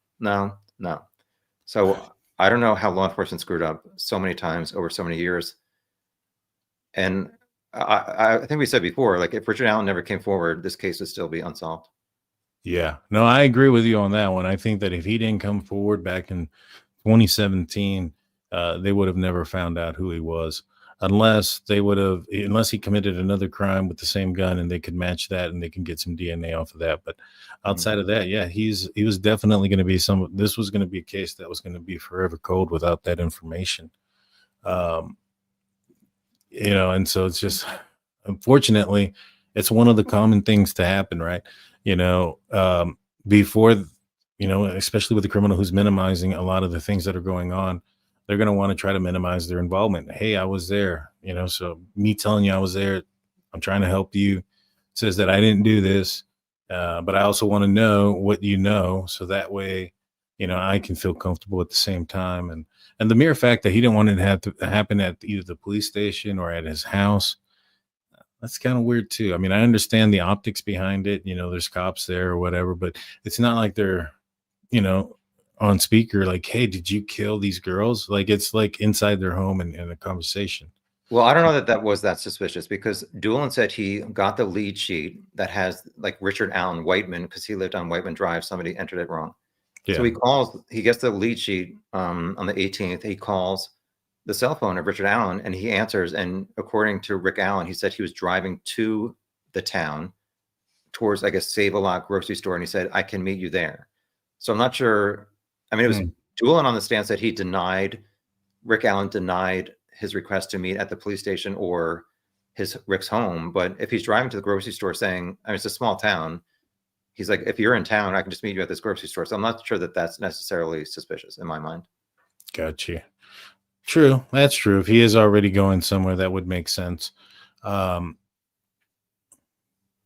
So I don't know how law enforcement screwed up so many times over so many years. And I think we said before, like if Richard Allen never came forward, this case would still be unsolved. Yeah, no, I agree with you on that one. I think that if he didn't come forward back in 2017, they would have never found out who he was. unless he committed another crime with the same gun and they could match that and they can get some DNA off of that. But outside of that, yeah, he was definitely going to be this was going to be a case that was going to be forever cold without that information. And so it's just, unfortunately, it's one of the common things to happen, right? Before, especially with a criminal who's minimizing a lot of the things that are going on, they're going to want to try to minimize their involvement. Hey, I was there, so me telling you I was there, I'm trying to help you, says that I didn't do this, but I also want to know what you know, so that way, I can feel comfortable at the same time. And the mere fact that he didn't want it to have to happen at either the police station or at his house, that's kind of weird too. I mean, I understand the optics behind it. There's cops there or whatever, but it's not like they're, on speaker, like, hey, did you kill these girls? Like, it's like inside their home and in a conversation. Well, I don't know that was that suspicious, because Doolin said he got the lead sheet that has like Richard Allen Whiteman, because he lived on Whiteman Drive. Somebody entered it wrong. Yeah. So he gets the lead sheet on the 18th. He calls the cell phone of Richard Allen and he answers. And according to Rick Allen, he said he was driving to the town towards, I guess, Save-A-Lot grocery store. And he said, I can meet you there. So I'm not sure. I mean, it was Doolin on the stand said Rick Allen denied his request to meet at the police station or Rick's home. But if he's driving to the grocery store saying, I mean, it's a small town, he's like, if you're in town, I can just meet you at this grocery store. So I'm not sure that that's necessarily suspicious in my mind. Gotcha. True. That's true. If he is already going somewhere, that would make sense.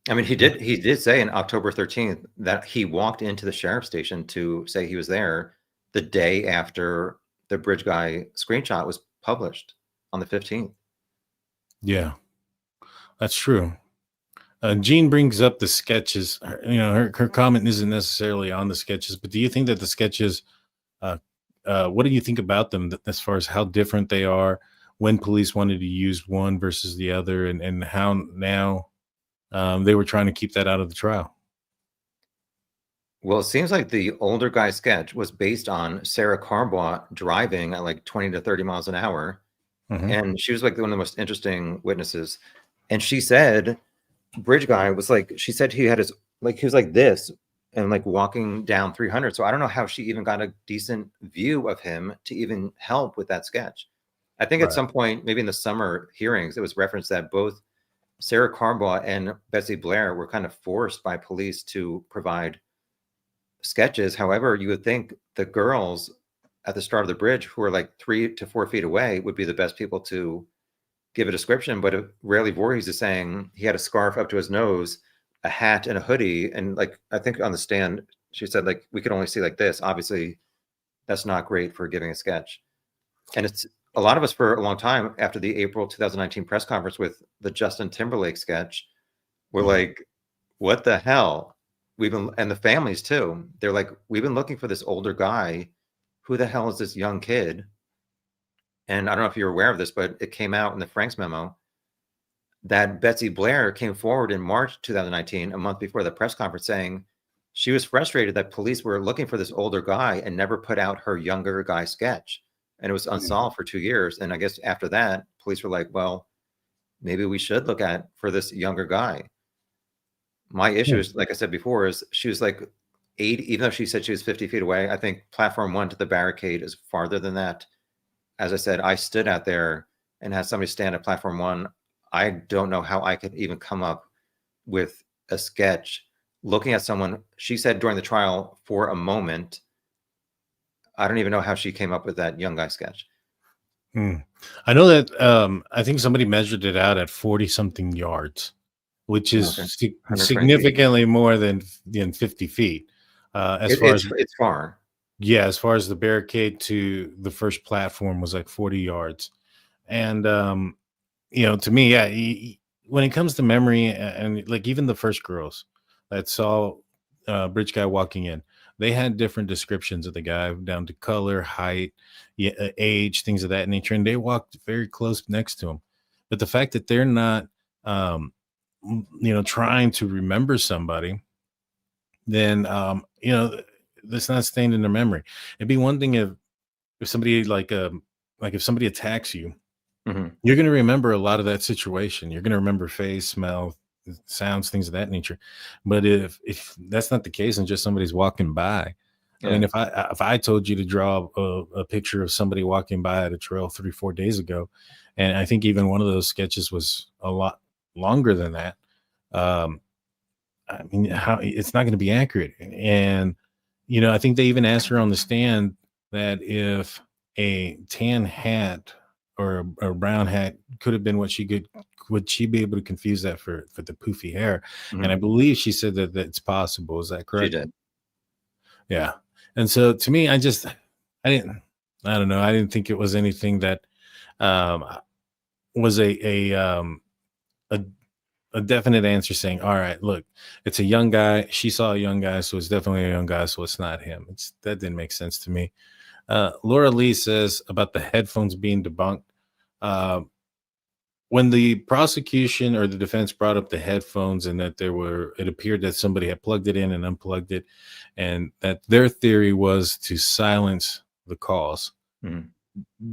I mean, he did say on October 13th that he walked into the sheriff's station to say he was there the day after the bridge guy screenshot was published on the 15th. Yeah, that's true. Jean brings up the sketches. Her comment isn't necessarily on the sketches, but do you think that the sketches, what do you think about them as far as how different they are, when police wanted to use one versus the other, and how now they were trying to keep that out of the trial? Well, it seems like the older guy sketch was based on Sarah Carbois driving at like 20 to 30 miles an hour. Mm-hmm. And she was like one of the most interesting witnesses. And she said, bridge guy was like, she said he had he was like this and like walking down 300. So I don't know how she even got a decent view of him to even help with that sketch. I think at some point, maybe in the summer hearings, it was referenced that both Sarah Carbois and Betsy Blair were kind of forced by police to provide sketches. However, you would think the girls at the start of the bridge, who are like 3 to 4 feet away, would be the best people to give a description. But rarely Voorhees is saying he had a scarf up to his nose, a hat and a hoodie. And like, I think on the stand, she said, like, we could only see like this. Obviously, that's not great for giving a sketch. And it's a lot of us for a long time after the April 2019 press conference with the Justin Timberlake sketch, we're like, what the hell? And the families too, they're like, we've been looking for this older guy. Who the hell is this young kid? And I don't know if you're aware of this, but it came out in the Franks memo that Betsy Blair came forward in March 2019, a month before the press conference, saying she was frustrated that police were looking for this older guy and never put out her younger guy sketch. And it was unsolved for 2 years. And I guess after that, police were like, well, maybe we should look for this younger guy. My issue is, like I said before, is she was like 80, even though she said she was 50 feet away. I think platform 1 to the barricade is farther than that. As I said, I stood out there and had somebody stand at platform 1. I don't know how I could even come up with a sketch looking at someone. She said during the trial for a moment. I don't even know how she came up with that young guy sketch. I know that I think somebody measured it out at 40 something yards, which is significantly more than 50 feet. It's far. Yeah, as far as the barricade to the first platform was like 40 yards. And, to me, yeah, when it comes to memory and like even the first girls that saw bridge guy walking in, they had different descriptions of the guy down to color, height, age, things of that nature. And they walked very close next to him. But the fact that they're not, trying to remember somebody, then, that's not staying in their memory. It'd be one thing if somebody if somebody attacks you Mhm. You're going to remember a lot of that situation. You're going to remember face, smell, sounds, things of that nature. But if that's not the case and just somebody's walking by, I mean, Yeah. if I told you to draw a picture of somebody walking by at a trail 3 4 days ago, and I think even one of those sketches was a lot longer than that, um, I mean, how it's not going to be accurate. And I think they even asked her on the stand that if a tan hat or a brown hat could have been what she could, would she be able to confuse that for the poofy hair? And I Mhm. believe she said that that's possible. Is that She correct? did. Yeah. And so to me, I don't know. I didn't think it was anything that um, was a a definite answer saying, all right, look, it's a young guy. She saw a young guy, so it's definitely a young guy, so it's not him. That didn't make sense to me. Laura Lee says about the headphones being debunked. Uh, when the prosecution or the defense brought up the headphones and that it appeared that somebody had plugged it in and unplugged it, and that their theory was to silence the calls. Mhm.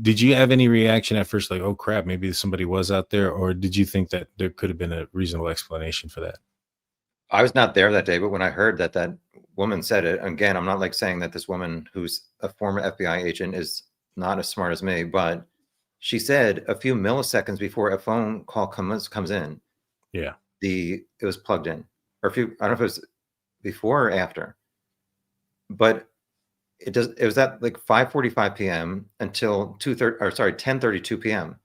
Did you have any reaction at first, like, oh crap, maybe somebody was out there, or did you think that there could have been a reasonable explanation for that? I was not there that day, but when I heard that that woman said it, again, I'm not like saying that this woman who's a former FBI agent is not as smart as me, but she said a few milliseconds before a phone call comes in, Yeah. it was plugged in, or a few, I don't know if it was before or after, but it was at like 5:45 p.m. until 2:30, or sorry, 10:32 p.m.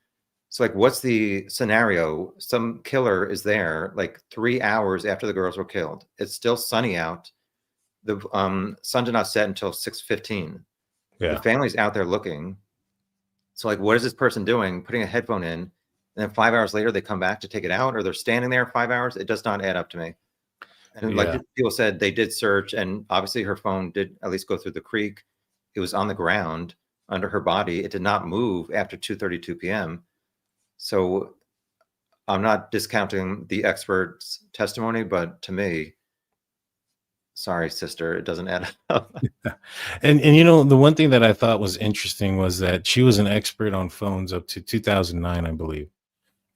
So like, what's the scenario? Some killer is there like 3 hours after the girls were killed. It's still sunny out. The sun did not set until 6:15. The Yeah. family's out there looking. So like, what is this person doing? Putting a headphone in, and then 5 hours later they come back to take it out, or they're standing there 5 hours. It does not add up to me. And like Yeah. people said, they did search, and obviously her phone did at least go through the creek. It was on the ground under her body. It did not move after 2:32 p.m. So I'm not discounting the expert's testimony, but to me, sorry, sister, it doesn't add up. And the one thing that I thought was interesting was that she was an expert on phones up to 2009, I believe.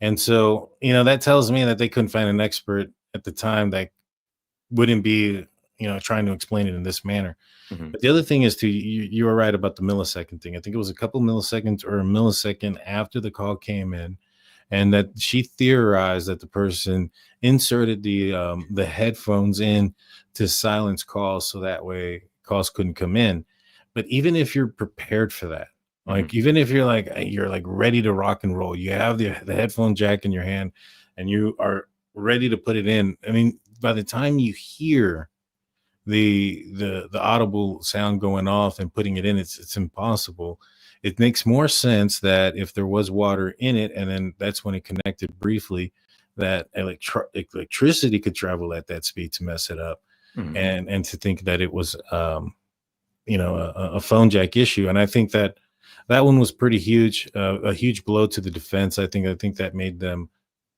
And so, that tells me that they couldn't find an expert at the time that wouldn't be, trying to explain it in this manner. Mhm. But the other thing is too, you were right about the millisecond thing. I think it was a couple milliseconds or a millisecond after the call came in, and that she theorized that the person inserted the headphones in to silence calls so that way calls couldn't come in. But even if you're prepared for that, Mhm. like even if you're like ready to rock and roll, you have the headphone jack in your hand and you are ready to put it in. I mean, by the time you hear the audible sound going off and putting it in, it's impossible. It makes more sense that if there was water in it and then that's when it connected briefly, that electricity could travel at that speed to mess it up, Mhm. and to think that it was a phone jack issue. And I think that one was pretty huge, a huge blow to the defense. I think that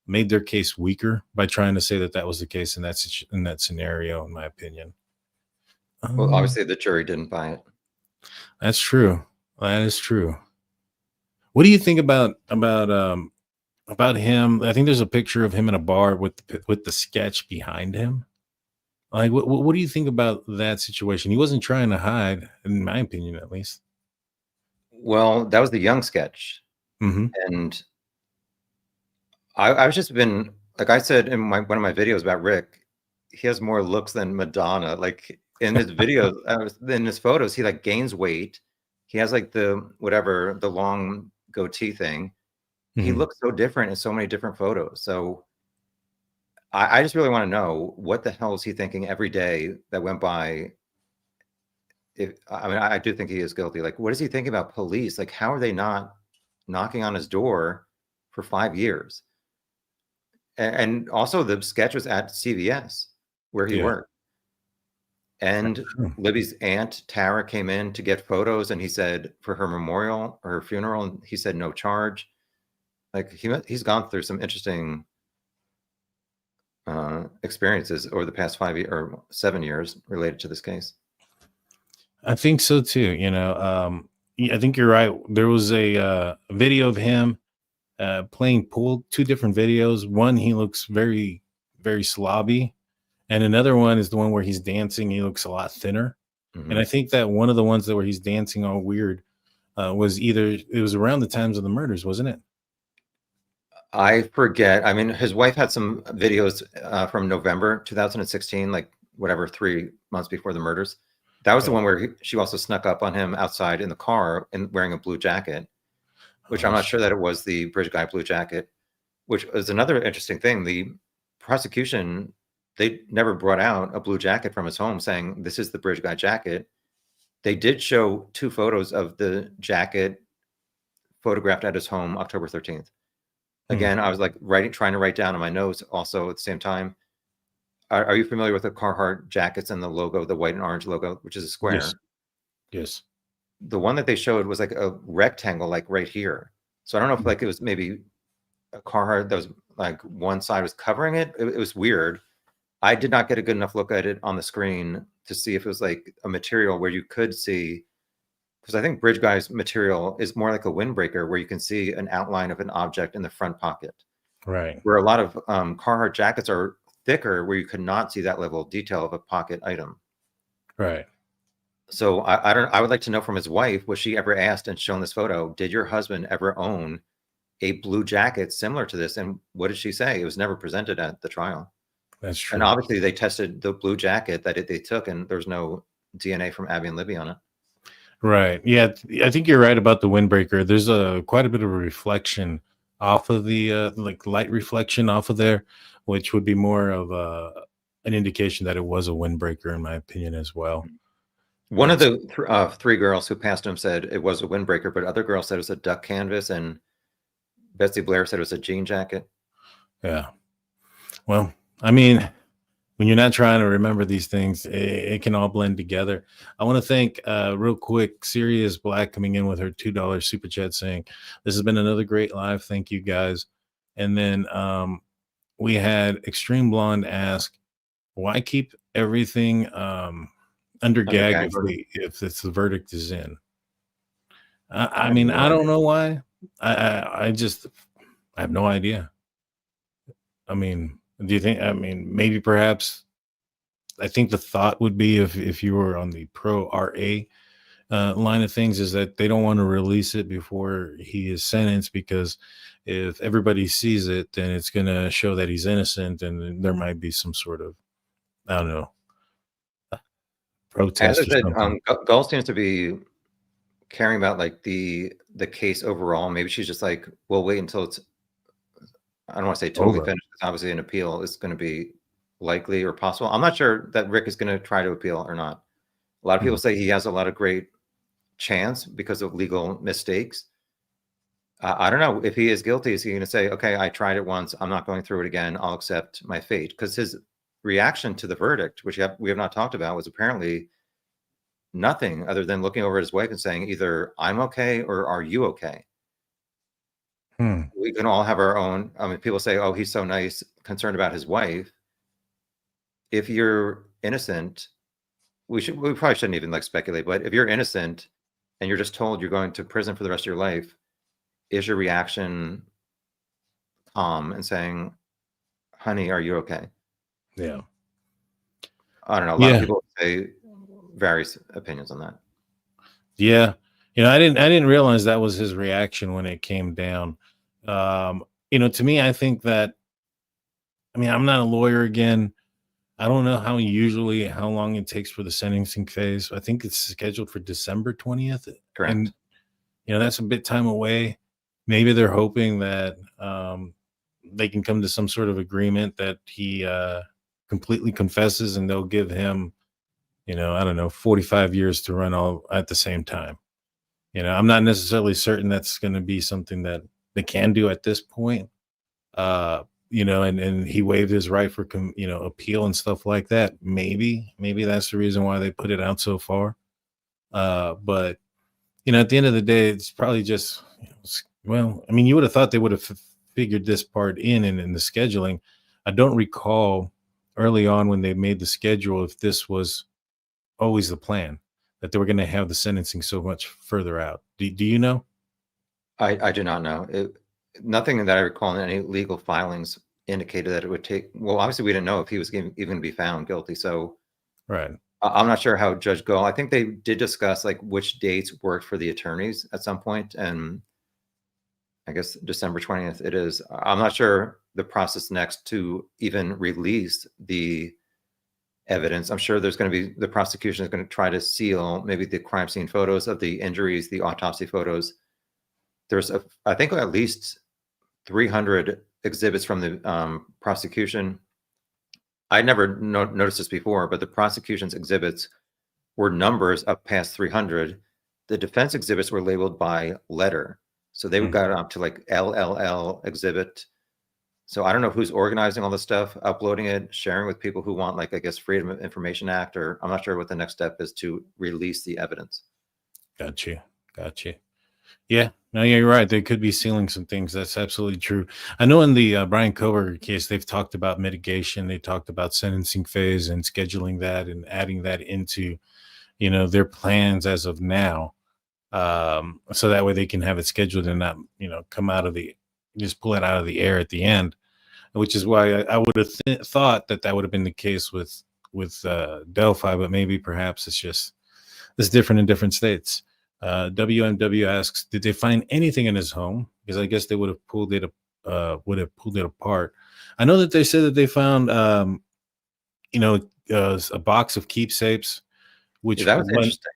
made their case weaker by trying to say that that was the case in that scenario, in my opinion. Well, um, obviously the jury didn't buy it. that's true. That is true. What do you think about him? I think there's a picture of him in a bar with the sketch behind him. Like, what do you think about that situation? He wasn't trying to hide, in my opinion, at least. Well, that was the Young sketch, Hmm. and I was just been like I said in one of my videos about Rick, he has more looks than Madonna. Like in his videos, in his photos, he like gains weight. He has like the long goatee thing. He Hmm. looks so different in so many different photos. So I just really want to know what the hell is he thinking every day that went by. If I mean, I do think he is guilty. Like, what is he thinking about police? Like, how are they not knocking on his door for 5 years? And also, the sketch was at CVS where he Yeah. worked. And True. Libby's aunt Tara came in to get photos, and he said for her memorial or her funeral, and he said no charge. Like he's gone through some interesting experiences over the past 5 years or 7 years related to this case. I think so too. Yeah, I think you're right. There was a video of him. playing pool. Two different videos. One, he looks very, very slobby, and another one is the one where he's dancing. He looks a lot thinner. And I think that one of the ones that where he's dancing all weird was it was around the times of the murders, wasn't it? I forget. I mean, his wife had some videos from November 2016, like whatever, 3 months before the murders. That was the one where she also snuck up on him outside in the car and wearing a blue jacket, which I'm not sure that it was the bridge guy blue jacket, which is another interesting thing. The prosecution, they never brought out a blue jacket from his home saying this is the bridge guy jacket. They did show 2 photos of the jacket photographed at his home October 13th. Again, I was like trying to write down in my notes also at the same time. Are you familiar with the Carhartt jackets and the logo, the white and orange logo, which is a square? Yes. Yes. The one that they showed was like a rectangle, like right here. So I don't know if like it was maybe a Carhartt that was like one side was covering it. It was weird. I did not get a good enough look at it on the screen to see if it was like a material where you could see, because I think Bridge Guy's material is more like a windbreaker where you can see an outline of an object in the front pocket. Right. Where a lot of Carhartt jackets are thicker where you could not see that level of detail of a pocket item. Right. So I would like to know from his wife, was she ever asked and shown this photo, did your husband ever own a blue jacket similar to this? And what did she say? It was never presented at the trial. That's true. And obviously they tested the blue jacket that they took and there's no DNA from Abby and Libby on it. Right. Yeah, I think you're right about the windbreaker. There's quite a bit of a reflection off of the like light reflection off of there, which would be more of an indication that it was a windbreaker, in my opinion, as well. One of the 3 girls who passed him said it was a windbreaker, but other girls said it was a duck canvas, and Betsy Blair said it was a jean jacket. Yeah. Well, I mean, when you're not trying to remember these things, it can all blend together. I want to thank real quick Sirius Black coming in with her $2 super chat saying, this has been another great live. Thank you guys. And then we had Extreme Blonde ask, why keep everything under gag if the verdict is in? I mean, I don't know why. I have no idea. I mean, do you think, maybe perhaps, I think the thought would be if you were on the pro RA line of things is that they don't want to release it before he is sentenced, because if everybody sees it, then it's going to show that he's innocent, and there might be some sort of, I don't know, protest. Gull seems to be caring about like the case overall. Maybe she's just like, we'll wait until it's, I don't want to say totally finished, because obviously an appeal is going to be likely or possible. I'm not sure that Rick is going to try to appeal or not. A lot of people say he has a lot of great chance because of legal mistakes. I don't know if he is guilty. Is he going to say, okay, I tried it once, I'm not going through it again, I'll accept my fate? Because his reaction to the verdict, which we have not talked about, was apparently nothing other than looking over at his wife and saying either I'm okay or are you okay? We can all have our own. I mean, people say, oh, he's so nice, concerned about his wife. If you're innocent, we probably shouldn't even like speculate, but if you're innocent and you're just told you're going to prison for the rest of your life, is your reaction calm and saying, honey, are you okay? Yeah. I don't know. A lot of people say various opinions on that. Yeah. You know, I didn't realize that was his reaction when it came down. You know, to me, I think that, I mean, I'm not a lawyer again. I don't know how long it takes for the sentencing phase. I think it's scheduled for December 20th. Correct. And, you know, that's a bit time away. Maybe they're hoping that they can come to some sort of agreement that he completely confesses, and they'll give him, you know, I don't know, 45 years to run all at the same time. You know, I'm not necessarily certain that's going to be something that they can do at this point. You know, and he waived his right for, you know, appeal and stuff like that. Maybe that's the reason why they put it out so far. But, you know, at the end of the day, it's probably just, you know, well, I mean, you would have thought they would have figured this part in the scheduling. I don't recall early on when they made the schedule if this was always the plan, that they were going to have the sentencing so much further out. Do you know? I do not know. nothing that I recall in any legal filings indicated that it would take. Well, obviously, we didn't know if he was even going to be found guilty. So, Right. I'm not sure how Judge Go. I think they did discuss like which dates worked for the attorneys at some point, and I guess December 20th it is. I'm not sure the process next to even release the evidence. I'm sure there's going to be, the prosecution is going to try to seal maybe the crime scene photos of the injuries, the autopsy photos. There's I think at least 300 exhibits from the prosecution. I never noticed this before, but the prosecution's exhibits were numbers up past 300. The defense exhibits were labeled by letter. So they got up to like LLL exhibit. So I don't know who's organizing all this stuff, uploading it, sharing with people who want, like, I guess, Freedom of Information Act, or I'm not sure what the next step is to release the evidence. Gotcha. Yeah, no, yeah, you're right. They could be sealing some things. That's absolutely true. I know in the Brian Koberger case, they've talked about mitigation. They talked about sentencing phase and scheduling that and adding that into, their plans as of now. So that way they can have it scheduled and not, come out of just pull it out of the air at the end, which is why I would have thought that would have been the case with Delphi, but maybe perhaps it's different in different states. WMW asks, did they find anything in his home? Because I guess they would have pulled it apart. I know that they said that they found, a box of keepsakes, which that was interesting.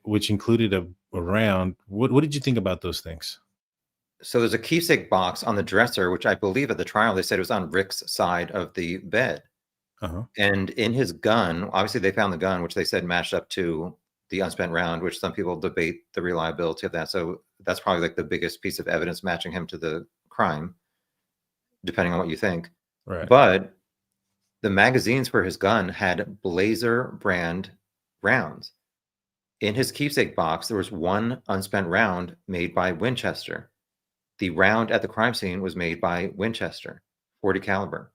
Which included a round. What did you think about those things? So there's a keepsake box on the dresser, which I believe at the trial they said it was on Rick's side of the bed. And in his gun, obviously they found the gun, which they said matched up to the unspent round, which some people debate the reliability of that. So that's probably like the biggest piece of evidence matching him to the crime, depending on what you think. Right. But the magazines for his gun had Blazer brand rounds. In his keepsake box, there was one unspent round made by Winchester. The round at the crime scene was made by Winchester, 40 caliber.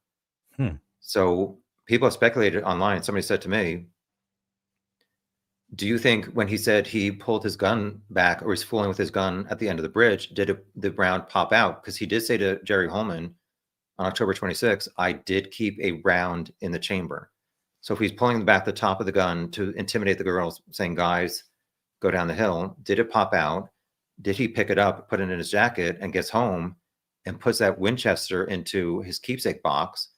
So people have speculated online. Somebody said to me, do you think when he said he pulled his gun back or he's fooling with his gun at the end of the bridge, did the round pop out? Because he did say to Jerry Holman on October 26th, I did keep a round in the chamber. So if he's pulling back the top of the gun to intimidate the girls, saying, guys, go down the hill, did it pop out? Did he pick it up, put it in his jacket, and gets home and puts that Winchester into his keepsake box?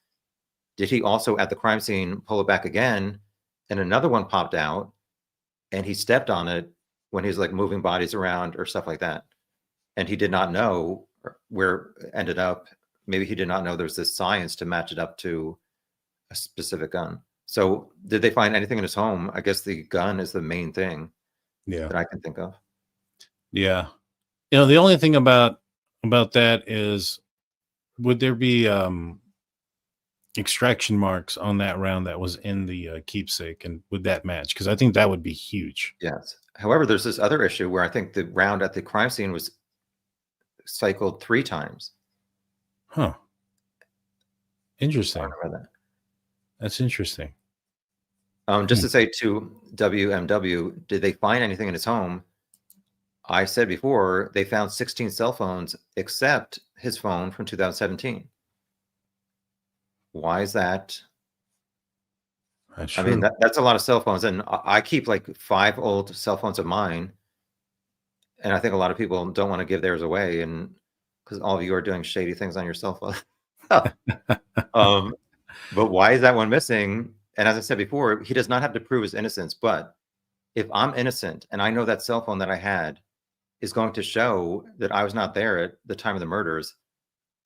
Did he also at the crime scene pull it back again and another one popped out and he stepped on it when he's like moving bodies around or stuff like that? And he did not know where it ended up. Maybe he did not know there's this science to match it up to a specific gun. So did they find anything in his home? I guess the gun is the main thing that I can think of. Yeah. The only thing about that is, would there be extraction marks on that round that was in the keepsake, and would that match? Because I think that would be huge. Yes. However, there's this other issue where I think the round at the crime scene was cycled 3 times. Interesting. I remember that. That's interesting. Just to say to WMW, did they find anything in his home? I said before, they found 16 cell phones except his phone from 2017. Why is that? That's I mean, that's a lot of cell phones. And I keep like 5 old cell phones of mine. And I think a lot of people don't want to give theirs away, and because all of you are doing shady things on your cell phone. But why is that one missing? And as I said before, he does not have to prove his innocence. But if I'm innocent and I know that cell phone that I had is going to show that I was not there at the time of the murders,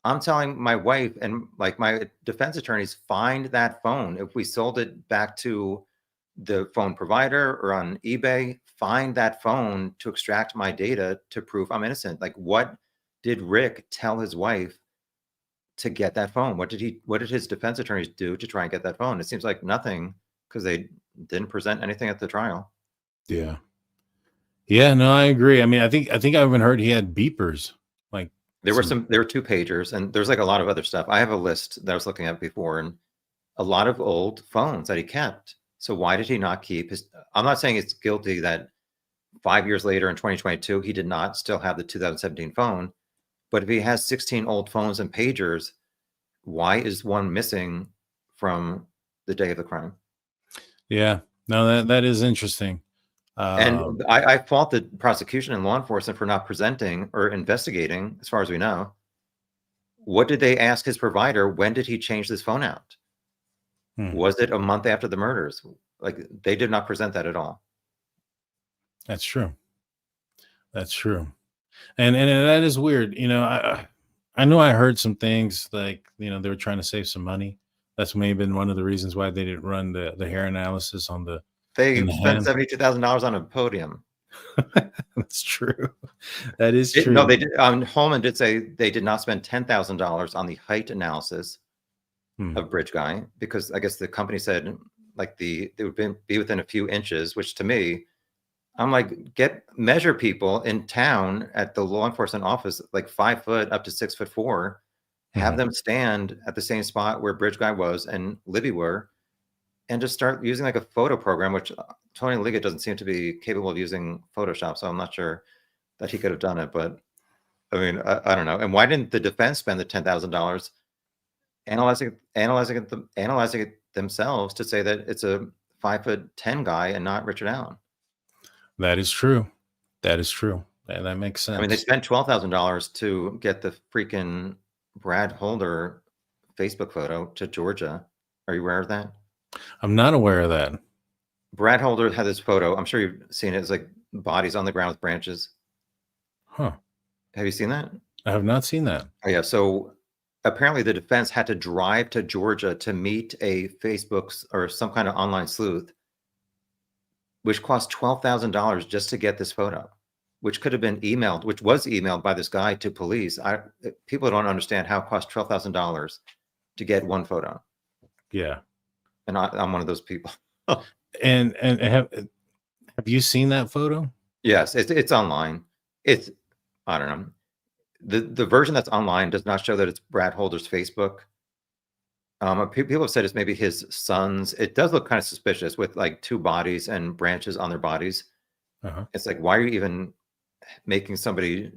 I'm telling my wife and like my defense attorneys, find that phone. If we sold it back to the phone provider or on eBay, find that phone to extract my data to prove I'm innocent. Like, what did Rick tell his wife to get that phone? What did his defense attorneys do to try and get that phone? It seems like nothing, because they didn't present anything at the trial. Yeah. No, I agree. I mean, I think I even heard he had beepers. Like, there were 2 pagers, and there's like a lot of other stuff. I have a list that I was looking at before, and a lot of old phones that he kept. So why did he not keep his? I'm not saying it's guilty that 5 years later in 2022 he did not still have the 2017 phone, But if he has 16 old phones and pagers, why is one missing from the day of the crime? Yeah, no, that is interesting. And I fault the prosecution and law enforcement for not presenting or investigating, as far as we know. What did they ask his provider? When did he change this phone out? Was it a month after the murders? Like, they did not present that at all. That's true. That's true. And that is weird. You know, I know I heard some things like, you know, they were trying to save some money. That's maybe been one of the reasons why they didn't run the hair analysis on the They in the spent hand. $72,000 on a podium. That's true. That is true. No, they did. Holman did say they did not spend $10,000 on the height analysis of Bridge Guy, because I guess the company said like they would be within a few inches, which to me, I'm like, measure people in town at the law enforcement office, like 5 foot up to 6'4", have them stand at the same spot where Bridge Guy was and Libby were, and just start using like a photo program, which Tony Liggett doesn't seem to be capable of using Photoshop. So I'm not sure that he could have done it, but I mean, I don't know. And why didn't the defense spend the $10,000 analyzing it themselves to say that it's a 5'10" guy and not Richard Allen? That is true. That is true. And that makes sense. I mean, they spent $12,000 to get the freaking Brad Holder Facebook photo to Georgia. Are you aware of that? I'm not aware of that. Brad Holder had this photo. I'm sure you've seen it. It's like bodies on the ground with branches. Huh. Have you seen that? I have not seen that. Oh, yeah. So apparently the defense had to drive to Georgia to meet a Facebook or some kind of online sleuth, which cost $12,000 just to get this photo, which could have been emailed, which was emailed by this guy to police. People don't understand how it cost $12,000 to get one photo. Yeah. And I'm one of those people. And have you seen that photo? Yes, it's online. I don't know. The version that's online does not show that it's Brad Holder's Facebook. People have said it's maybe his son's. It does look kind of suspicious with like 2 bodies and branches on their bodies. It's like, why are you even making somebody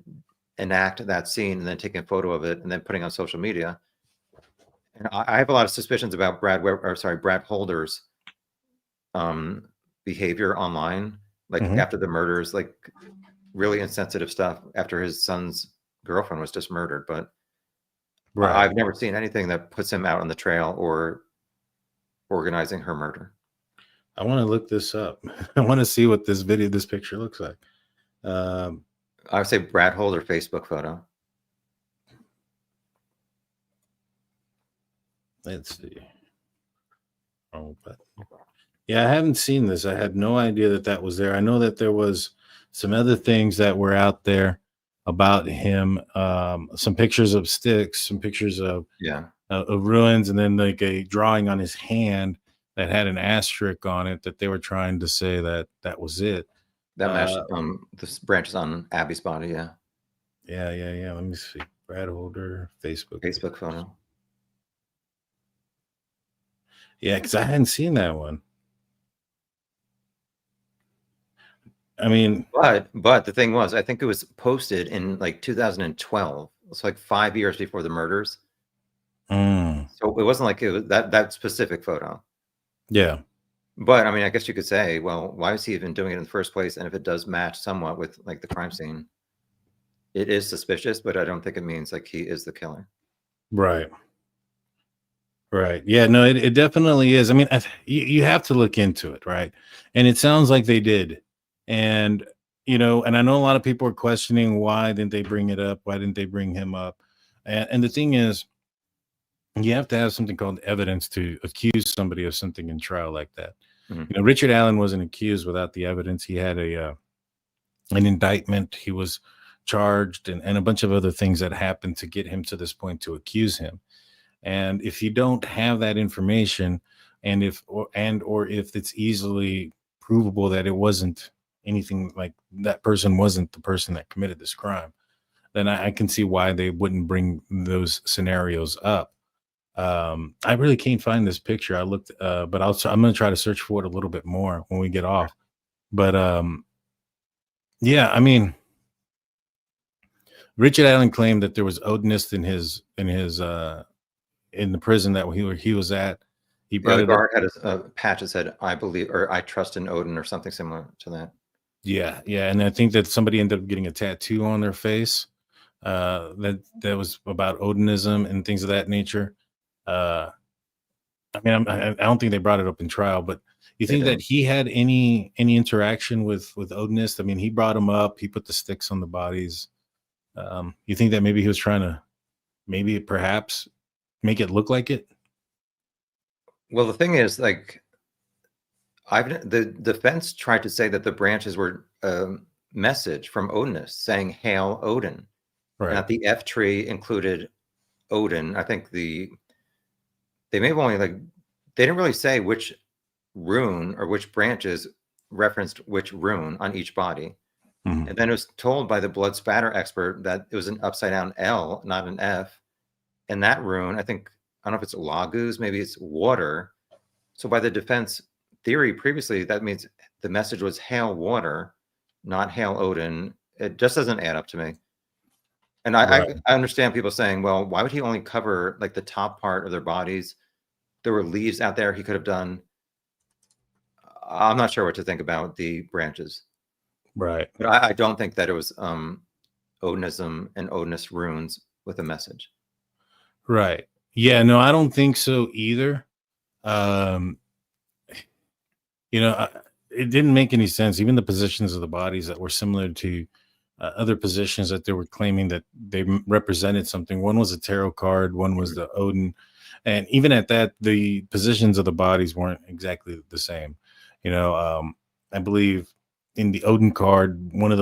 enact that scene and then taking a photo of it and then putting on social media? And I have a lot of suspicions about Brad Holder's behavior online, like after the murders, like really insensitive stuff after his son's girlfriend was just murdered. But I've never seen anything that puts him out on the trail or organizing her murder. I want to look this up. I want to see what this picture looks like. I would say Brad Holder Facebook photo. Let's see. Oh, but yeah, I haven't seen this. I had no idea that was there. I know that there was some other things that were out there about him. Some pictures of sticks, some pictures of ruins, and then like a drawing on his hand that had an asterisk on it that they were trying to say that was it. That matched the branches on Abby's body. Yeah. Let me see. Brad Holder Facebook photo. Yeah, because I hadn't seen that one. I mean, but the thing was, I think it was posted in like 2012. It's like 5 years before the murders. So it wasn't like it was that specific photo. Yeah. But I mean, I guess you could say, well, why is he even doing it in the first place? And if it does match somewhat with like the crime scene, it is suspicious, but I don't think it means like he is the killer. Right. Yeah, no, it definitely is. I mean, you have to look into it, right? And it sounds like they did. And, you know, and I know a lot of people are questioning, why didn't they bring it up? Why didn't they bring him up? And the thing is, you have to have something called evidence to accuse somebody of something in trial like that. You know, Richard Allen wasn't accused without the evidence. He had an indictment. He was charged and a bunch of other things that happened to get him to this point to accuse him. And if you don't have that information, and if it's easily provable that it wasn't anything, like that person wasn't the person that committed this crime, then I can see why they wouldn't bring those scenarios up. I really can't find this picture. I looked, but I'm going to try to search for it a little bit more when we get off. But yeah, I mean, Richard Allen claimed that there was Odinist in the prison that he was at. He Yeah, brought the it up. guard had a patch that said, "I believe," or "I trust in Odin," or something similar to that. Yeah, yeah, and I think that somebody ended up getting a tattoo on their face that was about Odinism and things of that nature. Uh, I mean, I don't think they brought it up in trial, but you They think that didn't. he had any interaction with Odinist? I mean, he brought him up. He put the sticks on the bodies. You think that maybe he was trying to maybe perhaps make it look like it? Well, the thing is, like, the defense tried to say that the branches were a message from Odinists saying "Hail Odin," and Right. that the F tree included Odin. I think they may have only they didn't really say which rune or which branches referenced which rune on each body. Mhm. And then it was told by the blood spatter expert that it was an upside down L, not an F. And that rune, I think, I don't know if it's Laguz, maybe it's water. So by the defense theory previously, that means the message was Hail Water, not Hail Odin. It just doesn't add up to me. And Right. I understand people saying, well, why would he only cover like the top part of their bodies? There were leaves out there he could have done. I'm not sure what to think about the branches, Right. but I don't think that it was Odinism and Odinist runes with a message. Right. Yeah, no, I don't think so either. Um, it didn't make any sense. Even the positions of the bodies that were similar to other positions that they were claiming that they represented something. One was a tarot card, one was the Odin, and even at that, the positions of the bodies weren't exactly the same. I believe in the Odin card, one of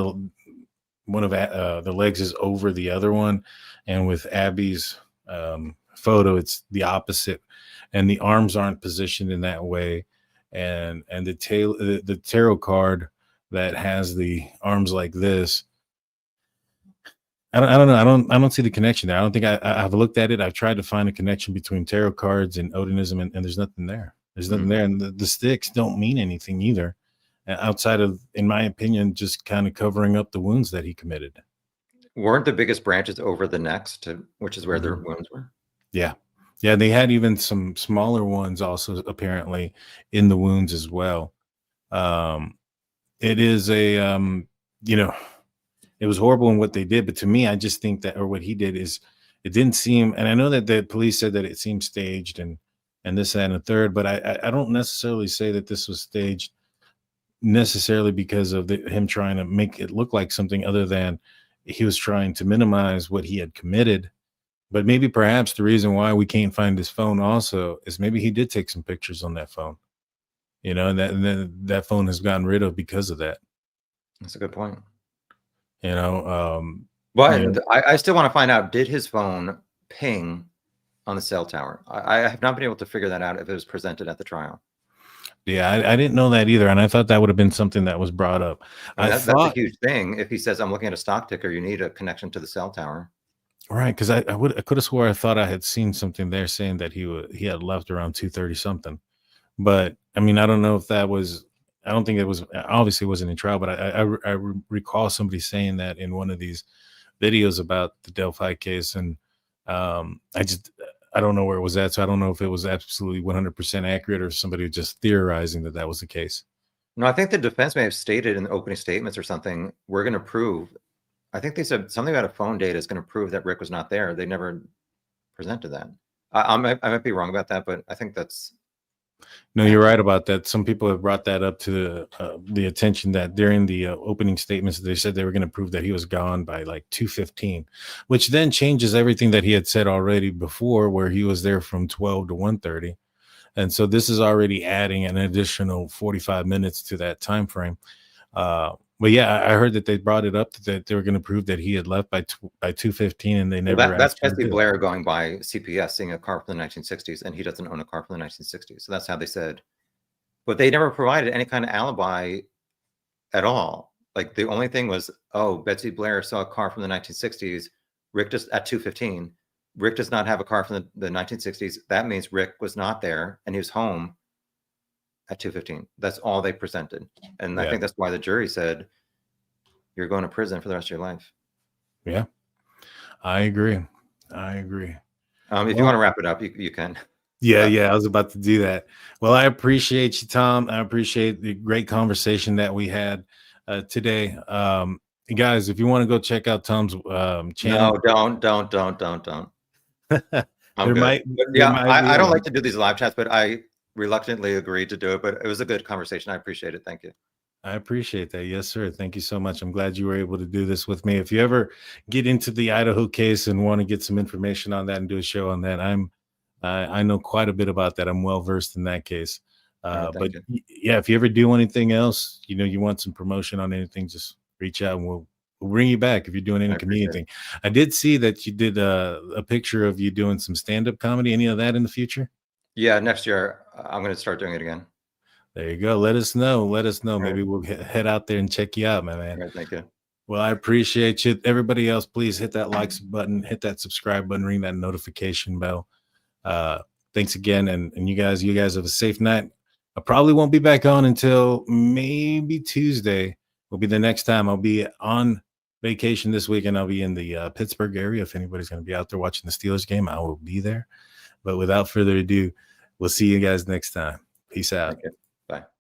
the legs is over the other one, and with Abby's photo, it's the opposite, and the arms aren't positioned in that way, and the tarot card that has the arms like this. I don't know. I don't see the connection there. I don't think I've looked at it. I've tried to find a connection between tarot cards and Odinism, and there's nothing there. There's nothing there, and the sticks don't mean anything either, outside of, in my opinion, just kind of covering up the wounds that he committed. Weren't the biggest branches over the necks, which is where their Mhm. wounds were? Yeah, yeah. They had even some smaller ones also apparently in the wounds as well. Um, it is a you know it was horrible in what they did, but to me, I just think that, or what he did, is it didn't seem, and I know that the police said that it seemed staged and this, that, and a third, but I don't necessarily say that this was staged necessarily because of him trying to make it look like something other than he was trying to minimize what he had committed. But maybe perhaps the reason why we can't find his phone also is maybe he did take some pictures on that phone, and then that phone has gotten rid of because of that. That's a good point. You know, um, But I still want to find out, did his phone ping on the cell tower? I have not been able to figure that out if it was presented at the trial. Yeah, I didn't know that either, and I thought that would have been something that was brought up. I mean, I that's a thought, huge thing. If he says, I'm looking at a stock ticker, you need a connection to the cell tower. right, because I could have swore I thought I had seen something there saying that he had left around 2:30 something. But I mean, I don't know if that was. I don't think it was. Obviously, it wasn't in trial, but recall somebody saying that in one of these videos about the Delphi case, and I don't know where it was at, so I don't know if it was absolutely 100% accurate or somebody just theorizing that that was the case. No, I think the defense may have stated in the opening statements or something, we're going to prove. I think they said something about a phone data is going to prove that Rick was not there. They never presented that. I might be wrong about that, but I think that's No, you're right about that. Some people have brought that up to the attention that during the opening statements, they said they were going to prove that he was gone by like 2:15, which then changes everything that he had said already before, where he was there from 12 to 1:30. And so this is already adding an additional 45 minutes to that time frame. But yeah, I heard that they brought it up that they were going to prove that he had left by 2:15, and they well, never that's actually Betsy did. Blair going by CPS, seeing a car from the 1960s, and he doesn't own a car from the 1960s. So that's how they said. But they never provided any kind of alibi at all. Like the only thing was, oh, Betsy Blair saw a car from the 1960s. Rick just at 2:15. Rick does not have a car from the 1960s. That means Rick was not there and he was home at 2:15. That's all they presented. And I Yeah. think that's why the jury said, you're going to prison for the rest of your life. Yeah. I agree. I agree. If you want to wrap it up, you can. Yeah, I was about to do that. Well, I appreciate you, Tom. I appreciate the great conversation that we had today. Guys, if you want to go check out Tom's channel, No, don't. I'm there good. might, But there yeah, might be I a- don't like to do these live chats, but I reluctantly agreed to do it. But it was a good conversation. I appreciate it. Thank you. I appreciate that. Yes, sir. Thank you so much. I'm glad you were able to do this with me. If you ever get into the Idaho case and want to get some information on that and do a show on that, I know quite a bit about that. I'm well versed in that case. Thank But you. yeah, if you ever do anything else, you want some promotion on anything, just reach out and we'll bring you back if you're doing any I comedian appreciate thing. I did see that you did a picture of you doing some stand-up comedy. Any of that in the future? Yeah, next year I'm going to start doing it again. There you go. Let us know. Let us know. All Maybe right. we'll head out there and check you out, my man. All right, thank you. Well, I appreciate you. Everybody else, please hit that likes button, hit that subscribe button, ring that notification bell. Thanks again. And you guys have a safe night. I probably won't be back on until maybe Tuesday will be the next time. I'll be on vacation this weekend. I'll be in the Pittsburgh area. If anybody's going to be out there watching the Steelers game, I will be there. But without further ado, we'll see you guys next time. Peace out. Thank you. Bye.